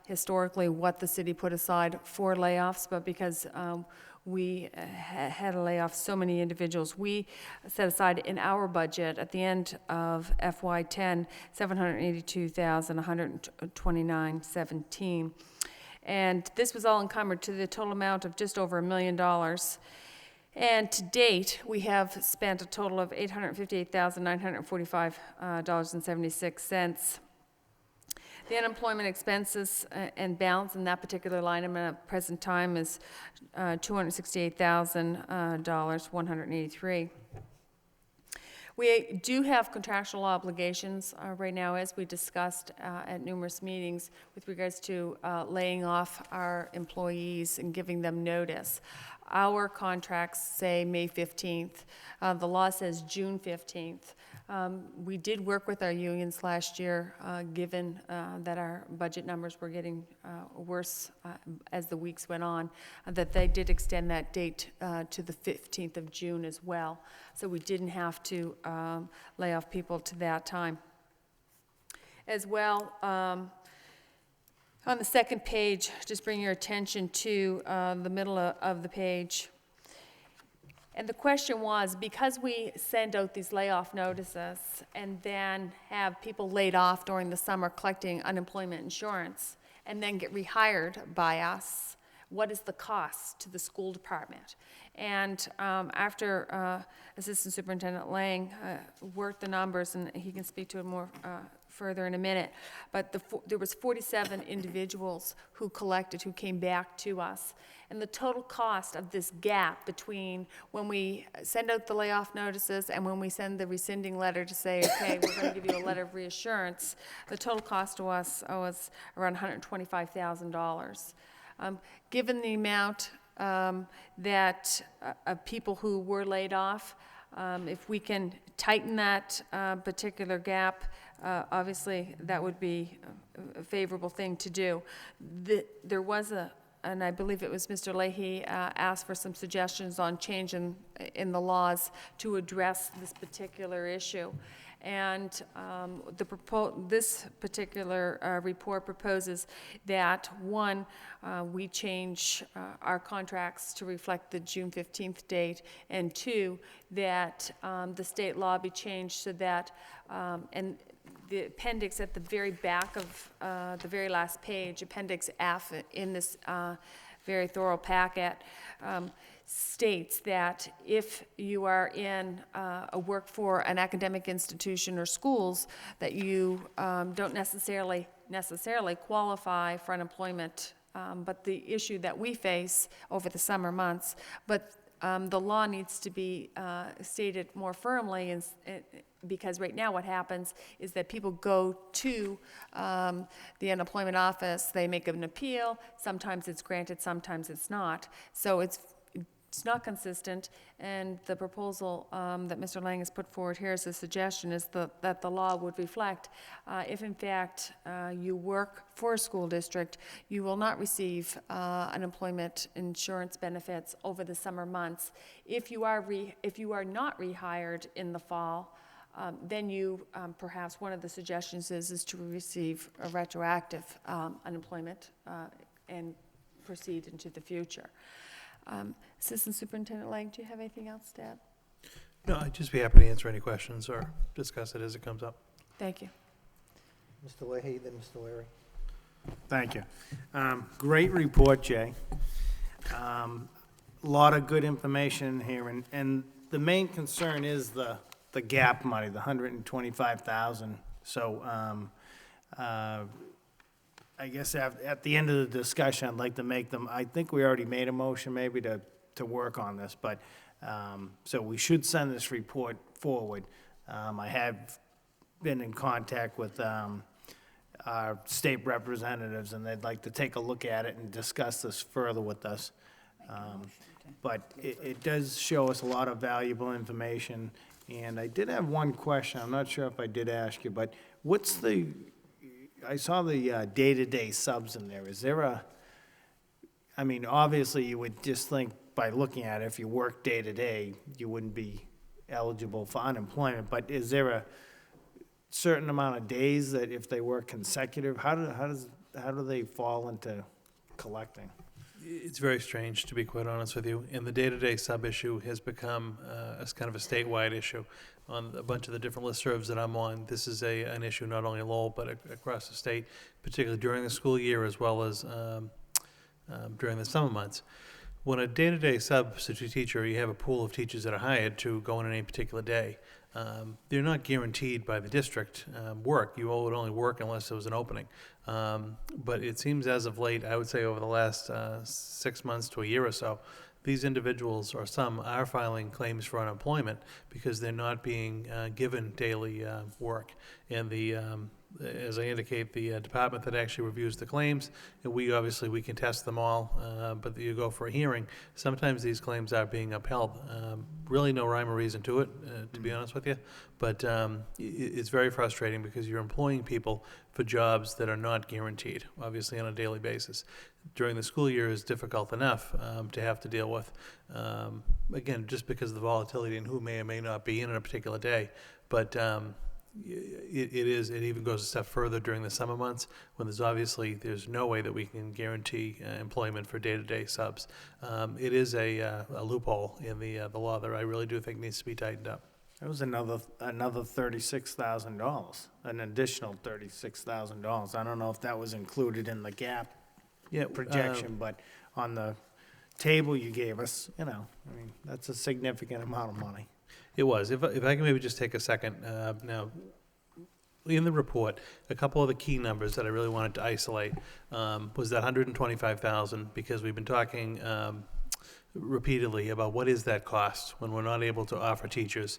S5: historically what the city put aside for layoffs, but because we had to lay off so many individuals, we set aside in our budget at the end of FY10 $782,129.17. And this was all encumbered to the total amount of just over $1 million. And to date, we have spent a total of $858,945.76. The unemployment expenses and balance in that particular line item at present time is $268,183. We do have contractual obligations right now, as we discussed at numerous meetings, with regards to laying off our employees and giving them notice. Our contracts say May 15th. The law says June 15th. We did work with our unions last year, given that our budget numbers were getting worse as the weeks went on, that they did extend that date to the 15th of June as well. So we didn't have to lay off people to that time. As well, on the second page, just bring your attention to the middle of the page. And the question was, because we send out these layoff notices and then have people laid off during the summer collecting unemployment insurance and then get rehired by us, what is the cost to the school department? And after Assistant Superintendent Lang worked the numbers, and he can speak to it more further in a minute, but there was 47 individuals who collected, who came back to us. And the total cost of this gap between when we send out the layoff notices and when we send the rescinding letter to say, okay, we're going to give you a letter of reassurance, the total cost to us was around $125,000. Given the amount that of people who were laid off, if we can tighten that particular gap, obviously that would be a favorable thing to do. There was and I believe it was Mr. Leahy asked for some suggestions on change in the laws to address this particular issue. And this particular report proposes that, one, we change our contracts to reflect the June 15th date, and two, that the state law be changed so that, and the appendix at the very back of the very last page, Appendix F in this very thorough packet, states that if you are in a work for an academic institution or schools, that you don't necessarily qualify for unemployment. But the issue that we face over the summer months, but the law needs to be stated more firmly, because right now what happens is that people go to the unemployment office, they make an appeal, sometimes it's granted, sometimes it's not. So it's not consistent, and the proposal that Mr. Lang has put forward here as a suggestion is that the law would reflect if in fact you work for a school district, you will not receive unemployment insurance benefits over the summer months. If you are not rehired in the fall, then you, perhaps one of the suggestions is to receive a retroactive unemployment and proceed into the future. Assistant Superintendent Lang, do you have anything else to add?
S3: No, I'd just be happy to answer any questions or discuss it as it comes up.
S5: Thank you.
S1: Mr. Leahy, then Mr. Larry.
S9: Thank you. Great report, Jay. A lot of good information here, and the main concern is the gap money, the 125,000. So, I guess at the end of the discussion, I'd like to make them, I think we already made a motion maybe to work on this, but, so we should send this report forward. I have been in contact with, our state representatives, and they'd like to take a look at it and discuss this further with us. But it does show us a lot of valuable information, and I did have one question, I'm not sure if I did ask you, but what's I saw the day-to-day subs in there. Is there I mean, obviously, you would just think by looking at it, if you work day-to-day, you wouldn't be eligible for unemployment, but is there a certain amount of days that if they work consecutive, how do they fall into collecting?
S3: It's very strange, to be quite honest with you, and the day-to-day sub-issue has become as kind of a statewide issue. On a bunch of the different listservs that I'm on, this is an issue not only in Lowell, but across the state, particularly during the school year as well as during the summer months. When a day-to-day substitute teacher, you have a pool of teachers that are hired to go in any particular day. They're not guaranteed by the district work. You would only work unless there was an opening. But it seems as of late, I would say over the last 6 months to a year or so, these individuals, or some, are filing claims for unemployment because they're not being given daily work. And as I indicate, the department that actually reviews the claims, and we can test them all, but you go for a hearing. Sometimes these claims are being upheld. Really no rhyme or reason to it, to be honest with you. But it's very frustrating because you're employing people for jobs that are not guaranteed, obviously on a daily basis. During the school year is difficult enough to have to deal with, again, just because of the volatility and who may or may not be in a particular day. But it even goes a step further during the summer months when there's no way that we can guarantee employment for day-to-day subs. It is a loophole in the law that I really do think needs to be tightened up.
S9: That was another $36,000, an additional $36,000. I don't know if that was included in the gap projection, but on the table you gave us, I mean, that's a significant amount of money.
S3: It was. If I can maybe just take a second. Now, in the report, a couple of the key numbers that I really wanted to isolate was that 125,000, because we've been talking repeatedly about what is that cost when we're not able to offer teachers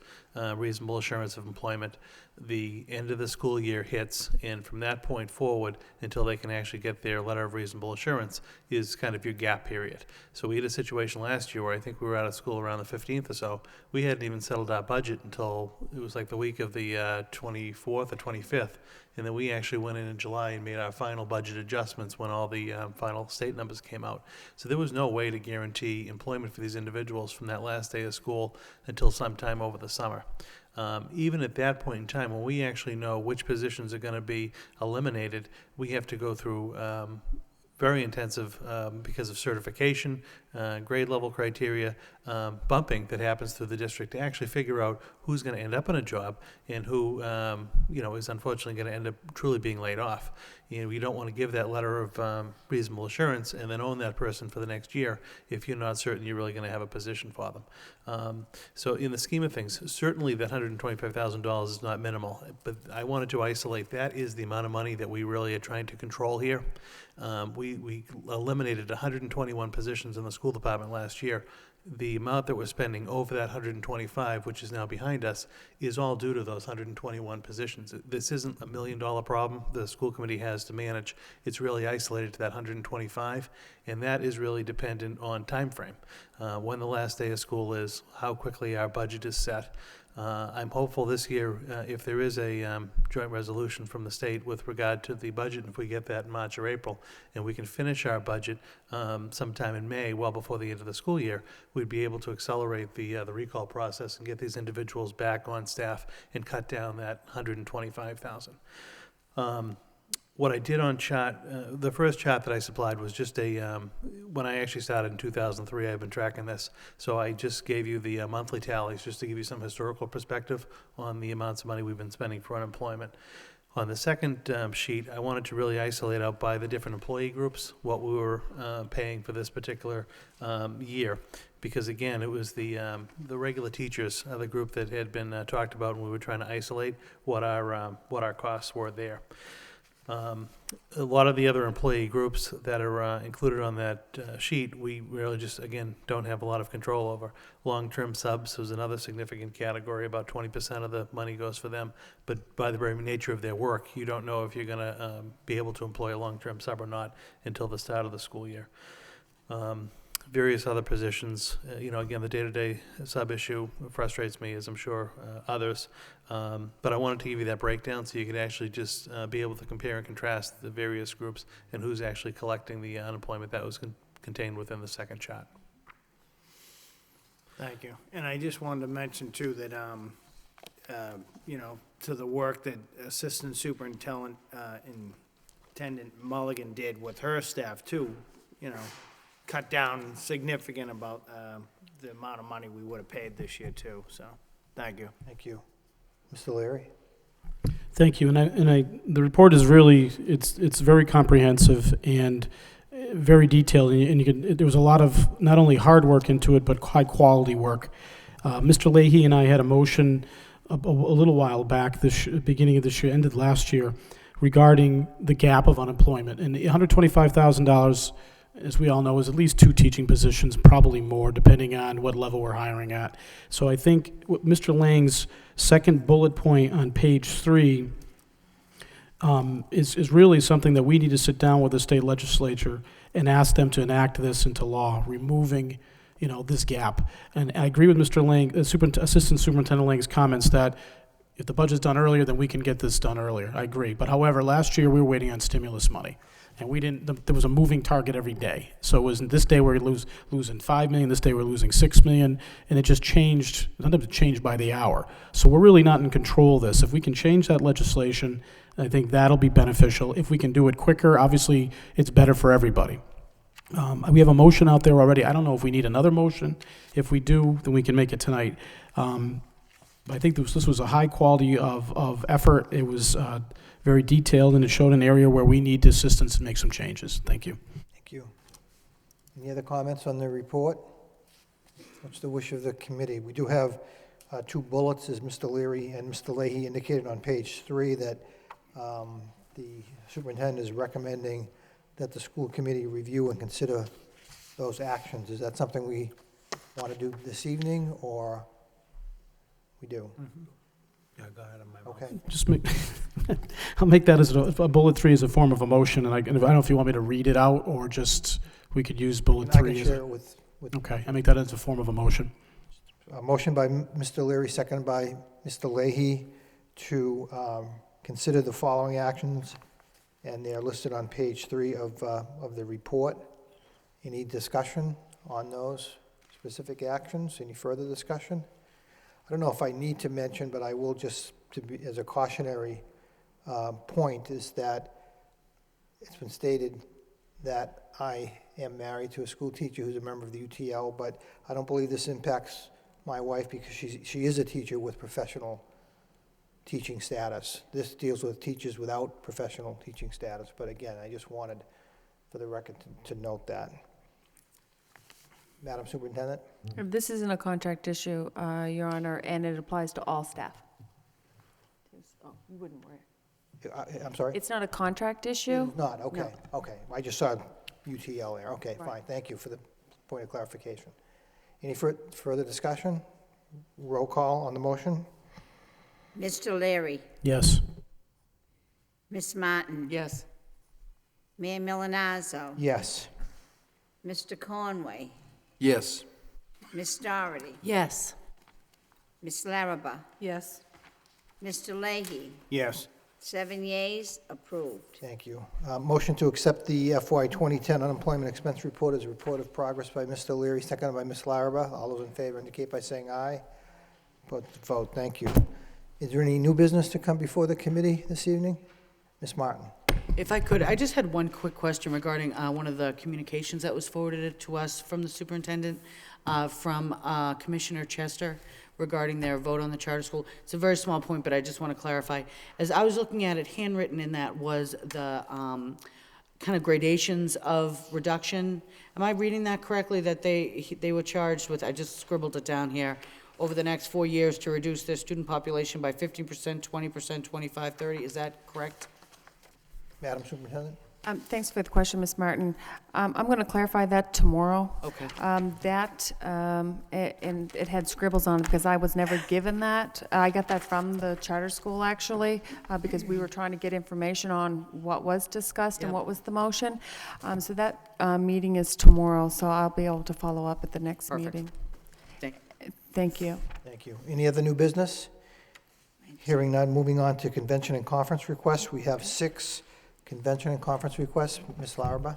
S3: reasonable assurance of employment. The end of the school year hits, and from that point forward until they can actually get their letter of reasonable assurance is kind of your gap period. So we had a situation last year where I think we were out of school around the 15th or so. We hadn't even settled our budget until it was like the week of the 24th or 25th. And then we actually went in July and made our final budget adjustments when all the final state numbers came out. So there was no way to guarantee employment for these individuals from that last day of school until sometime over the summer. Even at that point in time, when we actually know which positions are going to be eliminated, we have to go through very intensive, because of certification, grade level criteria, bumping that happens through the district to actually figure out who's going to end up in a job and who, is unfortunately going to end up truly being laid off. And we don't want to give that letter of reasonable assurance and then own that person for the next year if you're not certain you're really going to have a position for them. So in the scheme of things, certainly that $125,000 is not minimal, but I wanted to isolate that is the amount of money that we really are trying to control here. We eliminated 121 positions in the school department last year. The amount that we're spending over that 125, which is now behind us, is all due to those 121 positions. This isn't a $1 million problem the school committee has to manage. It's really isolated to that 125, and that is really dependent on time frame. When the last day of school is, how quickly our budget is set. I'm hopeful this year, if there is a joint resolution from the state with regard to the budget, if we get that in March or April, and we can finish our budget sometime in May, well before the end of the school year, we'd be able to accelerate the recall process and get these individuals back on staff and cut down that 125,000. What I did on chart, the first chart that I supplied was just when I actually started in 2003, I've been tracking this. So I just gave you the monthly tallies just to give you some historical perspective on the amounts of money we've been spending for unemployment. On the second sheet, I wanted to really isolate out by the different employee groups what we were paying for this particular year. Because again, it was the regular teachers, the group that had been talked about, and we were trying to isolate what our costs were there. A lot of the other employee groups that are included on that sheet, we really just, again, don't have a lot of control over. Long-term subs was another significant category. About 20% of the money goes for them. But by the very nature of their work, you don't know if you're going to be able to employ a long-term sub or not until the start of the school year. Various other positions, again, the day-to-day sub issue frustrates me, as I'm sure others. But I wanted to give you that breakdown so you could actually just be able to compare and contrast the various groups and who's actually collecting the unemployment that was contained within the second chart.
S9: Thank you. And I just wanted to mention too that, to the work that Assistant Superintendent Mulligan did with her staff too, cut down significant about the amount of money we would have paid this year too, so, thank you.
S1: Thank you. Mr. Leary?
S13: Thank you, the report is really, it's very comprehensive and very detailed, and there was a lot of not only hard work into it, but high-quality work. Mr. Leahy and I had a motion a little while back, beginning of this year, ended last year, regarding the gap of unemployment, and $125,000, as we all know, is at least 2 teaching positions, probably more, depending on what level we're hiring at. So I think Mr. Lang's second bullet point on page 3 is really something that we need to sit down with the state legislature and ask them to enact this into law, removing, this gap. And I agree with Mr. Lang, Assistant Superintendent Lang's comments that if the budget's done earlier, then we can get this done earlier. I agree. But however, last year we were waiting on stimulus money. And there was a moving target every day. So it was this day we're losing $5 million, this day we're losing $6 million, and it just changed. Sometimes it changed by the hour. So we're really not in control of this. If we can change that legislation, I think that'll be beneficial. If we can do it quicker, obviously it's better for everybody. We have a motion out there already. I don't know if we need another motion. If we do, then we can make it tonight. I think this was a high quality of effort. It was very detailed, and it showed an area where we need assistance to make some changes. Thank you.
S1: Thank you. Any other comments on the report? What's the wish of the committee? We do have 2 bullets, as Mr. Leary and Mr. Leahy indicated on page 3, that the superintendent is recommending that the school committee review and consider those actions. Is that something we want to do this evening, or we do?
S9: Mm-hmm. Yeah, go ahead.
S1: Okay.
S13: I'll make that as a bullet 3 as a form of a motion, and I don't know if you want me to read it out or just we could use bullet 3.
S1: I can share it with.
S13: Okay, I make that as a form of a motion.
S1: A motion by Mr. Leary, seconded by Mr. Leahy, to consider the following actions, and they are listed on page 3 of the report. Any discussion on those specific actions? Any further discussion? I don't know if I need to mention, but I will just, as a cautionary point, is that it's been stated that I am married to a school teacher who's a member of the UTL, but I don't believe this impacts my wife because she is a teacher with professional teaching status. This deals with teachers without professional teaching status, but again, I just wanted, for the record, to note that. Madam Superintendent?
S5: This isn't a contract issue, Your Honor, and it applies to all staff. Oh, you wouldn't worry.
S1: I'm sorry?
S5: It's not a contract issue?
S1: Not, okay,
S5: No.
S1: okay. I just saw UTL there. Okay,
S5: Right.
S1: fine. Thank you for the point of clarification. Any further discussion? Roll call on the motion?
S2: Mr. Leary,
S13: Yes.
S2: Miss Martin,
S11: Yes.
S2: Mayor Milanazzo,
S1: Yes.
S2: Mr. Conway,
S14: Yes.
S2: Miss Doherty,
S8: Yes.
S2: Miss Larrabee,
S15: Yes.
S2: Mr. Leahy,
S9: Yes.
S2: 7 yeas, approved.
S1: Thank you. Motion to accept the FY 2010 unemployment expense report as a report of progress by Mr. Leary, seconded by Ms. Larrabee. All those in favor indicate by saying aye. Vote. Thank you. Is there any new business to come before the committee this evening? Ms. Martin?
S11: If I could, I just had one quick question regarding one of the communications that was forwarded to us from the superintendent, from Commissioner Chester, regarding their vote on the charter school. It's a very small point, but I just want to clarify. As I was looking at it, handwritten in that was the kind of gradations of reduction. Am I reading that correctly, that they were charged with, I just scribbled it down here, over the next 4 years to reduce their student population by 15%, 20%, 25, 30? Is that correct?
S1: Madam Superintendent?
S5: Thanks for the question, Ms. Martin. I'm going to clarify that tomorrow.
S11: Okay.
S5: And it had scribbles on it because I was never given that. I got that from the charter school, actually, because we were trying to get information on what was discussed and
S11: Yep.
S5: what was the motion. So that meeting is tomorrow, so I'll be able to follow up at the next
S11: Perfect.
S5: meeting.
S11: Thank you.
S5: Thank you.
S1: Thank you. Any other new business? Hearing none, moving on to convention and conference requests. We have 6 convention and conference requests. Ms. Larrabee?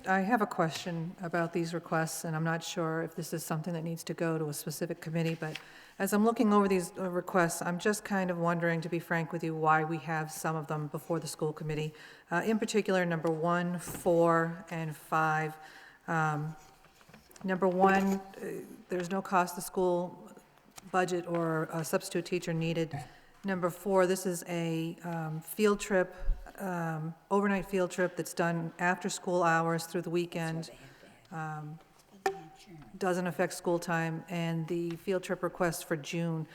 S15: I have a question about these requests, and I'm not sure if this is something that needs to go to a specific committee, but as I'm looking over these requests, I'm just kind of wondering, to be frank with you, why we have some of them before the school committee. In particular, number 1, 4, and 5. Number 1, there's no cost to school budget or a substitute teacher needed. Number 4, this is a field trip, overnight field trip that's done after school hours through the weekend. Doesn't affect school time, and the field trip request for June.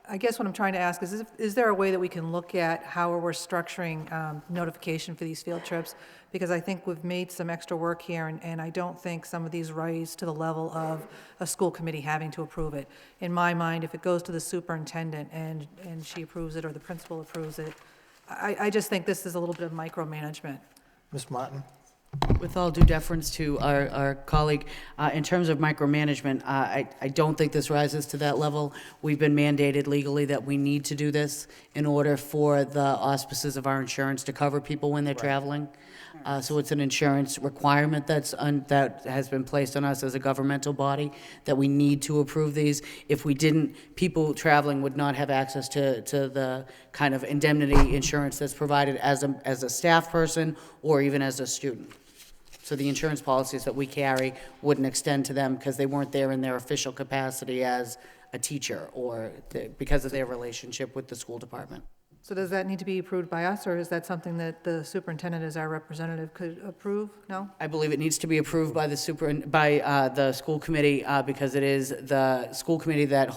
S15: I guess what I'm trying to ask is there a way that we can look at how we're structuring notification for these field trips? Because I think we've made some extra work here, and I don't think some of these rise to the level of a school committee having to approve it. In my mind, if it goes to the superintendent and she approves it or the principal approves it, I just think this is a little bit of micromanagement.
S1: Ms. Martin?
S11: With all due deference to our colleague, in terms of micromanagement, I don't think this rises to that level. We've been mandated legally that we need to do this in order for the auspices of our insurance to cover people when they're traveling. So it's an insurance requirement that has been placed on us as a governmental body, that we need to approve these. If we didn't, people traveling would not have access to the kind of indemnity insurance that's provided as a staff person or even as a student. So the insurance policies that we carry wouldn't extend to them because they weren't there in their official capacity as a teacher or because of their relationship with the school department.
S15: So does that need to be approved by us, or is that something that the superintendent as our representative could approve? No?
S11: I believe it needs to be approved by the school committee because it is the school committee that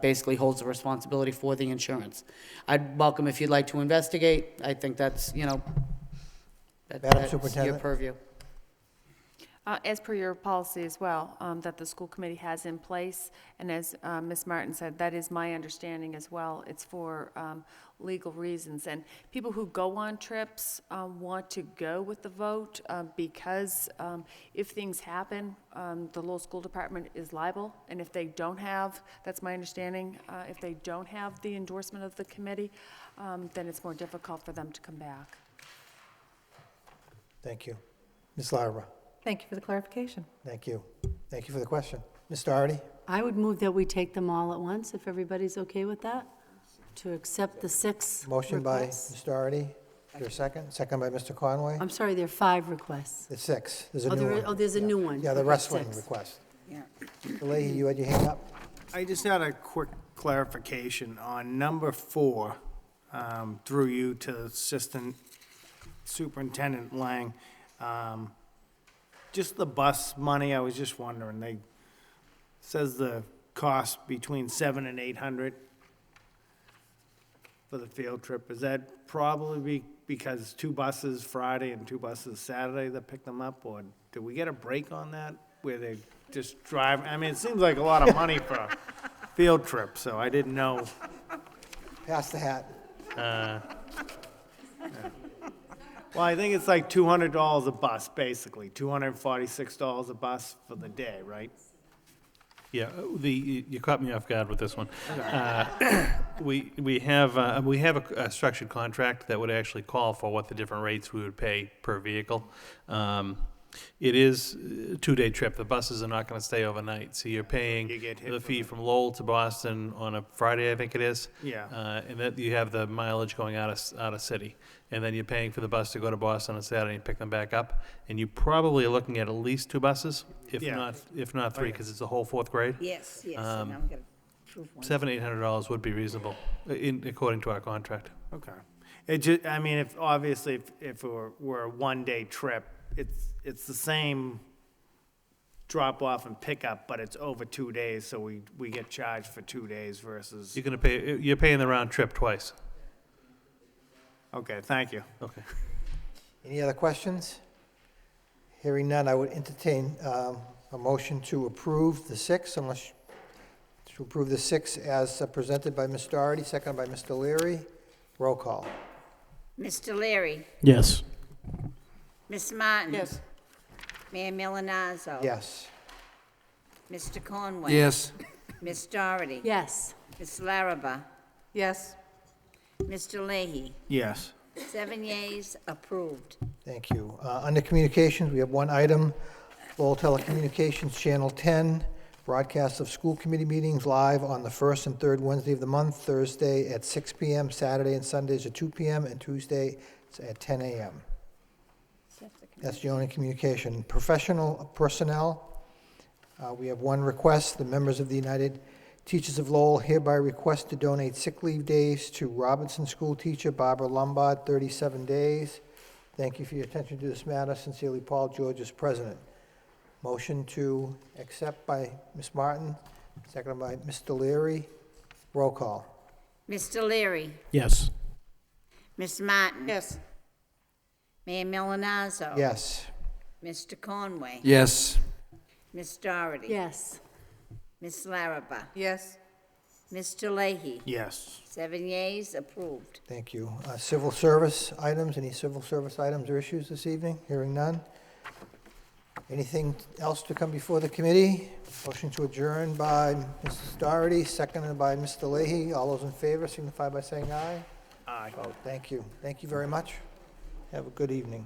S11: basically holds the responsibility for the insurance. I'd welcome if you'd like to investigate. I think that's,
S1: Madam
S11: that's your
S1: Superintendent?
S11: purview.
S5: As per your policy as well, that the school committee has in place, and as Ms. Martin said, that is my understanding as well. It's for legal reasons, and people who go on trips want to go with the vote because if things happen, the Lowell School Department is liable, and if they don't have, that's my understanding, if they don't have the endorsement of the committee, then it's more difficult for them to come back.
S1: Thank you. Ms. Larrabee?
S15: Thank you for the clarification.
S1: Thank you. Thank you for the question. Ms. Doherty?
S8: I would move that we take them all at once, if everybody's okay with that, to accept the 6
S1: Motion by
S8: requests.
S1: Ms. Doherty. Is there a second? Second by Mr. Conway?
S8: I'm sorry, there are 5 requests.
S1: It's 6. There's a
S8: Oh,
S1: new one.
S8: there's a new one.
S1: Yeah, the
S8: Okay,
S1: wrestling
S8: 6.
S1: request. Mr. Leahy, you had your hand up?
S9: I just had a quick clarification on number 4, through you to Assistant Superintendent Lang. Just the bus money, I was just wondering, they says the cost between $700 and $800 for the field trip. Is that probably because 2 buses Friday and 2 buses Saturday that pick them up, or did we get a break on that where they just drive? I mean, it seems like a lot of money for a field trip, so I didn't know.
S1: Pass the hat.
S9: Well, I think it's like $200 a bus, basically, $246 a bus for the day, right?
S3: Yeah, you caught me off guard with this one. We have a structured contract that would actually call for what the different rates we would pay per vehicle. It is a two-day trip. The buses are not going to stay overnight, so you're paying
S9: You get hit
S3: the
S9: for
S3: fee
S9: the-
S3: from Lowell to Boston on a Friday, I think it is.
S9: Yeah.
S3: And that you have the mileage going out of city, and then you're paying for the bus to go to Boston on Saturday and pick them back up. And you probably are looking at least 2 buses, if
S9: Yeah.
S3: not 3,
S9: yeah.
S3: because it's the whole 4th grade.
S2: Yes, yes, and I'm going to approve one.
S3: $700-800 would be reasonable, according to our contract.
S9: Okay. It just, I mean, if, obviously, if it were a one-day trip, it's the same drop-off and pickup, but it's over 2 days, so we get charged for 2 days versus,
S3: You're paying the round trip twice.
S9: okay, thank you.
S3: Okay.
S1: Any other questions? Hearing none, I would entertain a motion to approve the 6, to approve the 6 as presented by Ms. Doherty, seconded by Mr. Leary. Roll call.
S2: Mr. Leary,
S13: Yes.
S2: Ms. Martin.
S11: Yes.
S2: Mayor Milonazo.
S1: Yes.
S2: Mr. Conway.
S14: Yes.
S2: Ms. Doherty.
S8: Yes.
S2: Ms. Larrabee.
S15: Yes.
S2: Mr. Leahy.
S9: Yes.
S2: 7 yeas, approved.
S1: Thank you. Under communications, we have one item, Lowell Telecommunications Channel 10, broadcast of school committee meetings live on the first and third Wednesday of the month, Thursday at 6 p.m., Saturday and Sundays at 2 p.m., and Tuesday at 10 a.m. That's the only communication. Professional personnel, we have one request. The members of the United Teachers of Lowell hereby request to donate sick leave days to Robinson School teacher Barbara Lombard, 37 days. Thank you for your attention to this matter. Sincerely, Paul George is president. Motion to accept by Ms. Martin, seconded by Mr. Leary. Roll call.
S2: Mr. Leary.
S13: Yes.
S2: Ms. Martin.
S11: Yes.
S2: Mayor Milonazo.
S1: Yes.
S2: Mr. Conway.
S14: Yes.
S2: Ms. Doherty.
S8: Yes.
S2: Ms. Larrabee.
S15: Yes.
S2: Mr. Leahy.
S9: Yes.
S2: 7 yeas, approved.
S1: Thank you. Civil service items, any civil service items or issues this evening? Hearing none. Anything else to come before the committee? Motion to adjourn by Mrs. Doherty, seconded by Mr. Leahy. All those in favor signify by saying aye.
S9: Aye.
S1: Vote. Thank you. Thank you very much. Have a good evening.